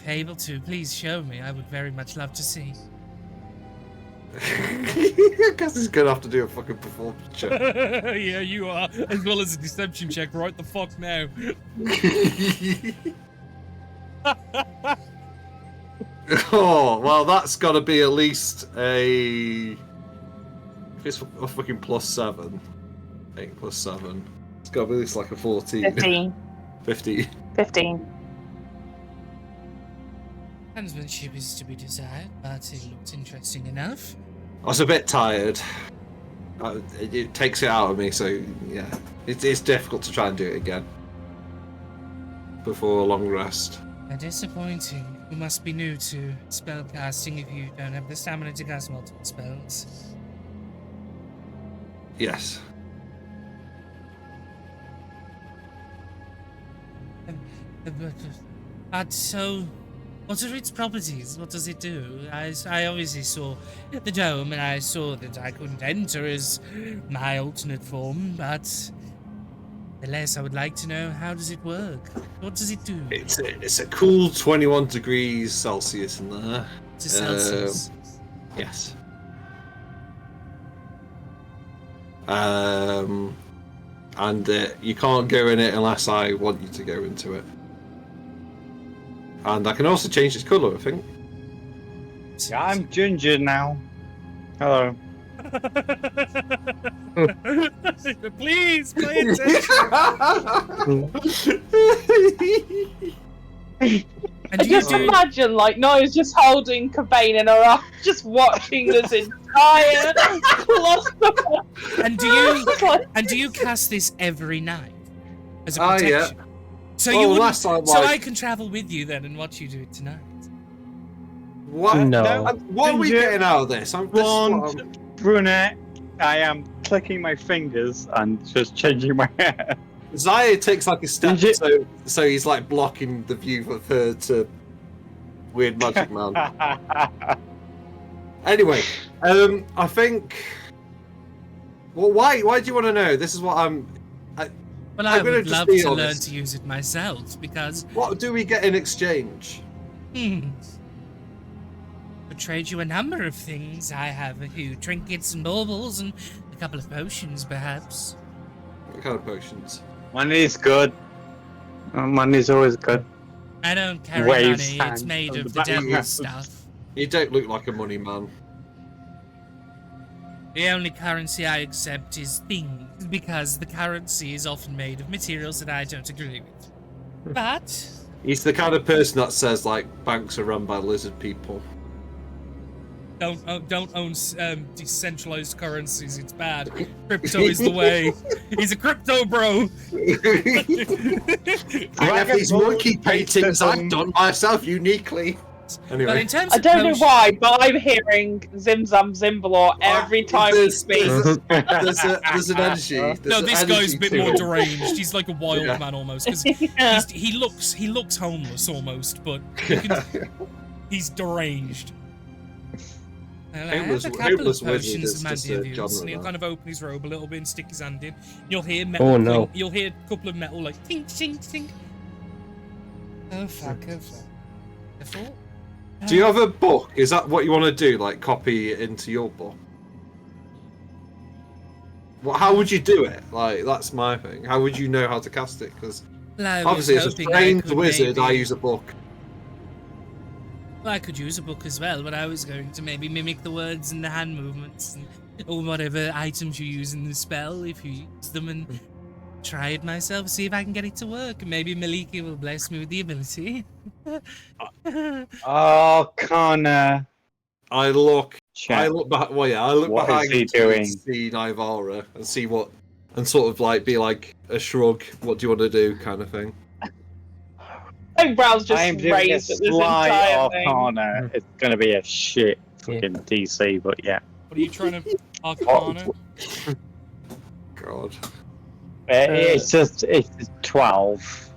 able to, please show me. I would very much love to see. I guess he's gonna have to do a fucking performance check. Yeah, you are, as well as a deception check right the fuck now. Oh well, that's got to be at least a. If it's a fucking +7, 8 + 7. It's got to be at least like a 14. 15. 50. 15. Handsmanship is to be desired, but it looks interesting enough. I was a bit tired. It takes it out of me, so yeah. It's difficult to try and do it again. Before a long rest. Disappointing. You must be new to spellcasting if you don't have the stamina to cast multiple spells. Yes. But so, what are its properties? What does it do? I obviously saw the dome, and I saw that I couldn't enter as my alternate form, but the less I would like to know, how does it work? What does it do? It's a cool 21 degrees Celsius in there. It's a Celsius. Yes. And you can't go in it unless I want you to go into it. And I can also change its colour, I think. Yeah, I'm ginger now. Hello. Please pay attention. And I do you just do- imagine, like, Nora's just holding Cobain in her arms, just watching this entire cluster. And do you cast this every night as a Ah, yeah. protection? So Well, you last wouldn't, time, so like- I can travel with you then and watch you do it tonight. What? No. What are we Ginger, getting out of this? This is what blonde, brunette. I am clicking my fingers and just changing my hair. Zaya takes like a step, Ginger- so he's like blocking the view of her to Weird Magic Man. Anyway, I think. Well, why do you want to know? This is what I'm. Well, I I'm gonna would just love be to learn honest. to use it myself because What do we get in exchange? Could trade you a number of things. I have a few trinkets and baubles and a couple of potions, perhaps. What kind of potions? Money's good. Money's always good. I don't carry Waves money. It's hand made on of the the back. devil's stuff. You don't look like a money man. The only currency I accept is things, because the currency is often made of materials that I don't agree with. But He's the kind of person that says like banks are run by lizard people. don't own decentralized currencies. It's bad. Crypto is the way. He's a crypto bro. I have these monkey paintings I've done myself uniquely. But Anyway, in terms I of don't know potions- why, but I'm hearing Zim Zam Zimbalor every time he there's, speaks. there's an energy. There's No, an this guy's a energy bit to more it. deranged. He's like a wild Yeah. man almost. Because Yeah. he looks homeless almost, but you can, he's deranged. Well, I have Homeless- a couple of homeless wizard potions is of just a magic use, genre and he'll now. kind of open his robe a little bit and stick his hand in. You'll hear metal. Oh, no. clink. You'll hear a couple of metal like tink tink tink. Oh fuck! Oh fuck! The fort? Do you have a book? Is that what you want to do? Like copy it into your book? Well, how would you do it? Like that's my thing. How would you know how to cast it? Because Well, I was obviously, as a hoping I trained could wizard, I maybe- use a book. Well, I could use a book as well, but I was going to maybe mimic the words and the hand movements and or whatever items you use in the spell if you use them and try it myself, see if I can get it to work. Maybe Maliki will bless me with the ability. Oh, Connor. I look Chat. behind. Well, yeah, I look What is behind he you doing? to see Nivara and see what, and sort of like be like a shrug. What do you want to do, kind of thing. Eyebrows just I am doing a raised at this sly entire thing. Arcana. It's gonna be a shit fucking DC, but yeah. What are you trying to Arcana? God. It's just 12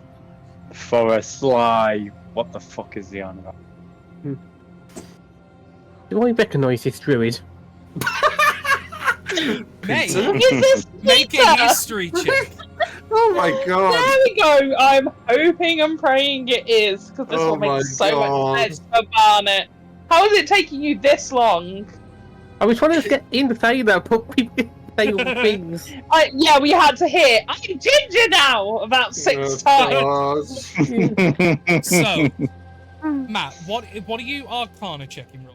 for a sly. What the fuck is he on about? Do I recognise this druid? Mate, Is this make a Peter? history check. Oh my god. There we go. I'm hoping and praying it is, because this Oh will make my so God. much sense for Barnet. How is it taking you this long? I was trying to get in the sailor, put people say all the things. Yeah, we had to hear, I'm ginger now, about 6 Oh, times. God. So, Matt, what are you Arcana checking roll?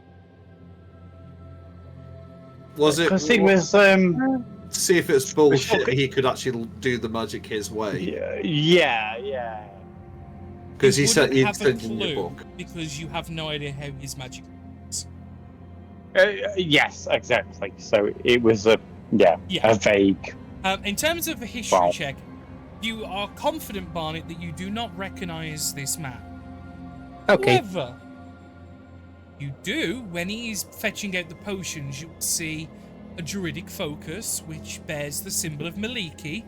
Was it Because he to was see if it's bullshit? He could actually do the magic his way. yeah. Because he said wouldn't he have a said in your clue book. because you have no idea how his magic works. Yes, exactly. So it was a vague. In terms of a history Wow. check, you are confident, Barnet, that you do not recognize this man. Okay. However, you do, when he's fetching out the potions, you will see a druidic focus, which bears the symbol of Maliki,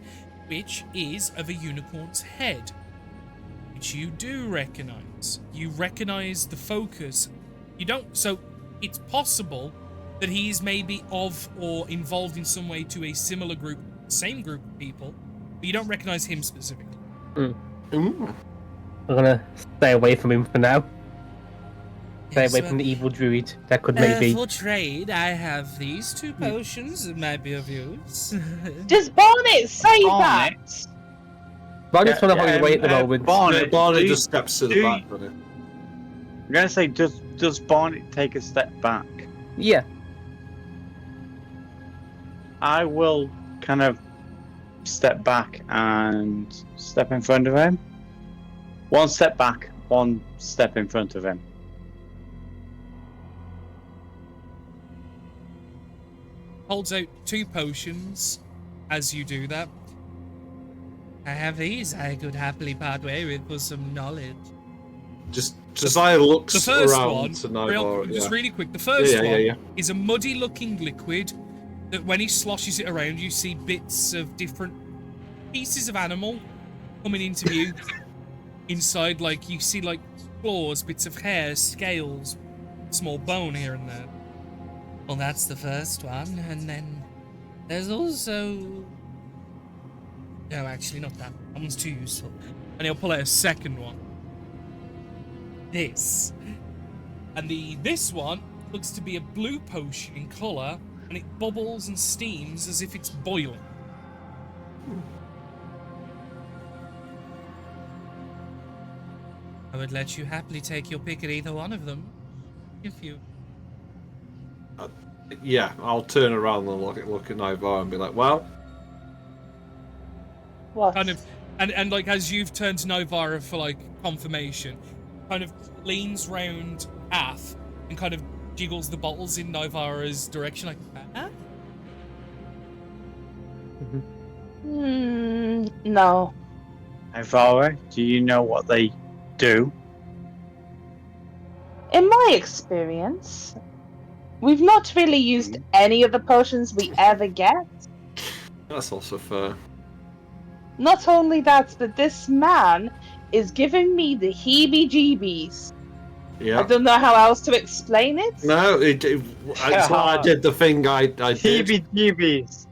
which is of a unicorn's head, which you do recognize. You recognize the focus. You don't, so it's possible that he's maybe of or involved in some way to a similar group, same group of people, but you don't recognize him specifically. Ooh. I'm gonna stay away from him for now. Stay Yes, away from the evil druid. That could maybe. For trade, I have these 2 potions that might be of use. Does Barnet say Barnet? that? Barnet's trying to hold away at the moment. Barnet, Barney do- just steps to the do back. you- Doesn't I'm gonna say, does Barnet take a step back? Yeah. I will kind of step back and step in front of him. 1 step back, 1 step in front of him. Holds out 2 potions as you do that. I have these I could happily part way with for some knowledge. Just Josiah looks The first around one, to Nivor. just really quick, the first one yeah. is a muddy looking liquid that when he sloshes it around, you see bits of different pieces of animal coming into view. Inside, like, you see, like, claws, bits of hair, scales, small bone here and there. Well, that's the first one, and then there's also... No, actually, not that. That one's too useful. And he'll pull out a second one. This. And this one looks to be a blue potion in colour, and it bubbles and steams as if it's boiling. I would let you happily take your pick at either one of them, if you... Yeah, I'll turn around and look at Nivor and be like, well, What? Kind of, and like, as you've turned to Novara for, like, confirmation, kind of leans round Ath and kind of jiggles the bottles in Novara's direction, like, ah? No. Ivara, do you know what they do? In my experience, we've not really used any of the potions we ever get. that's also fair. Not only that, but this man is giving me the heebie-jeebies. I Yeah. don't know how else to explain it. No, it's why I did the thing I did. Heebie-jeebies.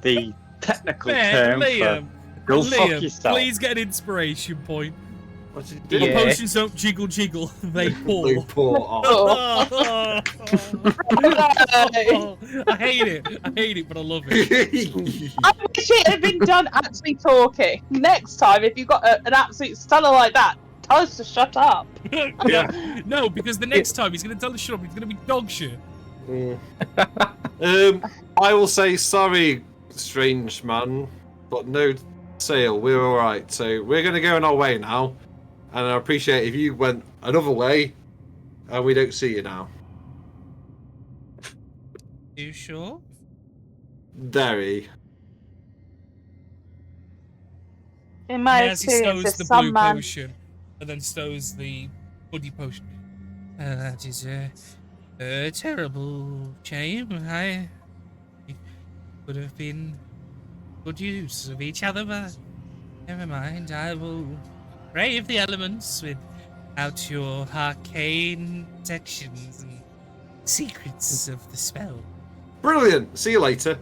The technical term Liam, for go fuck Liam, yourself. please get an inspiration point. What did The you do? Yeah. potions don't jiggle jiggle, they pour. They pour off. I hate it, but I love it. I wish it had been done actually talking. Next time, if you've got an absolute stunner like that, tell us to shut up. No, because the next time he's going to tell us shut up, he's going to be dog shit. I will say sorry, strange man, but no sale. We're all right. So we're gonna go on our way now, and I appreciate if you went another way, and we don't see you now. You sure? Derry. In my As he experience, stows if the some blue man... potion, and then stows the bloody potion. That is a terrible shame. I would have been good use of each other, but never mind. I will brave the elements without your arcane protections and secrets of the spell. Brilliant. See you later.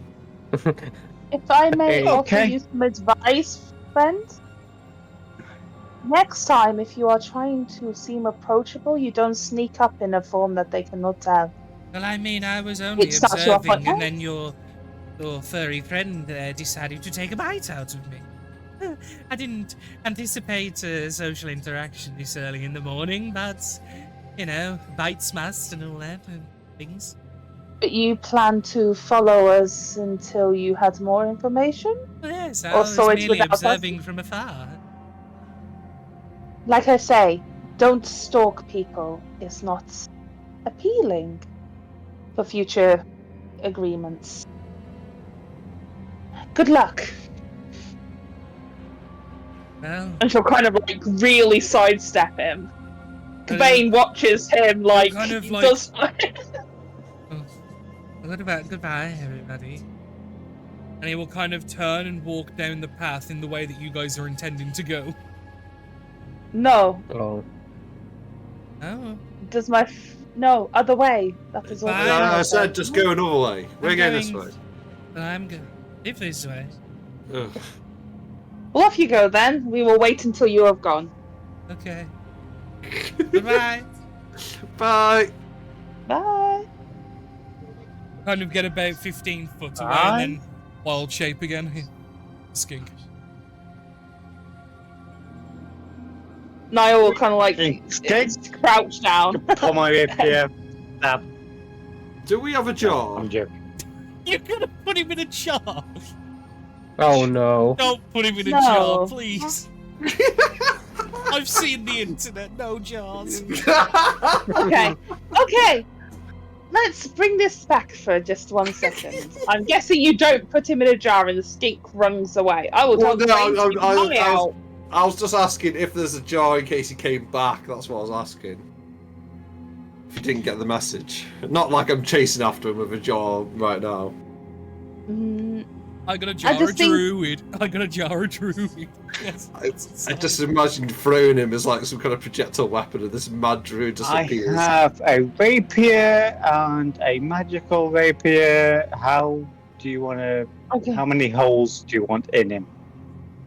If I may offer Okay. you some advice, friend. Next time, if you are trying to seem approachable, you don't sneak up in a form that they cannot tell. Well, I mean, I was only It starts you off observing, like, and then your furry friend decided to take a bite out of me. I didn't anticipate social interaction this early in the morning, but, you know, bites must and all that and things. But you plan to follow us until you had more information? Well, yes, I Or was so it's merely without us? observing from afar. Like I say, don't stalk people. It's not appealing for future agreements. Good luck. Well, And she'll kind of like really sidestep him. Cobain watches him like, kind of he like- does. goodbye, everybody. And he will kind of turn and walk down the path in the way that you guys are intending to go. No, Oh. Oh, does my no other way. That is all. Bye. No, I said just go another way. We're I'm going this going- way. but I'm going if this way. Ugh. Well, off you go then. We will wait until you have gone. Okay. Goodbye. Bye. Bye. Kind of get about 15 foot away Bye. and then wild shape again. Skink. Niall will kind of like Skink. crouch down. Pull my rapier. Stab. Do we have a jar? I'm joking. You're gonna put him in a jar. Oh no. Don't put him in a No. jar, please. I've seen the internet. No jars. Okay. Okay. Let's bring this back for just 1 second. I'm guessing you don't put him in a jar and the skink runs away. I will Well, tell no, Cobain to keep an eye out. I was just asking if there's a jar in case he came back. That's what I was asking. If you didn't get the message. Not like I'm chasing after him with a jar right now. Mm, I got a jar just of think- druid. I got a jar of druid. Yes, I just imagined throwing him as like some kind of projectile weapon and this mad druid just I appears. have a rapier and a magical rapier. How do you want to? okay. How many holes do you want in him?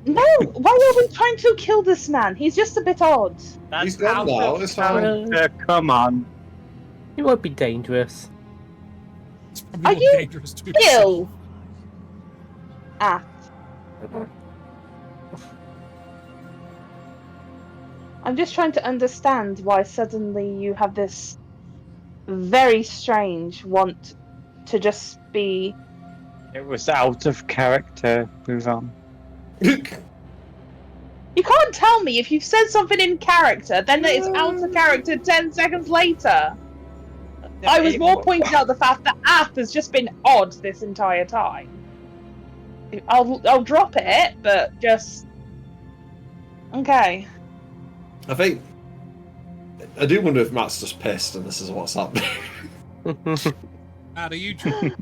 No, why are we trying to kill this man? He's just a bit odd. He's gone now, it's fine. Come on. It won't be dangerous. It's probably Are more you dangerous to himself. Kill. Ah. I'm just trying to understand why suddenly you have this very strange want to just be. It was out of character. Move on. You can't tell me if you've said something in character, then it's out of character 10 seconds later. I was more pointing out the fact that App has just been odd this entire time. I'll drop it, but just okay. I think. I do wonder if Matt's just pissed and this is what's happening. How do you drink?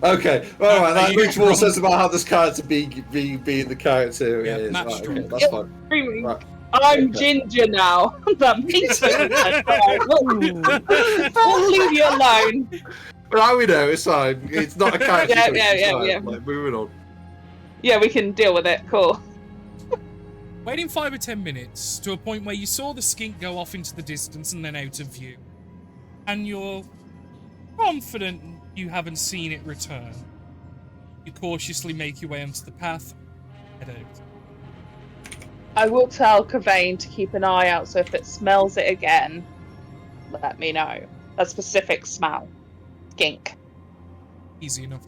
Okay, alright, that you makes more drunk? sense about how this character being the character Yeah, it is. Matt's Right, okay, drunk. that's fine. Right. I'm Ginger now. That makes sense. We'll leave you alone. Right, we know, it's fine. It's not a character. Yeah, choice, yeah, it's yeah, fine. yeah. Like, moving on. Yeah, we can deal with it. Cool. Waiting 5 or 10 minutes to a point where you saw the skink go off into the distance and then out of view. And you're confident you haven't seen it return. You cautiously make your way onto the path, head out. I will tell Cobain to keep an eye out, so if it smells it again, let me know. A specific smell. Skink. Easy enough.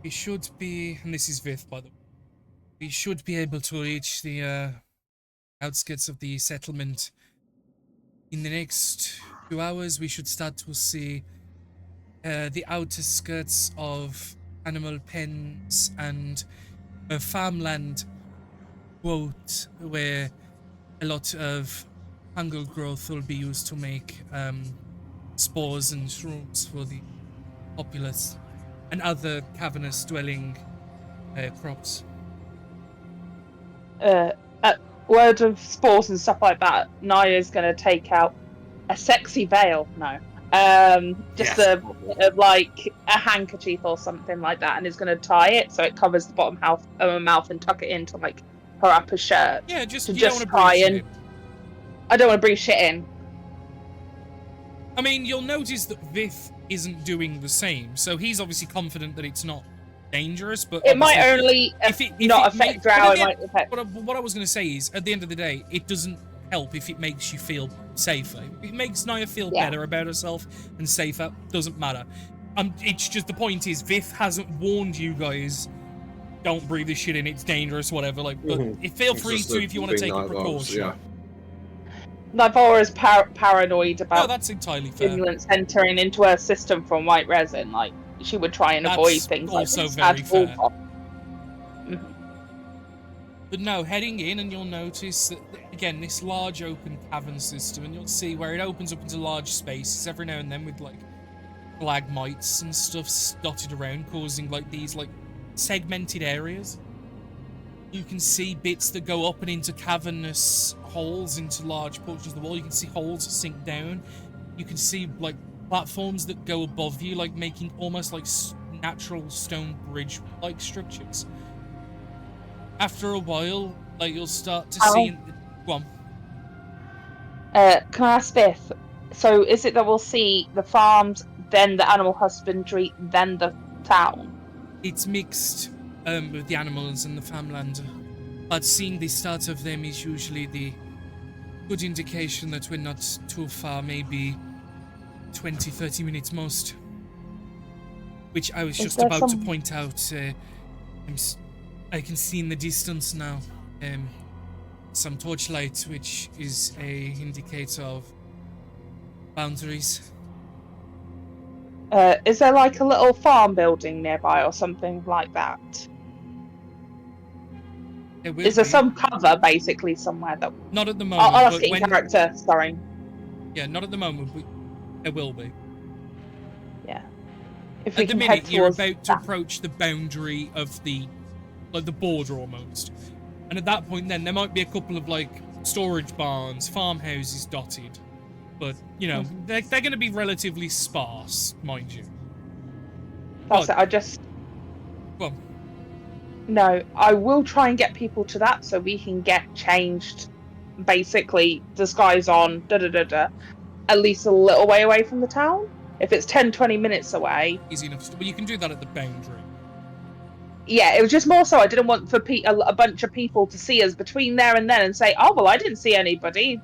We should be, and this is Vith, by the way. We should be able to reach the outskirts of the settlement in the next 2 hours. We should start to see the outer skirts of animal pens and farmland, quote, where a lot of fungal growth will be used to make spores and shrooms for the populace and other cavernous dwelling crops. Word of spores and stuff like that, Naya's gonna take out a sexy veil. No. Just Yes. like a handkerchief or something like that, and is gonna tie it so it covers the bottom half of her mouth and tuck it into like her upper shirt. Yeah, just To you just don't want try to breathe and- I don't want to breathe shit in. I mean, you'll notice that Vith isn't doing the same, so he's obviously confident that it's not dangerous, but It might obviously- only if not it affect makes- Drow. but It at might affect. what I was going to say is, at the end of the day, it doesn't help if it makes you feel safer. If it makes Naya feel Yeah. better about herself and safer, doesn't matter. It's just the point is, Vith hasn't warned you guys. Don't breathe this shit in. It's dangerous, whatever. Like, but feel free Just to if you want to being take a like that, precaution. yeah. Nivora is paranoid No, about that's entirely fair. stimulants entering into her system from white resin. Like, she would try and avoid That's things also like this very at all fair. costs. But no, heading in, and you'll notice that, again, this large open cavern system, and you'll see where it opens up into large spaces every now and then with, like, stalagmites and stuff dotted around, causing, like, these, like, segmented areas. You can see bits that go up and into cavernous holes into large portions of the wall. You can see holes sink down. You can see, like, platforms that go above you, like, making almost, like, natural stone bridge-like structures. After a while, like, you'll start to see... Go on. Can I ask Biff? So is it that we'll see the farms, then the animal husbandry, then the town? It's mixed with the animals and the farmland. But seeing the start of them is usually the good indication that we're not too far, maybe 20, 30 minutes most. Which I was just about to point out. I can see in the distance now some torchlight, which is a indicator of boundaries. Is there like a little farm building nearby or something like that? Is there some cover basically somewhere that... Not at the moment. I'll ask it in character, sorry. Yeah, not at the moment, but there will be. Yeah. If we at the can minute, head you're towards about to approach the boundary of the border almost. And at that point then, there might be a couple of, like, storage barns, farmhouses dotted. But, you know, they're going to be relatively sparse, mind you. That's it, I just... Well... No, I will try and get people to that so we can get changed, basically, disguise on, at least a little way away from the town. If it's 10-20 minutes away... Easy enough to do, but you can do that at the boundary. Yeah, it was just more so I didn't want for a bunch of people to see us between there and then and say, oh, well, I didn't see anybody,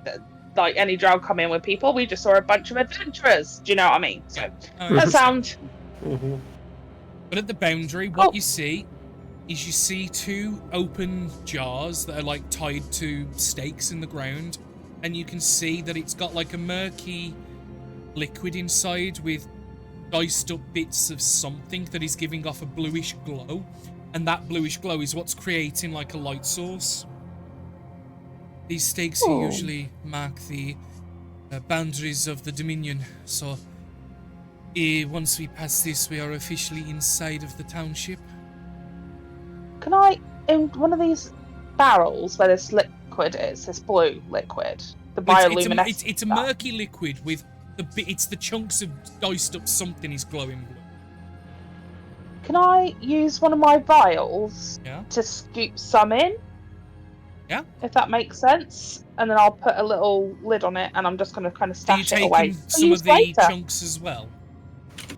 like any drow come in with people. We just saw a bunch of adventurers. Do you know what I mean? So, that sound... But at the boundary, what you see is you see two open jars that are, like, tied to stakes in the ground. And you can see that it's got, like, a murky liquid inside with diced up bits of something that is giving off a bluish glow, and that bluish glow is what's creating like a light source. These stakes usually mark the boundaries of the Dominion, so once we pass this, we are officially inside of the township. Can I, in one of these barrels where this liquid is, this blue liquid, the bioluminescent... It's a murky liquid with it's the chunks of diced up something is glowing blue. Can I use one of my vials to scoop some in? Yeah. If that makes sense. And then I'll put a little lid on it and I'm just going to kind of stash it away. Some of the chunks as well?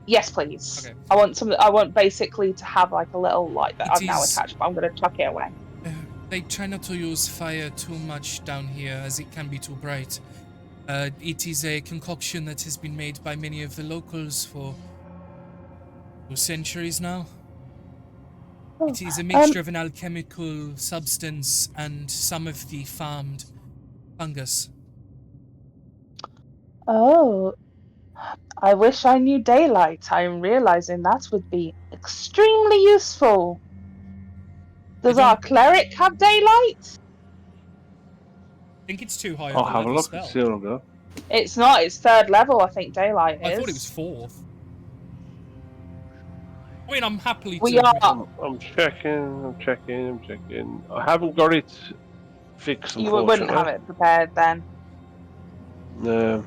Yes, please. Okay. I want basically to have like a little light that I've now attached, but I'm going to tuck it away. They try not to use fire too much down here as it can be too bright. It is a concoction that has been made by many of the locals for centuries now. It is a mixture of an alchemical substance and some of the farmed fungus. Oh, I wish I knew daylight. I'm realizing that would be extremely useful. Does our cleric have daylight? I think it's too high. I'll have a look and see what I'll go. It's not. It's 3rd level, I think, daylight is. I thought it was 4th. I mean, I'm happily I'm checking. I haven't got it fixed, You wouldn't have it prepared then. No.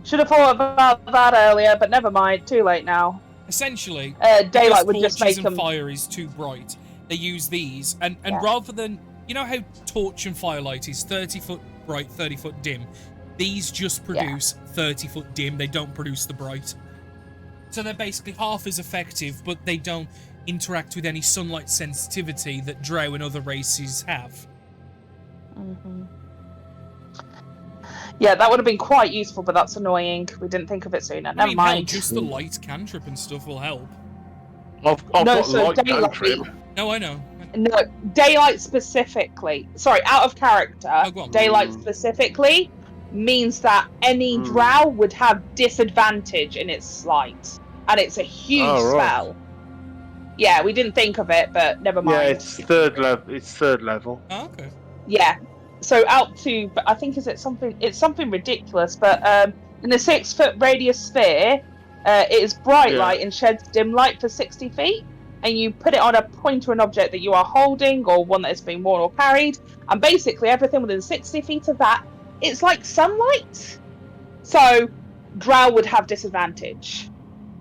Should have thought about that earlier, but never mind. Too late now. Essentially, daylight would just make them... fire is too bright. They use these, and rather than... You know how torch and firelight is 30-foot bright, 30-foot dim? These just produce 30-foot dim. They don't produce the bright. So they're basically half as effective, but they don't interact with any sunlight sensitivity that drow and other races have. Yeah, that would have been quite useful, but that's annoying. We didn't think of it sooner. I Never mean, hell, mind. just the light cantrip and stuff will help. I've No, got so light daylight- cantrip. No, I know. No, daylight specifically. Sorry, out of character. Oh, go on. Daylight specifically means that any drow would have disadvantage in its light, and it's a huge Oh, right. spell. Yeah, we didn't think of it, but never mind. Yeah, it's third level. It's third level. Oh, okay. Yeah. So out to, but I think it's something ridiculous, but in a 6-foot radius sphere, it is bright Yeah. light and sheds dim light for 60 feet, and you put it on a point or an object that you are holding or one that has been worn or carried, and basically everything within 60 feet of that, it's like sunlight. So drow would have disadvantage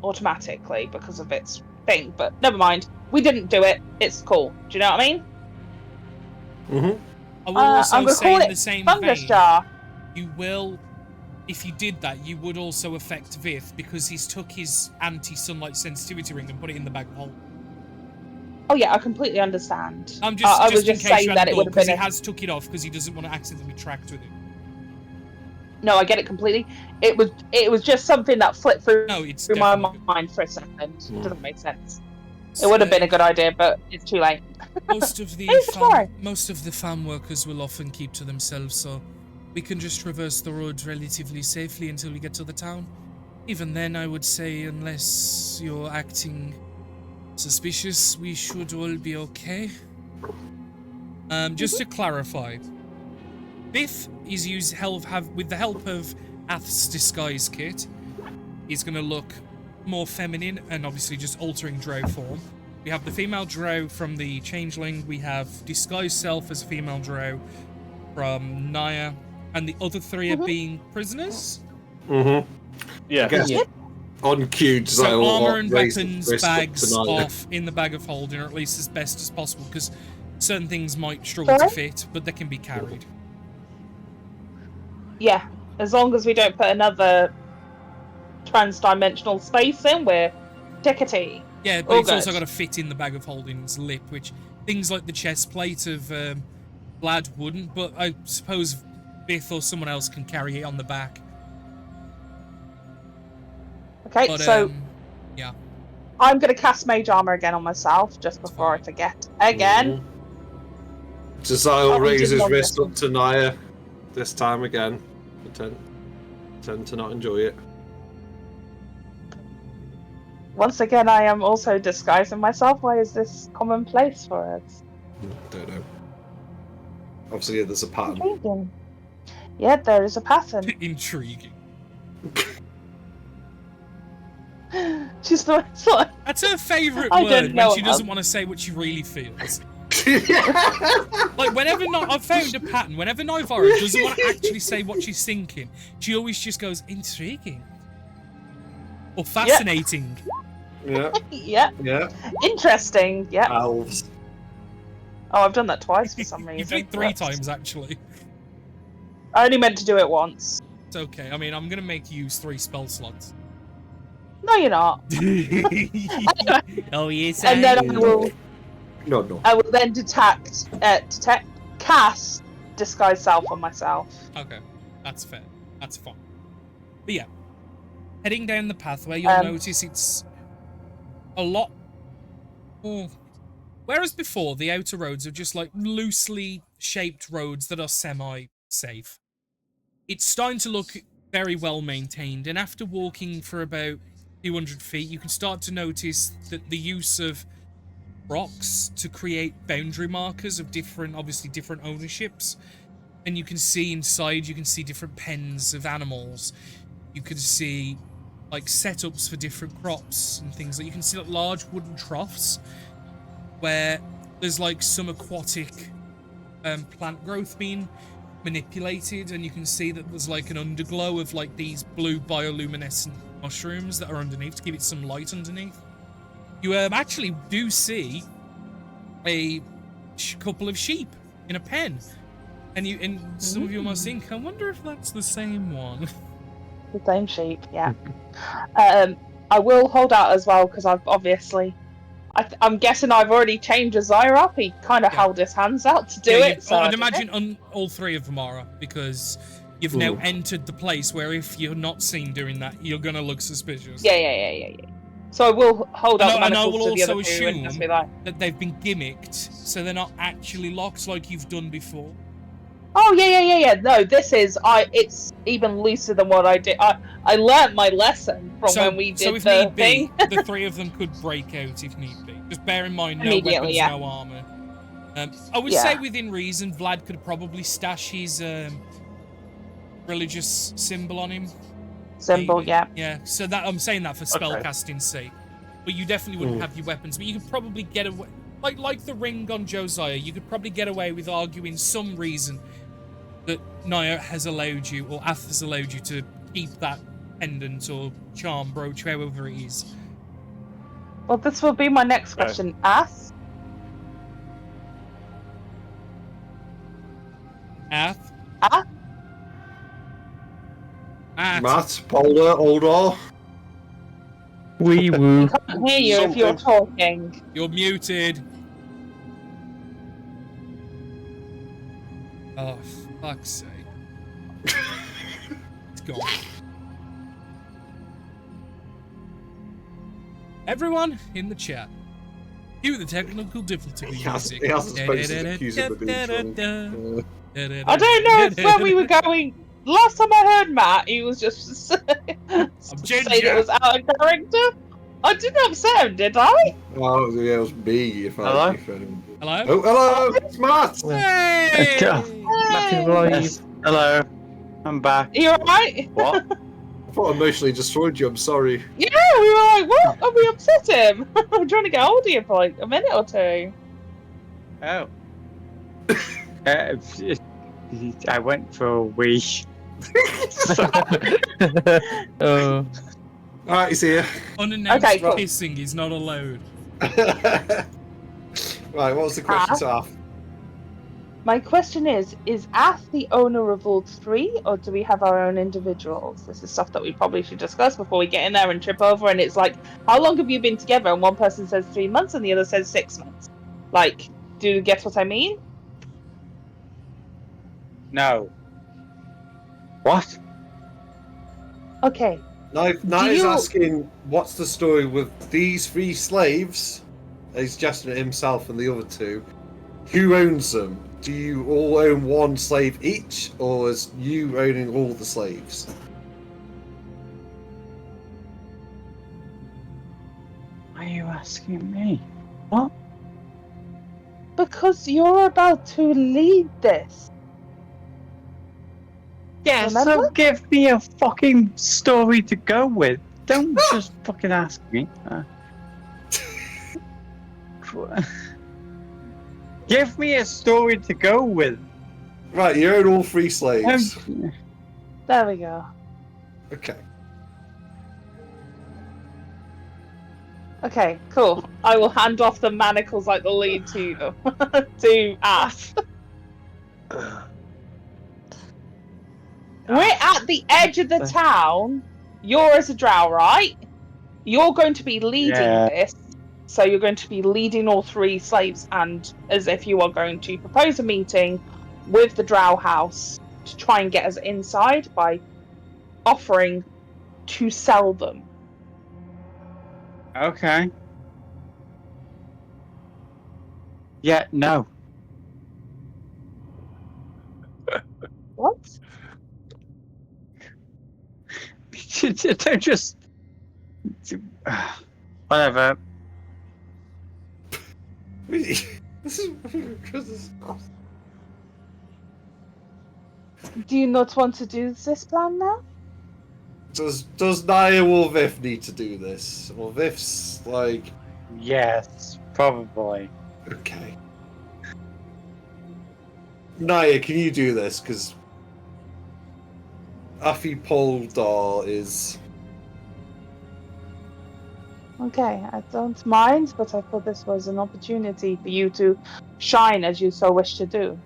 automatically because of its thing, but never mind. We didn't do it. It's cool. Do you know what I mean? Mm-hmm. I will also I'm gonna say call in it the same Thunderous vein, Jar. you will, if you did that, you would also affect Vith because he's took his anti-sunlight sensitivity ring and put it in the bag of holding. Oh yeah, I completely understand. I'm just, I was just in just case saying you that hadn't it thought, would have because been he a... has took it off because he doesn't want to accidentally be tracked with it. No, I get it completely. It was just something that flipped through No, it's my definitely mind for a second. It doesn't make sense. It good. would have been a good idea, but it's too late. Most of the It's fine. most of the farm workers will often keep to themselves, so we can just traverse the road relatively safely until we get to the town. Even then, I would say, unless you're acting suspicious, we should all be okay. Just to clarify, Biff is with the help of Ath's disguise kit, he's going to look more feminine and obviously just altering drow form. We have the female drow from the changeling, we have disguised self as a female drow from Naya, and the other three are being prisoners. Mm-hmm. Yeah. Yes. On cue, So Zyle armor and raised weapons wrist up bags to Naya. off in the bag of holding, or at least as best as possible, because certain things might struggle to fit, but they can be carried. Yeah, as long as we don't put another trans-dimensional space in, we're tickety. Yeah, but All it's also good. got to fit in the bag of holding's lip, which things like the chest plate of Vlad wouldn't, but I suppose Bith or someone else can carry it on the back. Okay, But, so yeah. I'm going to cast Mage Armor again on myself, just before I forget. Again. Jazile Oh, we did raises log wrist this up to Naya. This time again. Tend to not enjoy it. Once again, I am also disguising myself. Why is this commonplace for us? Don't know. Obviously, there's a pattern. Intriguing. Yeah, there is a pattern. Intriguing. She's the one. That's her favourite I word don't when know she how. doesn't want to say what she really feels. Like, I've found a pattern. Whenever Nivara doesn't want to actually say what she's thinking, she always just goes, intriguing. Or fascinating. Yeah, Yeah, yeah. interesting. Yeah. Elves. Oh, I've done that twice for some reason. You've done it 3 Whoops. times, actually. I only meant to do it once. It's okay. I mean, I'm going to make you use 3 spell slots. No, you're not. Oh, yes, And then I No. will then cast Disguise Self on myself. Okay, that's fair. That's fine. But yeah, heading down the pathway, you'll notice it's a lot more. Whereas before, the outer roads are just like loosely shaped roads that are semi-safe. It's starting to look very well maintained, and after walking for about 200 feet, you can start to notice that the use of rocks to create boundary markers of obviously different ownerships. And you can see inside, you can see different pens of animals. You can see like setups for different crops and things. Like you can see like large wooden troughs where there's like some aquatic plant growth being manipulated, and you can see that there's like an underglow of like these blue bioluminescent mushrooms that are underneath to give it some light underneath. You actually do see a couple of sheep in a pen, and some of you must think, I wonder if that's the same one. The same sheep, yeah. I will hold out as well because I've obviously. I'm guessing I've already changed Azire up. He kind of held his hands out to do it. So I'd imagine all 3 of them are, because You've now entered the place where if you're not seen doing that, you're gonna look suspicious. Yeah. So I will hold And up I manacles will to the also other two and just assume be like, that they've been gimmicked, so they're not actually locks like you've done before. oh yeah. No, this is it's even looser than what I did. I learnt my lesson from when we did so if the need thing. be, the three of them could break out if need be. Just bear in mind, no Immediately, weapons, yeah. no armor. I would Yeah. say within reason, Vlad could probably stash his religious symbol on him. Symbol, Maybe. yeah. Yeah, so that I'm saying that for spellcasting's sake. But you definitely wouldn't have your weapons. But you could probably get away, like the ring on Josiah. You could probably get away with arguing some reason that Naya has allowed you, or Ath has allowed you to keep that pendant or charm brooch, however it is. Well, this will be my next question. Ath? Ath? Ath? Ath. Matt, Polder, Oldor. Wee woo. I can't hear you if you're talking. You're muted. Oh, fuck's sake. It's gone. Everyone in the chat, cue the technical difficulty music. He hasn't spoken to the accuser, but he's I don't know if where we were going. Last time I heard Matt, he was just saying it was out of character. I didn't have sound, did I? Oh, yeah, it was me. Hello? Hello? Oh, hello! It's Matt! Hey! Matt is live. Yes. Hello. I'm back. You alright? What? I thought I emotionally destroyed you, I'm sorry. Yeah, we were like, what? Have we upset him? I'm trying to get hold of you for like a minute or two. Oh. I went for a wee. Alright, he's here. Unannounced Okay, cool. kissing is not allowed. Right, what was the question to Ath? My question is Ath the owner of all three, or do we have our own individuals? This is stuff that we probably should discuss before we get in there and trip over, and it's like, how long have you been together? And one person says 3 months and the other says 6 months. Like, do you get what I mean? No. What? Okay. Nia's you- asking, what's the story with these 3 slaves? He's gesturing at himself and the other 2. Who owns them? Do you all own one slave each, or is you owning all the slaves? Why are you asking me? What? Because you're about to lead this. Yeah, so Remember? give me a fucking story to go with. Don't just fucking ask me. Give me a story to go with. Right, you own all 3 slaves. There we go. Okay. Okay, cool. I will hand off the manacles like the lead to to Ath. We're at the edge of the town. You're as a drow, right? You're going to be leading this. So you're going to be leading all 3 slaves, and as if you are going to propose a meeting with the drow house to try and get us inside by offering to sell them. Okay. Yeah, no. What? Don't just. Whatever. This is. Do you not want to do this plan now? Does Nia or Viv need to do this? Well, Viv's like, Yes, probably. okay. Nia, can you do this? Because Afi Poldar is. Okay, I don't mind, but I thought this was an opportunity for you to shine as you so wish to do.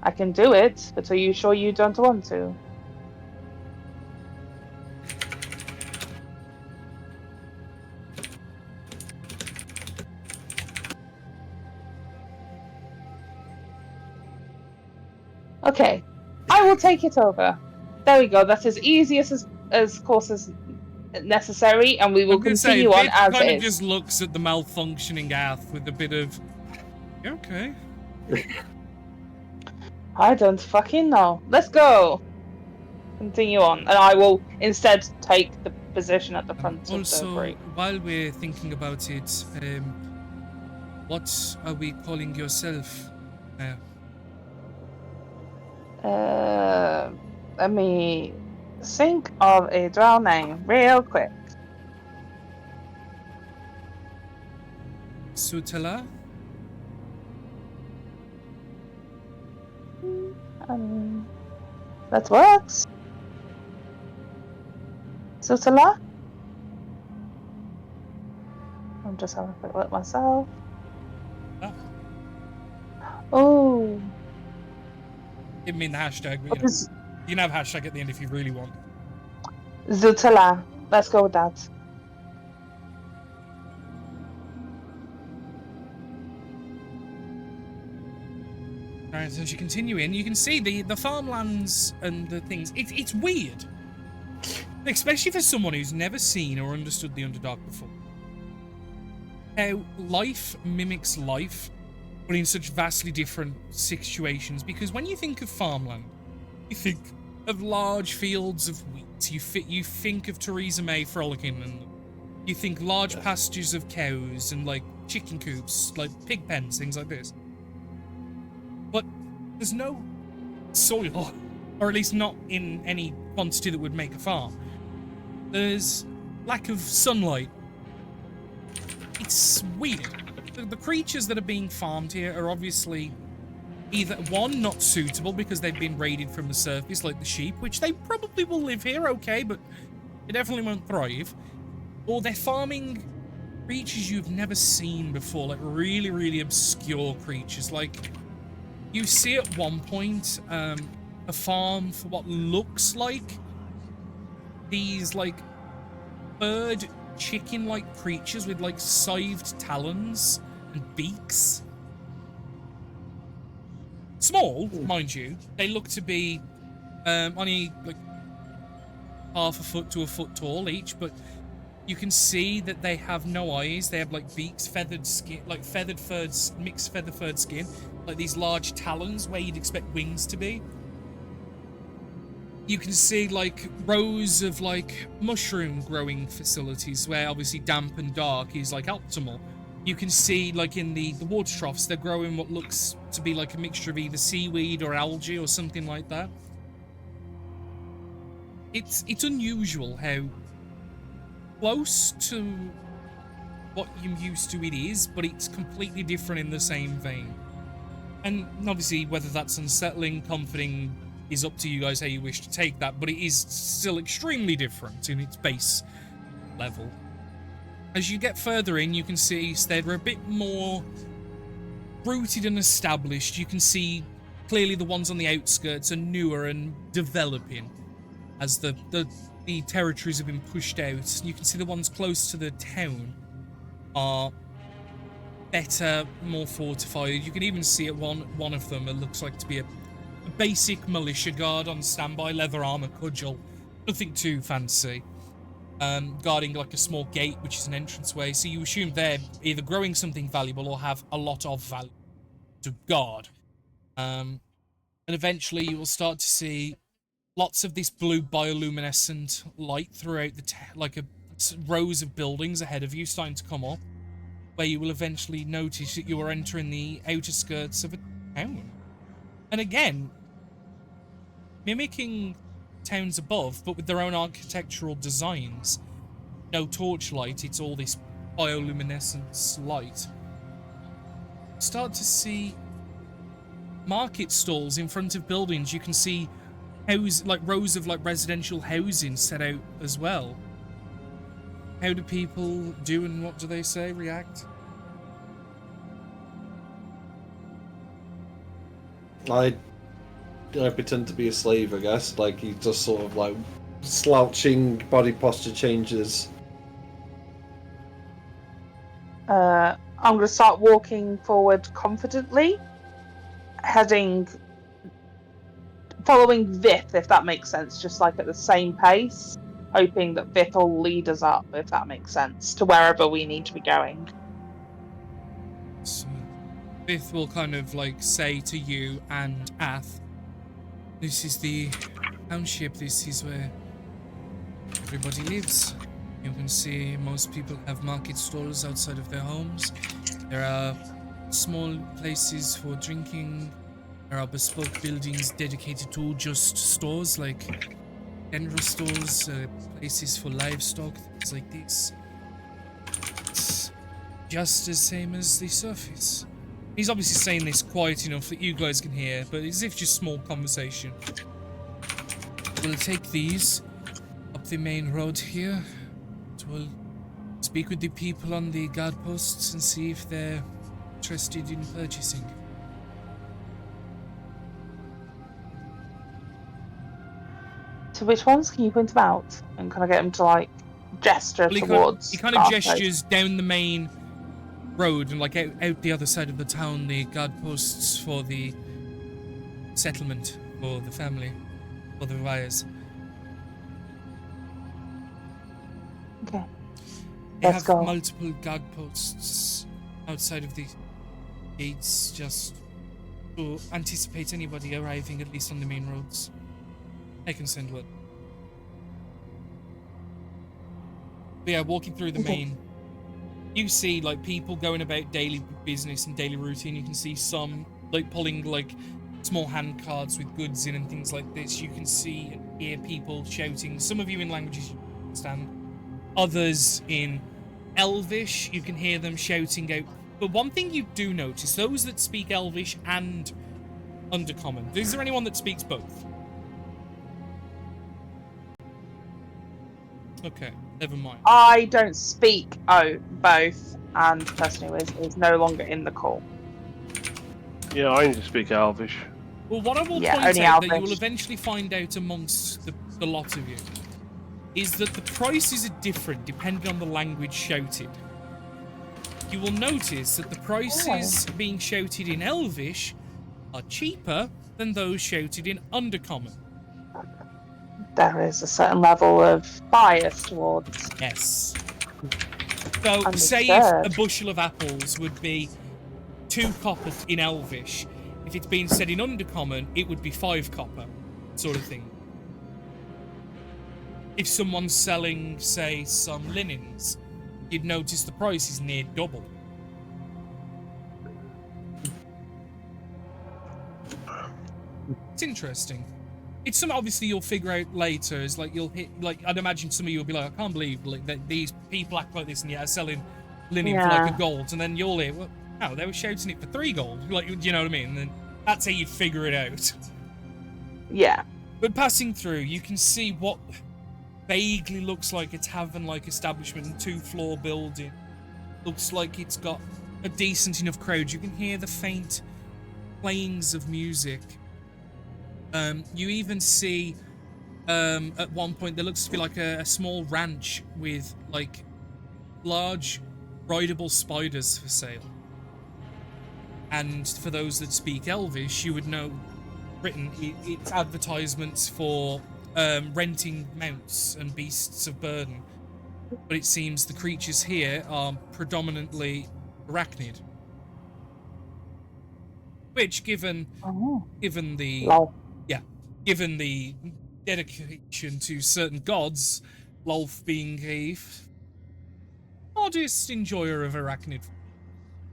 I can do it, but are you sure you don't want to? Okay. I will take it over. There we go. That's as easy as course as necessary, and we will I'm gonna say, continue on Vic as kind it of is. just looks at the malfunctioning Ath with a bit of, "Yeah, okay. I don't fucking know. Let's go. Continue on, and I will instead take the position at the front of the Also, break. while we're thinking about it, what are we calling yourself? Let me think of a drow name real quick. Sutala? That works. Sutala? I'm just having a quick look myself. Ah. Oh. Didn't mean the hashtag, but What is you can have hashtag at the end if you really want. Zutala? Let's go with that. Alright, so as you continue in, you can see the farmlands and the things. It's weird. Especially for someone who's never seen or understood the Underdark before. How life mimics life, but in such vastly different situations. Because when you think of farmland, you think of large fields of wheat. You think of Theresa May frolicking, and you think large pastures of cows and like chicken coops, like pig pens, things like this. But there's no soil, or at least not in any quantity that would make a farm. There's lack of sunlight. It's weird. The creatures that are being farmed here are obviously either, one, not suitable because they've been raided from the surface, like the sheep, which they probably will live here, okay, but they definitely won't thrive. Or they're farming creatures you've never seen before, like really, really obscure creatures. Like, you see at one point a farm for what looks like these, like, bird chicken-like creatures with, like, scythed talons and beaks. Small, mind you. They look to be only, like, half a foot to a foot tall each, but you can see that they have no eyes. They have, like, beaks, feathered skin, like, mixed feather-furred skin, like these large talons where you'd expect wings to be. You can see, like, rows of, like, mushroom growing facilities where obviously damp and dark is, like, optimal. You can see, like, in the water troughs, they're growing what looks to be like a mixture of either seaweed or algae or something like that. It's unusual how close to what you're used to it is, but it's completely different in the same vein. And obviously, whether that's unsettling, comforting, is up to you guys how you wish to take that, but it is still extremely different in its base level. As you get further in, you can see they're a bit more rooted and established. You can see clearly the ones on the outskirts are newer and developing as the territories have been pushed out. You can see the ones close to the town are better, more fortified. You can even see at one of them, it looks like to be a basic militia guard on standby, leather armor, cudgel, nothing too fancy. Guarding like a small gate, which is an entranceway. So you assume they're either growing something valuable or have a lot of value to guard. And eventually you will start to see lots of this blue bioluminescent light throughout the rows of buildings ahead of you starting to come up, where you will eventually notice that you are entering the outer skirts of a town. And again, mimicking towns above, but with their own architectural designs. No torchlight, it's all this bioluminescence light. Start to see market stalls in front of buildings. You can see rows of like residential housing set out as well. How do people do and what do they say, react? I pretend to be a slave, I guess. Like, he just sort of like slouching, body posture changes. I'm going to start walking forward confidently, heading following Vith, if that makes sense, just like at the same pace, hoping that Vith will lead us up, if that makes sense, to wherever we need to be going. So, Vith will kind of like say to you and Ath, this is the township, this is where everybody lives. You can see most people have market stalls outside of their homes. There are small places for drinking. There are bespoke buildings dedicated to just stores like general stores, places for livestock, things like this. It's just as same as the surface. He's obviously saying this quiet enough that you guys can hear, but as if just small conversation. We'll take these up the main road here. We'll speak with the people on the guard posts and see if they're interested in purchasing. To which ones can you point them out? And can I get him to like gesture Well, towards? he kind of our gestures down the main road and like out the other side of the town, the guard posts for the settlement for the family, for the Ryers. Okay. They Let's have go. multiple guard posts outside of the gates just to anticipate anybody arriving, at least on the main roads. I can send word. But yeah, walking through the main, you see like people going about daily business and daily routine. You can see some like pulling like small hand carts with goods in and things like this. You can see and hear people shouting, some of you in languages you understand, others in Elvish. You can hear them shouting out. But one thing you do notice, those that speak Elvish and Undercommon, is there anyone that speaks both? Okay, never mind. I don't speak both, and the person who is no longer in the call. Yeah, I need to speak Elvish. Well, what I will Yeah, point only out that you Elvish. will eventually find out amongst the lot of you is that the prices are different depending on the language shouted. You will notice that the prices being shouted in Elvish are cheaper than those shouted in Undercommon. There is a certain level of bias towards. Yes. So, say if a Understood. bushel of apples would be 2 copper in Elvish, if it's been said in Undercommon, it would be 5 copper, sort of thing. If someone's selling, say, some linens, you'd notice the price is near double. It's interesting. It's something obviously you'll figure out later. Is like you'll hit, like I'd imagine some of you will be like, I can't believe like that these people act like this and yet are selling linen for like a gold, and then you'll hear, well, no, they were shouting it for 3 gold. Like, you know what I mean? And then that's how you figure it out. Yeah. But passing through, you can see what vaguely looks like a tavern-like establishment, and 2-floor building. Looks like it's got a decent enough crowd. You can hear the faint playings of music. You even see at one point there looks to be like a small ranch with like large rideable spiders for sale. And for those that speak Elvish, you would know written it's advertisements for renting mounts and beasts of burden. But it seems the creatures here are predominantly arachnid. Which, given the Lol. given the dedication to certain gods, Lolf being a modest enjoyer of arachnid.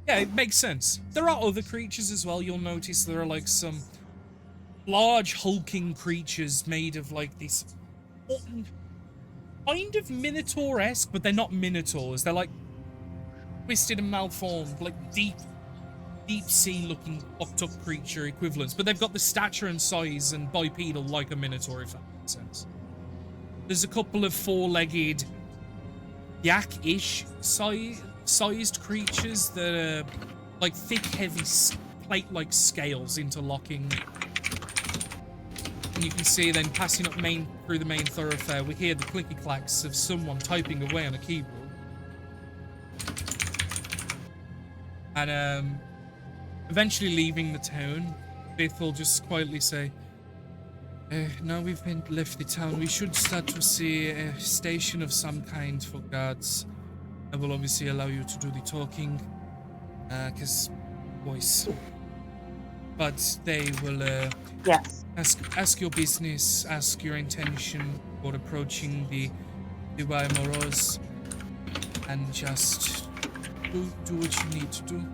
Yeah, it makes sense. There are other creatures as well. You'll notice there are like some large hulking creatures made of like this kind of minotaur-esque, but they're not minotaurs. They're like twisted and malformed, like deep sea looking fucked up creature equivalents, but they've got the stature and size and bipedal like a minotaur, if that makes sense. There's a couple of 4-legged yak-ish sized creatures that are like thick, heavy plate-like scales interlocking. And you can see then passing up through the main thoroughfare, we hear the clicky-clacks of someone typing away on a keyboard. And eventually leaving the town, Bith will just quietly say, Now we've left the town, we should start to see a station of some kind for guards. I will obviously allow you to do the talking, cause voice. But they will Yes. ask your business, ask your intention for approaching the Moros, and just do what you need to do.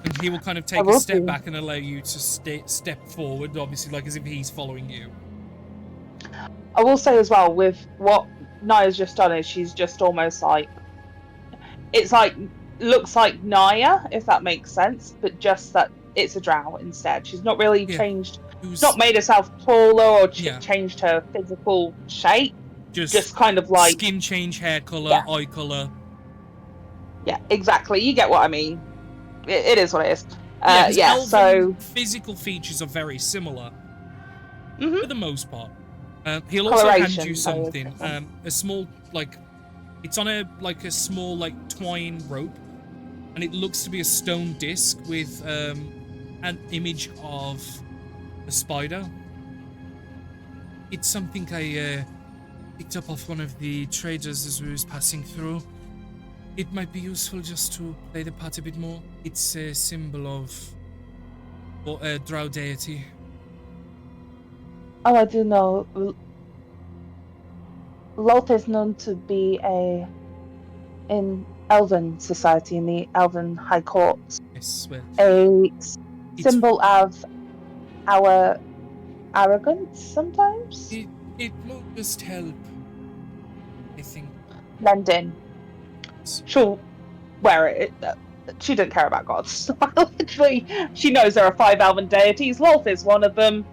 And he will kind of take a step back and allow you to step forward, obviously, like as if he's following you. I will say as well, with what Naya's just done, is she's just almost like, it's like, looks like Naya, if that makes sense, but just that it's a drow instead. She's not really changed, not made herself taller or changed her physical shape. Just kind of like skin change, hair color, eye color. Yeah, exactly. You get what I mean. It is what it is. So physical features are very similar for the most part. He'll also hand you something. A small, like, it's on a small twine rope, and it looks to be a stone disc with an image of a spider. It's something I picked up off one of the traders as we was passing through. It might be useful just to play the part a bit more. It's a symbol of a drow deity. Oh, I do know. Loth is known to be in Elven society, in the Elven High Court. Yes, well, a symbol of our arrogance sometimes. It will just help, I think. Blend in. She'll wear it. She doesn't care about gods. Literally, she knows there are 5 elven deities. Loth is one of them.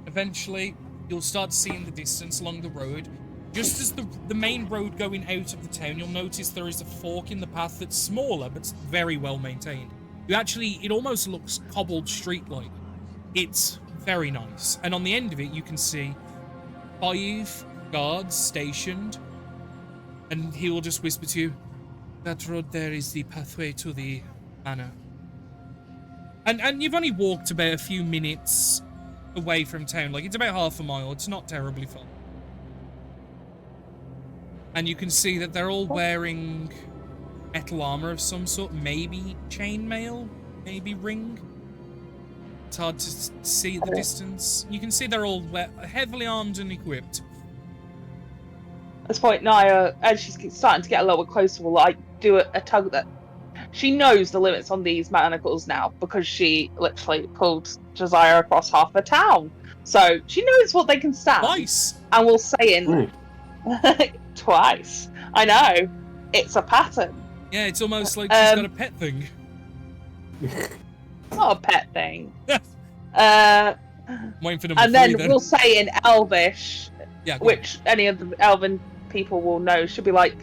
Eventually, you'll start seeing the distance along the road. Just as the main road going out of the town, you'll notice there is a fork in the path that's smaller, but very well maintained. It almost looks cobbled street-like. It's very nice. And on the end of it, you can see 5 guards stationed, and he will just whisper to you, that road there is the pathway to the manor. And you've only walked about a few minutes away from town. Like, it's about half a mile. It's not terribly far. And you can see that they're all wearing metal armor of some sort. Maybe chainmail, maybe ring. It's hard to see at the distance. You can see they're all heavily armed and equipped. At this point, Naya, as she's starting to get a little bit closer, will do a tug that she knows the limits on these manacles now, because she literally pulled Josiah across half the town. So she knows what they can stand. Twice! And will say in twice. I know. It's a pattern. Yeah, it's almost like she's got a pet thing. Not a pet thing. Waiting for number and 3, then we'll say in Elvish, which on. any of the Elven people will know, she'll be like,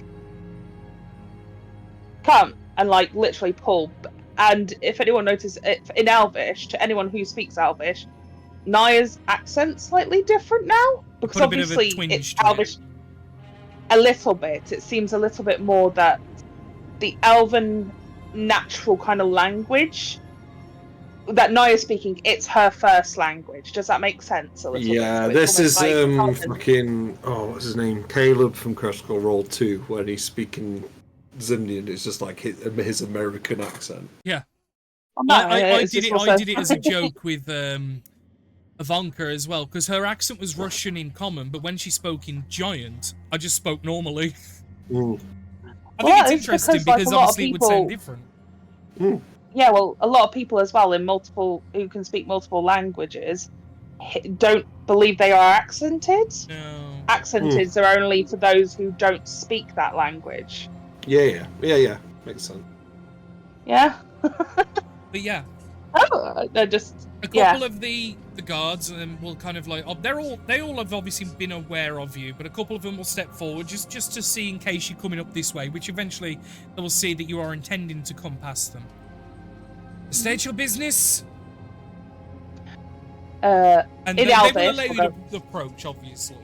come, and literally pull. And if anyone notices, in Elvish, to anyone who speaks Elvish, Naya's accent's slightly different now, because obviously it's Elvish a little bit. It seems a little bit more that the Elven natural kind of language that Naya's speaking, it's her first language. Does that make sense? A little bit? So this is fucking what's his name? Caleb from Crash Core Roll 2, when he's speaking Zimnian. It's just like his American accent. Yeah. Oh, no, I did it as a joke with Ivanka as well, because her accent was Russian in common, but when she spoke in Giant, I just spoke normally. Mm. I think it's interesting because obviously it would sound different. Mm. Yeah, well, a lot of people as well who can speak multiple languages don't believe they are accented. No. Accented are only for those who don't speak that language. Yeah. Makes sense. Yeah. But yeah. Oh, they're just a couple of the guards will kind of they all have obviously been aware of you, but a couple of them will step forward just to see in case you're coming up this way, which eventually they will see that you are intending to come past them. State your business. And they will allow you to approach, obviously.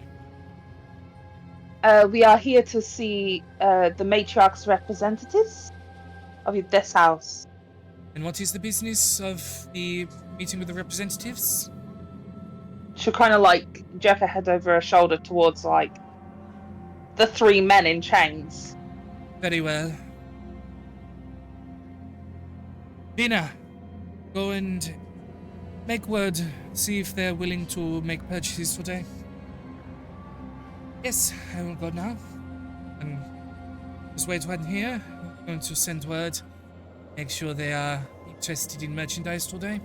We are here to see the matriarch's representatives of this house. And what is the business of the meeting with the representatives? She'll kind of like jerk her head over her shoulder towards like the three men in chains. Very well. Dina, go and make word, see if they're willing to make purchases today. Yes, I will go now. And just wait one here. I'm going to send word. Make sure they are interested in merchandise today.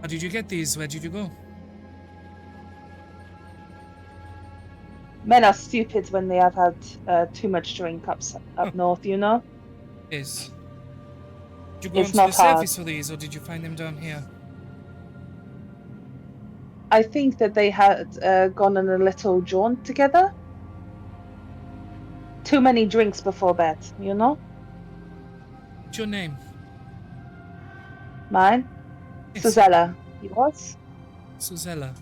How did you get these? Where did you go? Men are stupid when they have had too much drink up north, you know? Yes. Did you go It's onto the not hard. surface for these, or did you find them down here? I think that they had gone on a little jaunt together. Too many drinks before bed, you know? What's your name? Mine? Yes. Suzella. Yours? Suzella.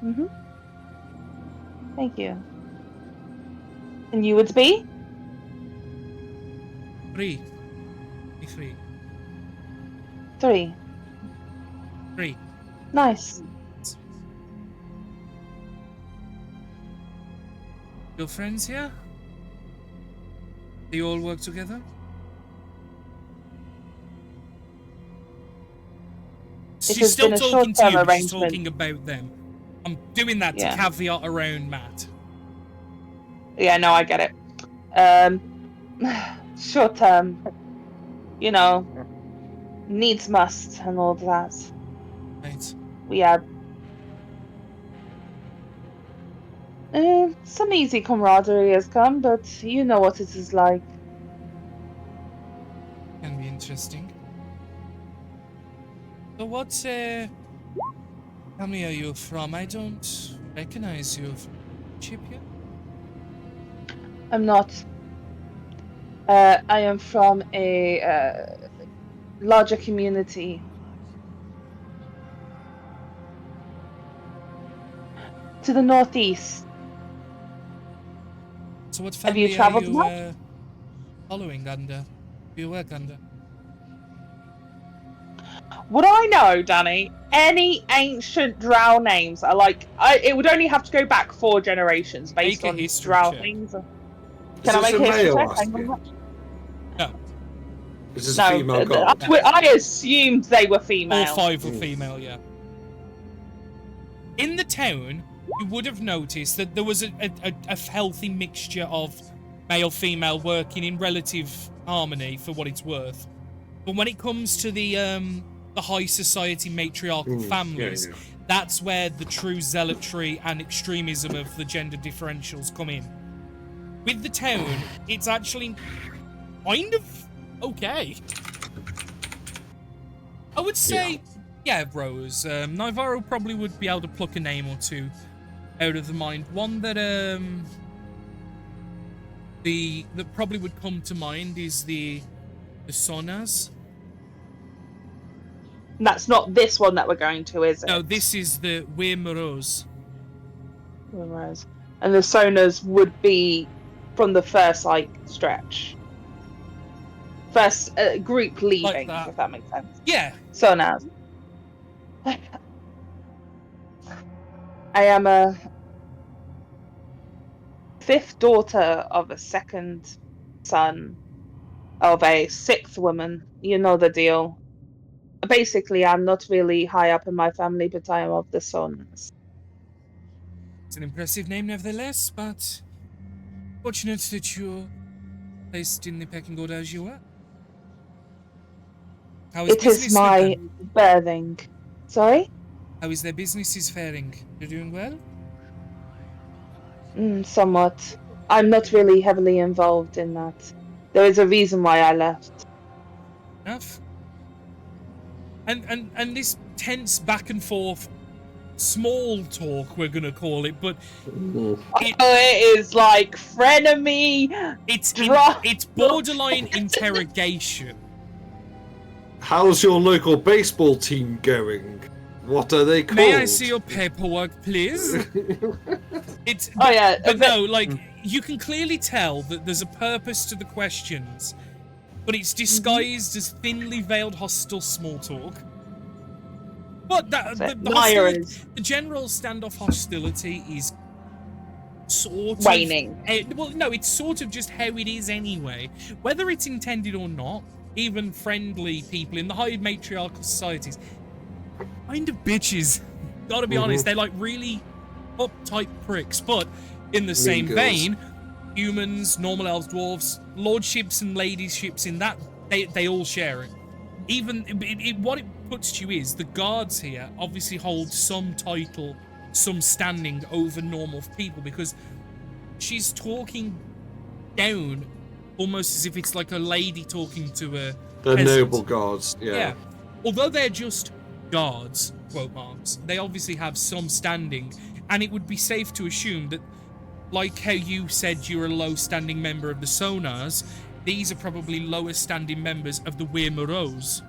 Mm-hmm. Thank you. And you would be? Three. Three. 3. 3. Nice. Your friends here? They all work together? She's has still been a talking to short-term you, but she's arrangement. talking about them. I'm doing that Yeah. to caveat around Matt. Yeah, no, I get it. Short term. You know, needs must and all that. Right. We had some easy camaraderie has come, but you know what it is like. Can be interesting. So what family are you from? I don't recognize you from ship here. I'm not. I am from a larger community. To the northeast. So what Have you family travelled are much? you following under? Do you work under? Would I know, Danny? Any ancient drow names are like it would only have to go back 4 generations based Make a on history drow check. things. Is Can I this make a history male check? asking? No. Is this No, a female god? I assumed they were All female. 5 were female, yeah. In the town, you would have noticed that there was a healthy mixture of male-female working in relative harmony, for what it's worth. But when it comes to the high society matriarchal families, yeah. that's where the true zealotry and extremism of the gender differentials come in. With the town, it's actually kind of okay. I would say, yeah, Rose. Navarro probably would be able to pluck a name or two out of the mind. One that that probably would come to mind is the Sonas. That's not this one that we're going to, is it? No, this is the Weirmeros. Whereas- And the Sonas would be from the first stretch. First group leaving, that. if that makes sense. Yeah, Sonas. I am a 5th daughter of a 2nd son of a 6th woman. You know the deal. Basically, I'm not really high up in my family, but I am of the Sons. it's an impressive name nevertheless, but fortunate that you're placed in the pecking order as you were. How is It is business my with them? birthing. Sorry? How is their business faring? You're doing well? Somewhat. I'm not really heavily involved in that. There is a reason why I left. Enough. And this tense back and forth small talk, we're gonna call it, but It is like frenemy. it's borderline interrogation. How's your local baseball team going? What are they called? May I see your paperwork, please? It's Oh yeah, but no, like you can clearly tell that there's a purpose to the questions, but it's disguised as thinly veiled hostile small talk. But the general standoff hostility is sort of waning. Well, no, it's sort of just how it is anyway. Whether it's intended or not, even friendly people in the high matriarchal societies, kind of bitches. Gotta be honest, they're like really uptight pricks. But in the same vein, humans, normal elves, dwarves, lordships and ladyships in that, they all share it. Even what it puts to you is the guards here obviously hold some title, some standing over normal people, because she's talking down almost as if it's like a lady talking to a The peasant. noble guards, Yeah. Although they're just guards, quote marks, they obviously have some standing, and it would be safe to assume that, like how you said you're a low-standing member of the Sonars, these are probably lower-standing members of the Weir Morose.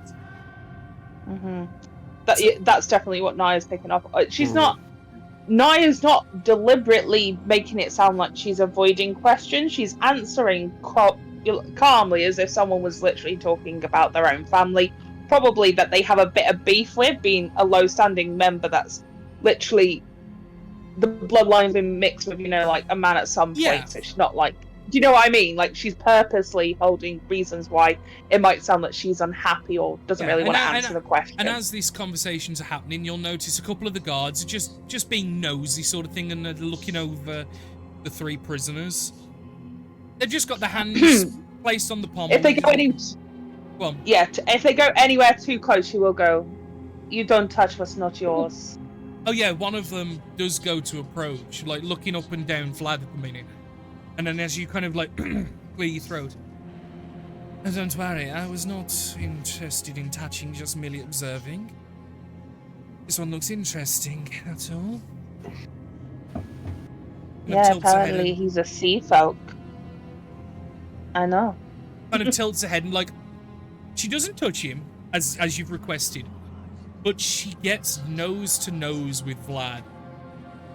That's definitely what Naya's picking up. She's not. Naya's not deliberately making it sound like she's avoiding questions. She's answering calmly, as if someone was literally talking about their own family. Probably that they have a bit of beef with, being a low-standing member that's literally the bloodline's been mixed with, like a man at some point. So she's not like, do you know what I mean? Like, she's purposely holding reasons why it might sound that she's unhappy or doesn't really want to answer the question. And as these conversations are happening, you'll notice a couple of the guards are just being nosy sort of thing, and they're looking over the three prisoners. They've just got their hands placed on the pommel. If they go if they go anywhere too close, she will go, "You don't touch what's not yours." Oh yeah, one of them does go to approach, like looking up and down Vlad at the minute. And then as you kind of like clear your throat. Oh, don't worry, I was not interested in touching, just merely observing. This one looks interesting, that's all. Yeah, apparently he's a sea folk. I know. Kind of tilts her head and like, she doesn't touch him, as you've requested, but she gets nose to nose with Vlad.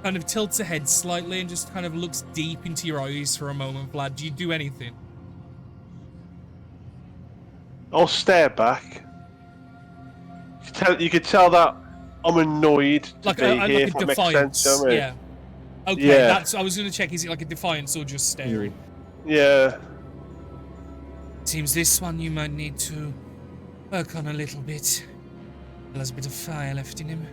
Kind of tilts her head slightly and just kind of looks deep into your eyes for a moment. Vlad, do you do anything? I'll stare back. You could tell that I'm annoyed to Like be a here, if that makes defiance. sense, you know what I mean? Yeah. Okay, Yeah. I was going to check, is it like a defiance or just staring? Yeah. Seems this one you might need to work on a little bit. There's a bit of fire left in him.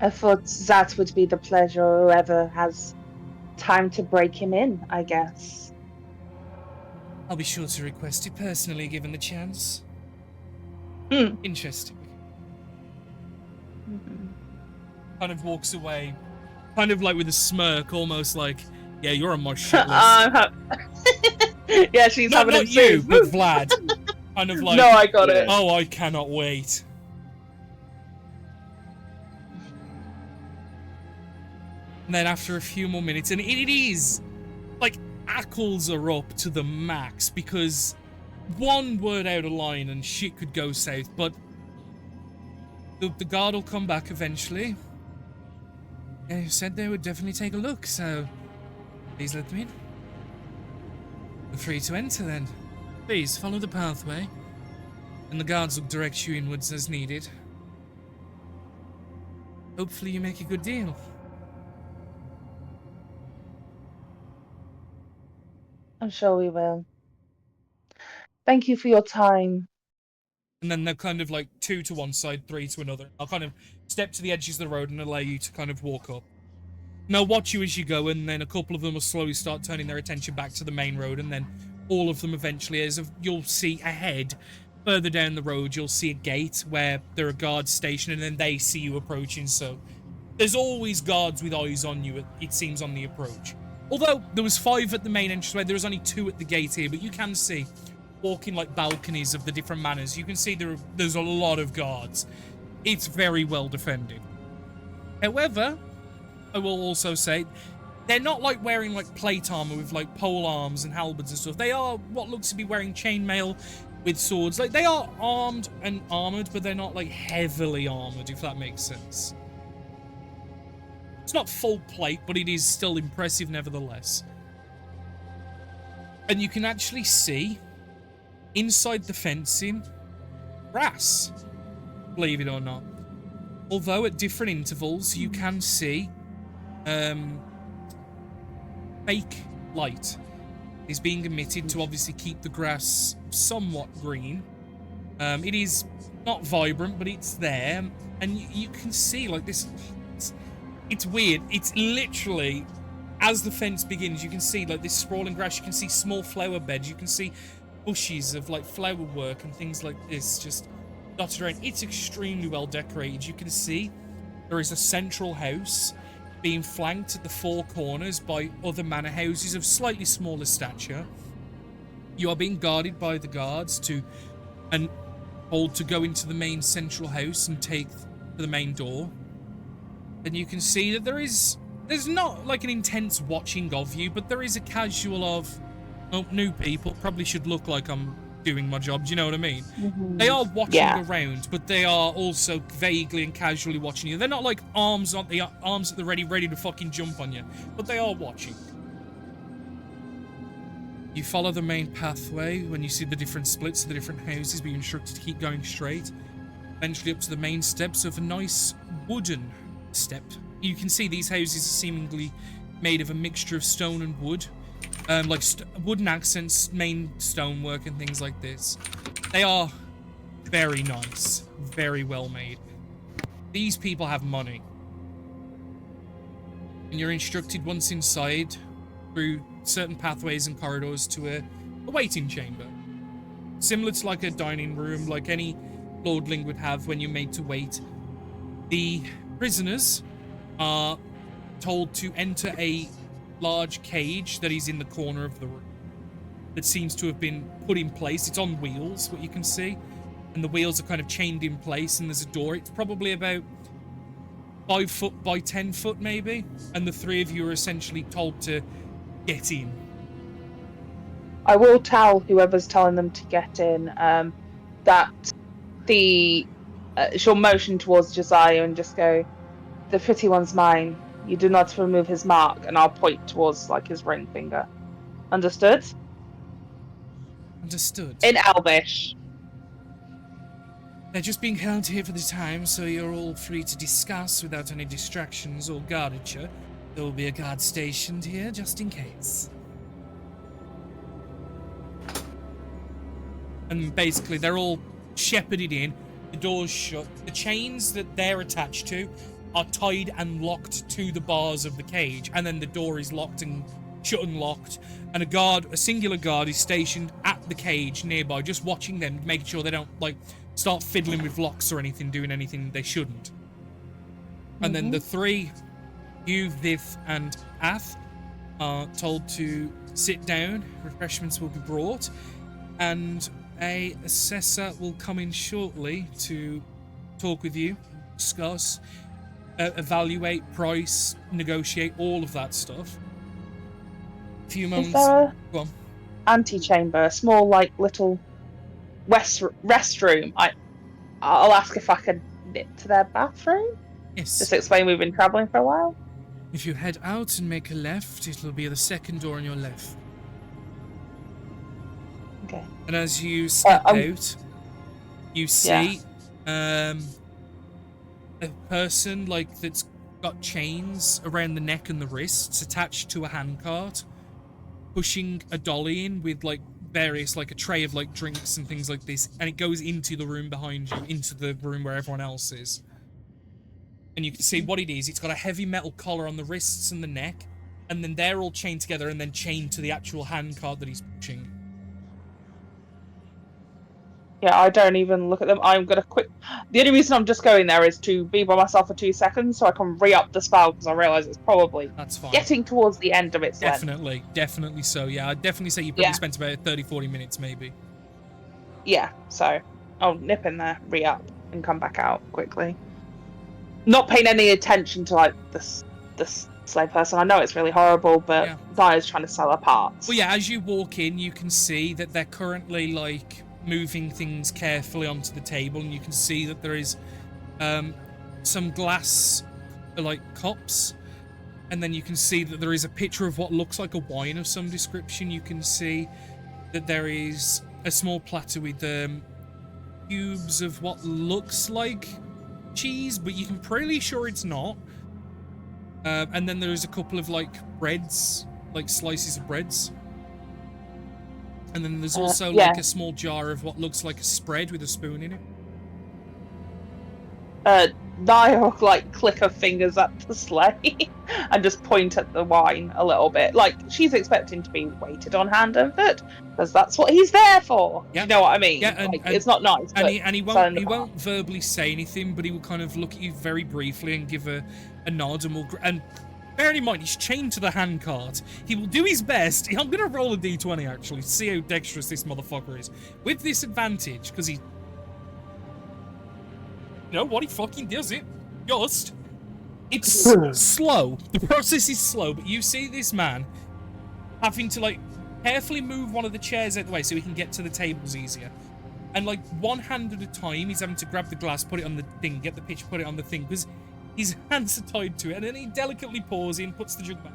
I thought that would be the pleasure of whoever has time to break him in, I guess. I'll be sure to request it personally, given the chance. Interesting. Kind of walks away, kind of like with a smirk, almost like, yeah, you're on my shit list. Yeah, she's having not a you, food. but Vlad. Kind of like, No, I got it. Oh, I cannot wait. And then after a few more minutes, and it is like ackles are up to the max, because one word out of line and shit could go south, but the guard will come back eventually. They said they would definitely take a look, so please let them in. You're free to enter then. Please follow the pathway, and the guards will direct you inwards as needed. Hopefully you make a good deal. I'm sure we will. Thank you for your time. And then they're kind of like 2 to one side, 3 to another. I'll kind of step to the edges of the road and allow you to kind of walk up. And they'll watch you as you go, and then a couple of them will slowly start turning their attention back to the main road, and then all of them eventually, you'll see ahead, further down the road, you'll see a gate where there are guards stationed, and then they see you approaching, so there's always guards with eyes on you, it seems, on the approach. Although there was 5 at the main entranceway, there was only 2 at the gate here, but you can see, walking like balconies of the different manors, you can see there's a lot of guards. It's very well defended. However, I will also say, they're not like wearing like plate armor with like pole arms and halberds and stuff. They are what looks to be wearing chainmail with swords. Like, they are armed and armored, but they're not like heavily armored, if that makes sense. It's not full plate, but it is still impressive nevertheless. And you can actually see inside the fencing, grass, believe it or not. Although at different intervals you can see fake light is being emitted to obviously keep the grass somewhat green. It is not vibrant, but it's there, and you can see like this. It's weird. It's literally, as the fence begins, you can see like this sprawling grass. You can see small flower beds. You can see bushes of like flower work and things like this just dotted around. It's extremely well decorated. You can see there is a central house being flanked at the four corners by other manor houses of slightly smaller stature. You are being guarded by the guards and told to go into the main central house and take the main door. And you can see that there's not like an intense watching of you, but there is a casual of, oh, new people, probably should look like I'm doing my job, do you know what I mean? They are watching around, but they are also vaguely and casually watching you. They're not like arms at the ready to fucking jump on you, but they are watching. You follow the main pathway when you see the different splits of the different houses, but you're instructed to keep going straight. Eventually up to the main steps of a nice wooden step. You can see these houses are seemingly made of a mixture of stone and wood. Like wooden accents, main stonework and things like this. They are very nice, very well made. These people have money. And you're instructed once inside through certain pathways and corridors to a waiting chamber. Similar to like a dining room, like any lordling would have when you're made to wait. The prisoners are told to enter a large cage that is in the corner of the room that seems to have been put in place. It's on wheels, what you can see, and the wheels are kind of chained in place, and there's a door. It's probably about 5 foot by 10 foot maybe, and the three of you are essentially told to get in. I will tell whoever's telling them to get in that she'll motion towards Josiah and just go, "The pretty one's mine. You do not remove his mark," and I'll point towards like his ring finger. Understood? Understood. In Elvish. They're just being held here for the time, so you're all free to discuss without any distractions or guardature. There will be a guard stationed here just in case. And basically, they're all shepherded in. The door's shut. The chains that they're attached to are tied and locked to the bars of the cage, and then the door is locked and shut and locked, and a singular guard is stationed at the cage nearby, just watching them, making sure they don't like start fiddling with locks or anything, doing anything they shouldn't. And then the three, you, Viv, and Ath, are told to sit down. Refreshments will be brought, and a assessor will come in shortly to talk with you, discuss, evaluate, price, negotiate, all of that stuff. A few moments. Is there Go on. Antechamber, a small like little restroom? I'll ask if I can nip to their bathroom. Yes. Just explain we've been travelling for a while. If you head out and make a left, it will be the second door on your left. Okay. And as you step out, you see a person like that's got chains around the neck and the wrists attached to a handcart, pushing a dolly in with like various, like a tray of like drinks and things like this, and it goes into the room behind you, into the room where everyone else is. And you can see what it is. It's got a heavy metal collar on the wrists and the neck, and then they're all chained together and then chained to the actual handcart that he's pushing. Yeah, I don't even look at them. I'm gonna the only reason I'm just going there is to be by myself for 2 seconds so I can re-up the spell, because I realise it's probably That's fine. getting towards the end of its length. Definitely so. Yeah, I'd definitely say you probably spent about 30-40 minutes maybe. Yeah, so I'll nip in there, re-up, and come back out quickly. Not paying any attention to like this slave person. I know it's really horrible, but Zaya's trying to sell her parts. Well, yeah, as you walk in, you can see that they're currently like moving things carefully onto the table, and you can see that there is some glass like cups, and then you can see that there is a picture of what looks like a wine of some description. You can see that there is a small platter with cubes of what looks like cheese, but you can pretty sure it's not. And then there's a couple of like breads, like slices of breads. And then there's also like a small jar of what looks like a spread with a spoon in it. Niall like click her fingers at the sleigh and just point at the wine a little bit, like she's expecting to be waited on hand and foot, because that's what he's there for. Yeah. You know what I mean? Yeah, and it's not nice. And he won't verbally say anything, but he will kind of look at you very briefly and give a nod, and bearing in mind he's chained to the handcart, he will do his best. I'm gonna roll a d20 actually to see how dexterous this motherfucker is with this advantage, because he. You know what? He fucking does it. Just. It's slow. The process is slow, but you see this man having to, like, carefully move one of the chairs out of the way so he can get to the tables easier. And, like, one hand at a time, he's having to grab the glass, put it on the thing, get the pitch, put it on the thing, because his hands are tied to it. And then he delicately pours in, puts the jug back,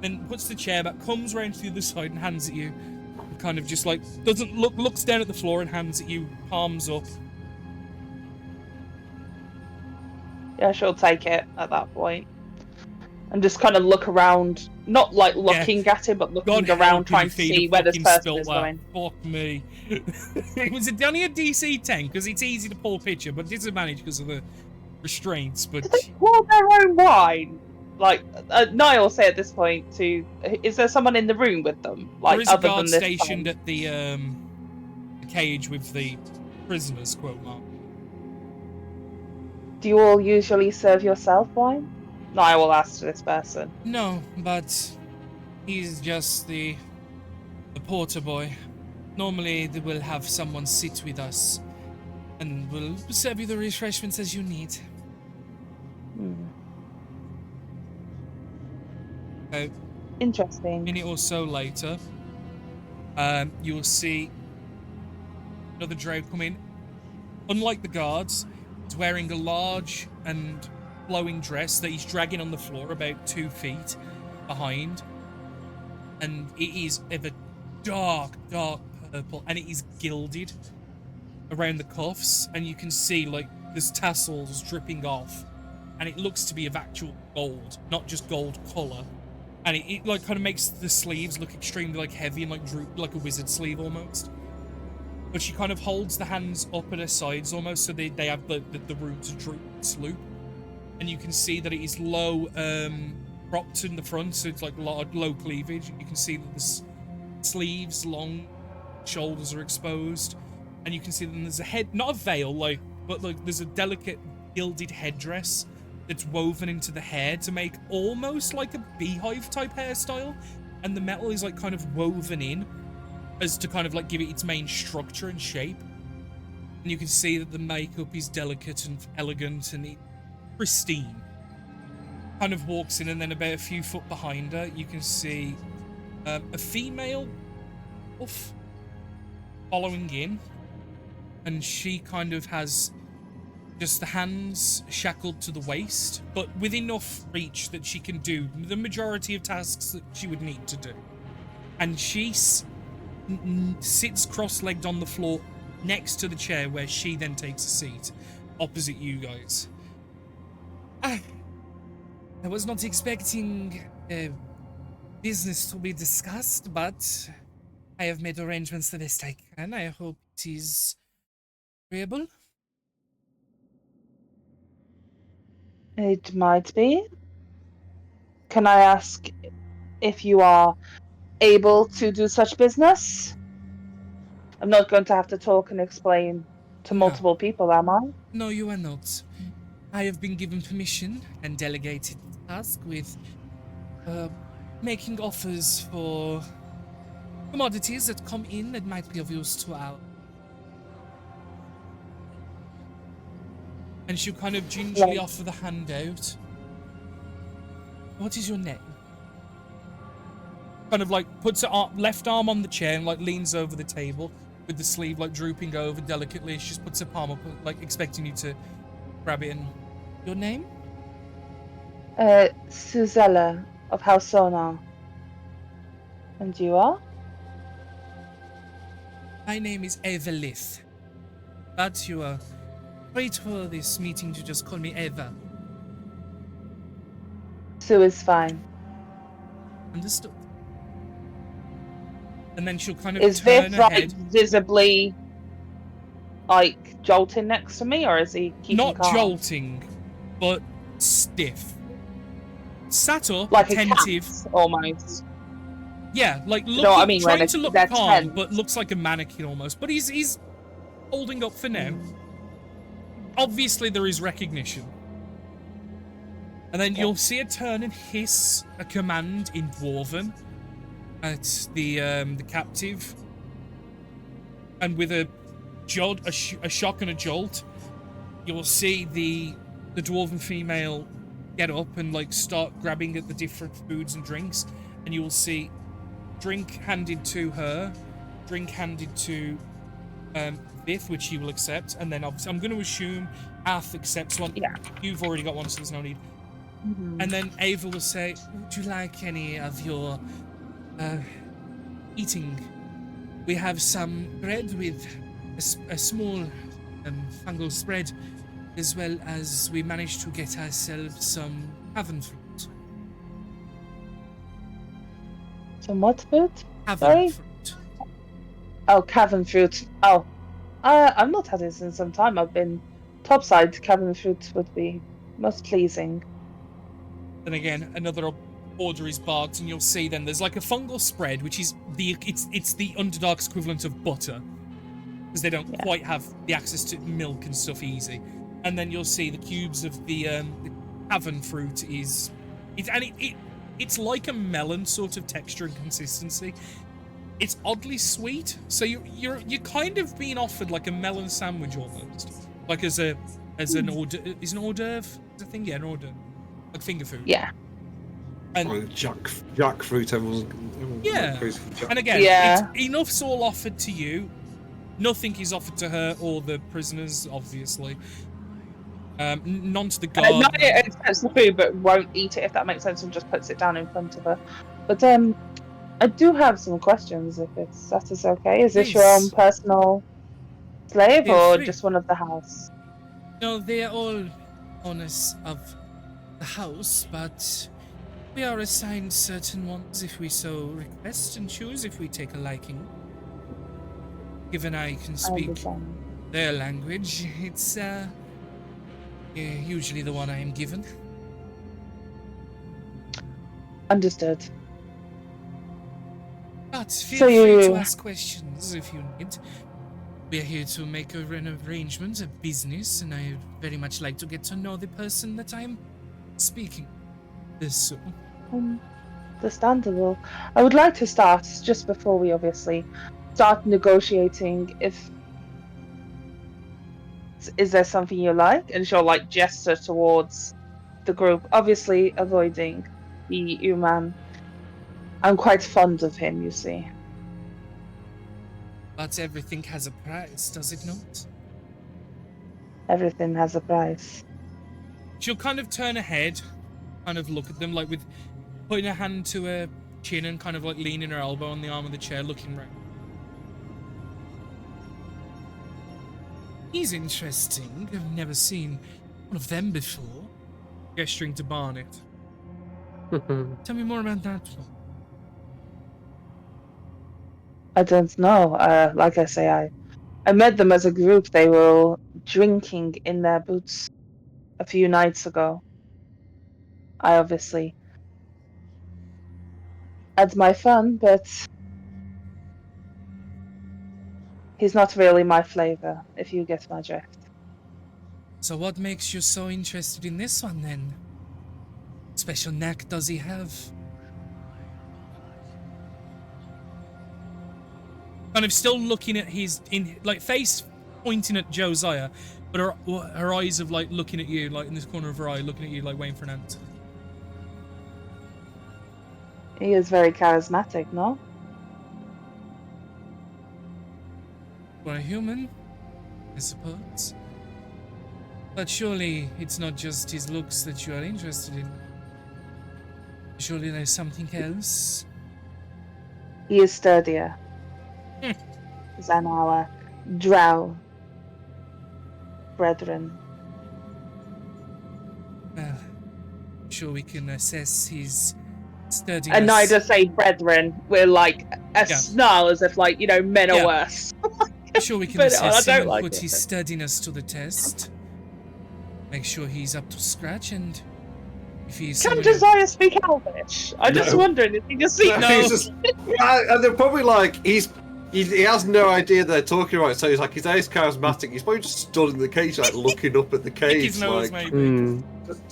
then puts the chair back, comes round to the other side and hands it you. And kind of just, like, doesn't look, looks down at the floor and hands it you, palms up. Yeah, she'll take it at that point. And just kind of look around, not like looking at it, but looking around trying to see where this person is going. Fuck me. It was only a DC 10, because it's easy to pull picture, but disadvantage because of the restraints. But do they pour their own wine? Like, Niall say at this point is there someone in the room with them? Like, there is a other guard than this stationed at the cage with the prisoners, quote mark. Do you all usually serve yourself wine? No, I will ask this person. No, but he's just the porter boy. Normally, they will have someone sit with us, and we'll serve you the refreshments as you need. Interesting. A minute or so later, you will see another drow come in. Unlike the guards, he's wearing a large and flowing dress that he's dragging on the floor about 2 feet behind. And it is of a dark, dark purple, and it is gilded around the cuffs, and you can see, like, there's tassels dripping off, and it looks to be of actual gold, not just gold colour. And it like kind of makes the sleeves look extremely like heavy and like droop, like a wizard sleeve almost. But she kind of holds the hands up at her sides almost, so they have the room to droop and sloop. And you can see that it is low propped in the front, so it's like low cleavage. You can see that the sleeves, long shoulders are exposed, and you can see that there's a head, not a veil, like, but like there's a delicate gilded headdress that's woven into the hair to make almost like a beehive type hairstyle, and the metal is like kind of woven in as to kind of like give it its main structure and shape. And you can see that the makeup is delicate and elegant and pristine. Kind of walks in, and then about a few foot behind her you can see a female wolf following in, and she kind of has just the hands shackled to the waist, but with enough reach that she can do the majority of tasks that she would need to do. And she sits cross-legged on the floor next to the chair, where she then takes a seat opposite you guys. I was not expecting business to be discussed, but I have made arrangements the best I can. I hope it is agreeable. It might be. Can I ask if you are able to do such business? I'm not going to have to talk and explain to multiple people, am I? No, you are not. I have been given permission and delegated the task with making offers for commodities that come in that might be of use to our. And she'll kind of gingerly offer the handout. What is your name? Kind of like puts her left arm on the chair and like leans over the table with the sleeve like drooping over delicately. She just puts her palm up, like expecting you to grab it. And your name? Suzella of Hausona. And you are? My name is Evelith. But you are great for this meeting to just call me Eva. Sue is fine. Understood. And then she'll kind of Is turn Viv her like head. visibly like jolting next to me, or is he keeping Not calm? jolting, but stiff. Sat up, Like attentive. a cat, almost. Yeah, like You know what I looking, mean, trying when to look they're calm, tense. but looks like a mannequin almost. But he's holding up for now. Obviously, there is recognition. And then you'll see her turn and hiss a command in Dwarven at the captive. And with a jolt, a shock and a jolt, you'll see the Dwarven female get up and like start grabbing at the different foods and drinks, and you will see drink handed to her, drink handed to Vith, which he will accept, and then obviously I'm going to assume Ath accepts one. Yeah. You've already got one, so there's no need. And then Ava will say, would you like any of your eating? We have some bread with a small fungal spread, as well as we managed to get ourselves some cavern fruit. Some what food? Cavern Sorry? fruit. Oh, cavern fruit. Oh, I've not had it in some time. I've been topside. Cavern fruit would be most pleasing. Then again, another order is barked, and you'll see then there's like a fungal spread, which is it's the Underdark's equivalent of butter, because they don't quite have the access to milk and stuff easy. And then you'll see the cubes of the cavern fruit is it's like a melon sort of texture and consistency. It's oddly sweet, so you're kind of being offered like a melon sandwich almost, like as an hors d'oeuvre. Is an hors d'oeuvre the thing? Yeah, an hors d'oeuvre. Like finger food. Yeah. And jackfruit, everyone's yeah. crazy for jack. Yeah. And again, enough's all offered to you. Nothing is offered to her or the prisoners, obviously. None to the guard. No, it accepts the food, but won't eat it, if that makes sense, and just puts it down in front of her. But I do have some questions, if that is okay. Is this your Please. own personal slave, Feel or free. just one of the house? No, they are all owners of the house, but we are assigned certain ones if we so request and choose if we take a liking. Given I can I speak understand. their language, it's usually the one I am given. Understood. But feel So free you- to ask questions if you need. We are here to make an arrangement, a business, and I very much like to get to know the person that I am speaking this soon. Understandable. I would like to start just before we obviously start negotiating. Is there something you like? And she'll like gesture towards the group, obviously avoiding the Uman. I'm quite fond of him, you see. But everything has a price, does it not? Everything has a price. She'll kind of turn her head, kind of look at them, like with putting her hand to her chin and kind of like leaning her elbow on the arm of the chair, looking round. He's interesting. I've never seen one of them before. Gesturing to Barnet. Tell me more about that one. I don't know. Like I say, I met them as a group. They were drinking in their boots a few nights ago. I obviously had my fun, but he's not really my flavor, if you get my drift. So what makes you so interested in this one then? Special knack does he have? Kind of still looking at his face pointing at Josiah, but her eyes of like looking at you, like in this corner of her eye, looking at you, like waiting for an answer. He is very charismatic, no? For a human, I suppose. But surely it's not just his looks that you are interested in. Surely there's something else. He is sturdier. than our drow brethren. Well, I'm sure we can assess his sturdiness. And neither say brethren. We're like a Yeah. snarl as if like, men Yeah. are worse. I'm sure we can But assess I him don't and like put it. his sturdiness to the test. Make sure he's up to scratch, and if he's Can someone who- Josiah speak Elvish? I'm just No. wondering, is he just speaking? No. He's just, and they're probably like he has no idea they're talking about it, so he's like his is charismatic. He's probably just stood in the cage, like looking up at the Pick cage, his nose, like maybe.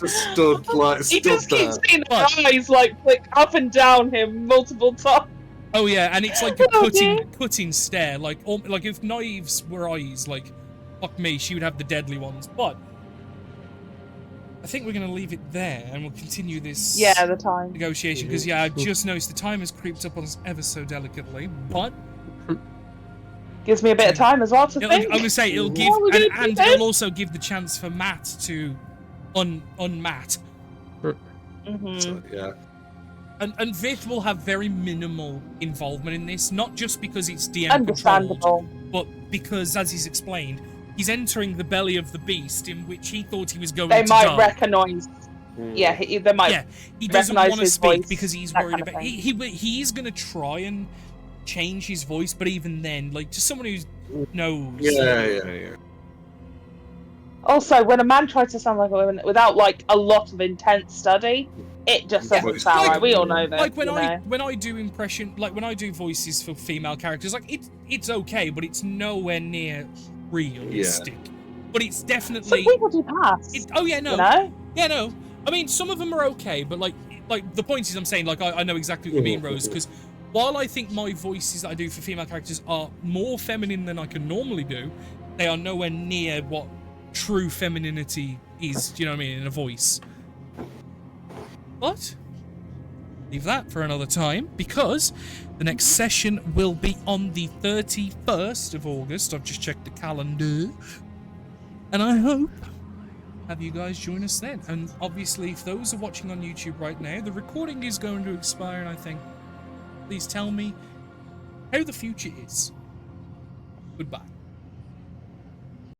just stood like He stood just there. keeps seeing But- the eyes like flick up and down him multiple times. Oh yeah, and it's like a Oh, dear. cutting stare. Like if knives were eyes, like fuck me, she would have the deadly ones. But I think we're gonna leave it there, and we'll continue this Yeah, the time. negotiation because yeah, I just noticed the time has creeped up on us ever so delicately. But Gives me a bit of time as well to I'm think. gonna say it'll give, Yeah, we're gonna do and this. it'll also give the chance for Matt to unmat. Mhm. So, yeah. And Vith will have very minimal involvement in this, not just because it's DM Understandable. controlled, but because, as he's explained, he's entering the belly of the beast in which he thought he was going They to might die. recognise. Yeah, they might. Yeah, he doesn't recognise want to his speak voice, because he's that worried kind of about. thing. He is going to try and change his voice, but even then, like to someone who knows. Yeah. Also, when a man tries to sound like a woman without like a lot of intense study, it just Yeah, doesn't sound like- right. We all know that. Like when you I know? when I do impression, like when I do voices for female characters, like it's okay, but it's nowhere near realistic. But it's Some definitely. people do pass. Oh yeah, no. You know? Yeah, no. I mean, some of them are okay, but like the point is, I'm saying, like, I know exactly what you mean, Rose, because while I think my voices that I do for female characters are more feminine than I can normally do, they are nowhere near what true femininity is. Do you know what I mean? In a voice. But leave that for another time, because the next session will be on the 31st of August. I've just checked the calendar, and I hope have you guys join us then. And obviously, if those are watching on YouTube right now, the recording is going to expire, and I think, please tell me how the future is. Goodbye.